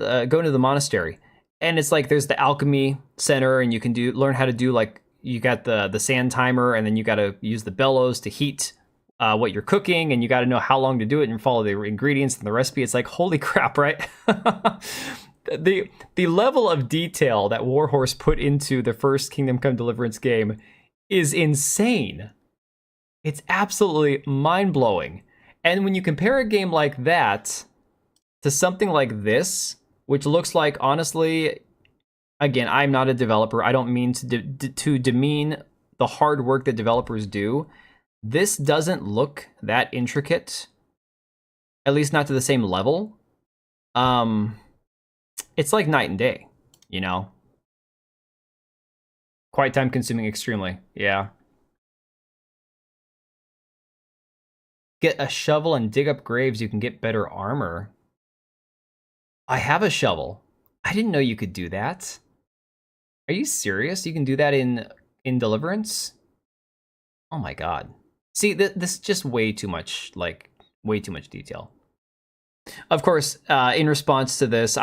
the monastery, and it's like there's the alchemy center, and you can learn how to do, like, you got the sand timer, and then you got to use the bellows to heat what you're cooking, and you got to know how long to do it and follow the ingredients and the recipe. It's like, holy crap, right? The level of detail that Warhorse put into the first Kingdom Come Deliverance game is insane. It's absolutely mind-blowing. And when you compare a game like that to something like this, which looks like, honestly, again, I'm not a developer. I don't mean to demean the hard work that developers do. This doesn't look that intricate, at least not to the same level. It's like night and day, you know? Quite time consuming, extremely, yeah. Get a shovel and dig up graves, you can get better armor. I have a shovel. I didn't know you could do that. Are you serious? You can do that in Deliverance? Oh my god. See, this is just way too much, like, way too much detail. Of course, in response to this,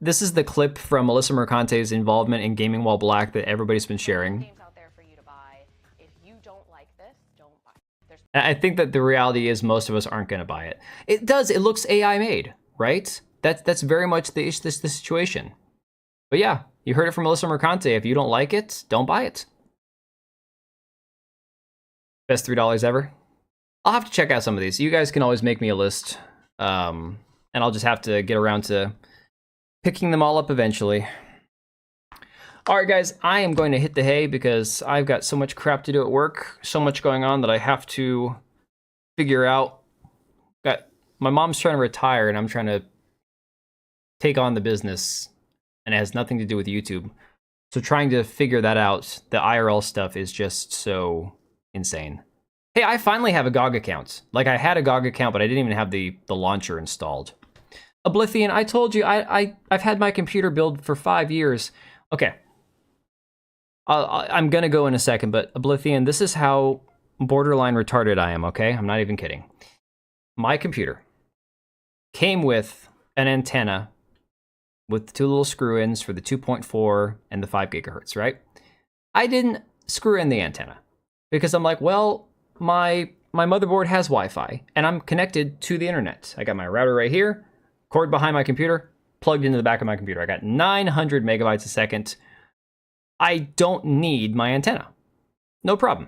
this is the clip from Melissa Mercante's involvement in Gaming While Black that everybody's been sharing. And I think that the reality is most of us aren't going to buy it. It looks AI made, right? That's very much the situation. But yeah, you heard it from Melissa Mercante. If you don't like it, don't buy it. Best $3 ever. I'll have to check out some of these. You guys can always make me a list. And I'll just have to get around to picking them all up eventually. All right, guys, I am going to hit the hay because I've got so much crap to do at work, so much going on that I have to figure out. My mom's trying to retire, and I'm trying to take on the business, and it has nothing to do with YouTube. So trying to figure that out, the IRL stuff is just so insane. Hey, I finally have a GOG account. Like, I had a GOG account, but I didn't even have the launcher installed. Oblivion, I told you, I've had my computer build for 5 years. Okay. I'm gonna go in a second, but Oblivion, this is how borderline retarded I am, okay? I'm not even kidding. My computer came with an antenna with 2 little screw-ins for the 2.4 and the 5 gigahertz, right? I didn't screw in the antenna because I'm like, well, my motherboard has Wi-Fi and I'm connected to the internet. I got my router right here, cord behind my computer, plugged into the back of my computer. I got 900 megabytes a second. I don't need my antenna. No problem.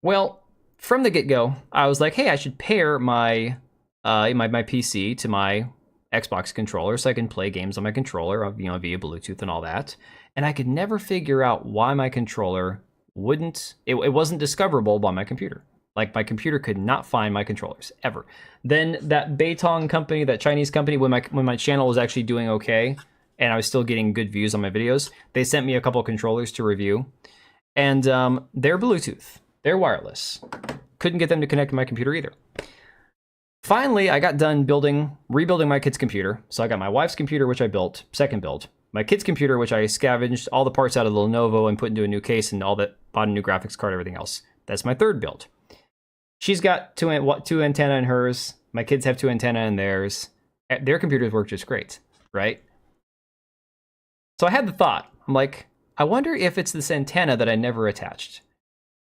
Well, from the get-go, I was like, hey, I should pair my PC to my Xbox controller so I can play games on my controller, you know, via Bluetooth and all that. And I could never figure out why my controller it wasn't discoverable by my computer. Like, my computer could not find my controllers, ever. Then that Beitong company, that Chinese company, when my channel was actually doing okay, and I was still getting good views on my videos, they sent me a couple controllers to review. And they're Bluetooth. They're wireless. Couldn't get them to connect to my computer either. Finally, I got done rebuilding my kid's computer. So I got my wife's computer, which I built, second build. My kid's computer, which I scavenged all the parts out of the Lenovo and put into a new case and all that, bought a new graphics card, everything else. That's my third build. She's got two antenna in hers. My kids have 2 antenna in theirs. Their computers work just great, right? So I had the thought, I'm like, I wonder if it's this antenna that I never attached.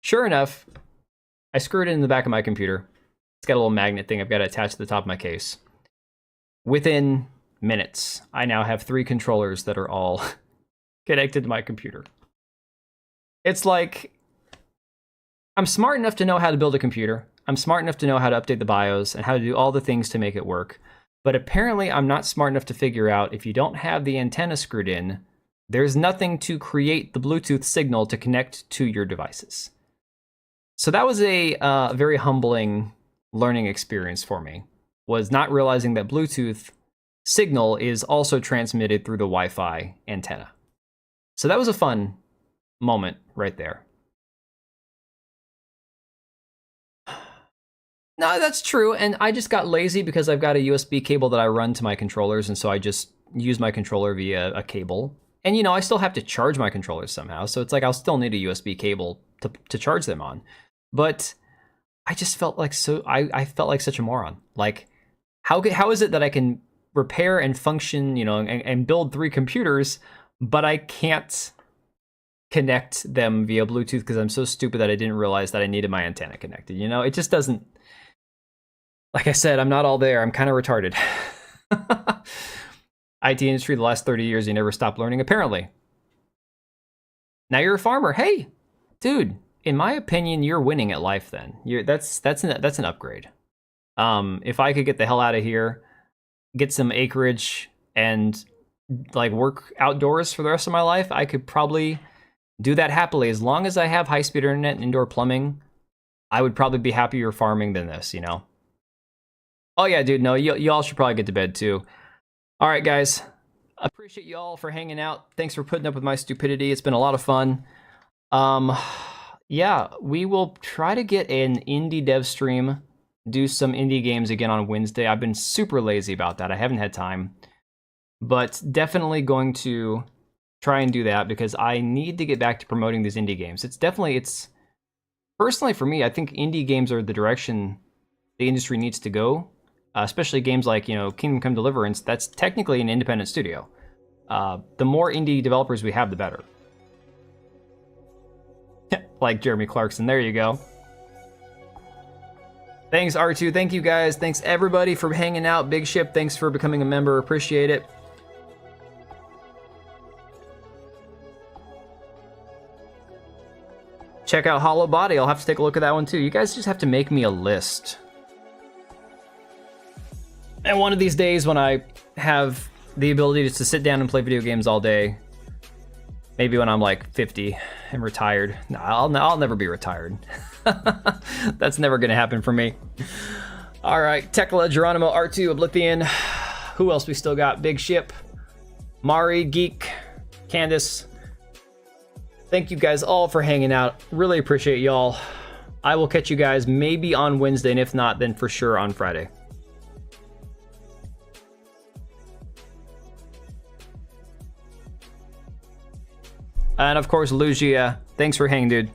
Sure enough, I screwed it in the back of my computer. It's got a little magnet thing I've got to attach to the top of my case. Within minutes, I now have 3 controllers that are all connected to my computer. It's like, I'm smart enough to know how to build a computer. I'm smart enough to know how to update the BIOS and how to do all the things to make it work. But apparently I'm not smart enough to figure out if you don't have the antenna screwed in, there's nothing to create the Bluetooth signal to connect to your devices. So that was a very humbling learning experience for me, was not realizing that Bluetooth signal is also transmitted through the Wi-Fi antenna. So that was a fun moment right there. No, that's true, and I just got lazy because I've got a USB cable that I run to my controllers, and so I just use my controller via a cable. And, you know, I still have to charge my controllers somehow, so it's like I'll still need a USB cable to charge them on. But I just felt like I felt like such a moron. Like, how is it that I can repair and function, you know, and build 3 computers, but I can't connect them via Bluetooth because I'm so stupid that I didn't realize that I needed my antenna connected. You know, it just doesn't. Like I said, I'm not all there. I'm kind of retarded. IT industry, the last 30 years, you never stop learning, apparently. Now you're a farmer. Hey, dude, in my opinion, you're winning at life then. That's an upgrade. If I could get the hell out of here, get some acreage, and like work outdoors for the rest of my life, I could probably do that happily. As long as I have high-speed internet and indoor plumbing, I would probably be happier farming than this, you know? Oh yeah, dude, no, y'all should probably get to bed too. All right, guys. Appreciate you all for hanging out. Thanks for putting up with my stupidity. It's been a lot of fun. Yeah, we will try to get an indie dev stream, do some indie games again on Wednesday. I've been super lazy about that. I haven't had time. But definitely going to try and do that because I need to get back to promoting these indie games. It's personally for me, I think indie games are the direction the industry needs to go. Especially games like, you know, Kingdom Come Deliverance, that's technically an independent studio. The more indie developers we have, the better. Like Jeremy Clarkson, there you go. Thanks, R2. Thank you, guys. Thanks, everybody, for hanging out. Big Ship, thanks for becoming a member. Appreciate it. Check out Hollow Body. I'll have to take a look at that one, too. You guys just have to make me a list. And one of these days when I have the ability to sit down and play video games all day, maybe when I'm like 50 and retired. No, I'll never be retired. That's never going to happen for me. All right, Tekla, Geronimo, R2, Oblivion. Who else we still got? Big Ship, Mari, Geek, Candace. Thank you guys all for hanging out. Really appreciate y'all. I will catch you guys maybe on Wednesday, and if not, then for sure on Friday. And of course, Lugia, thanks for hanging, dude.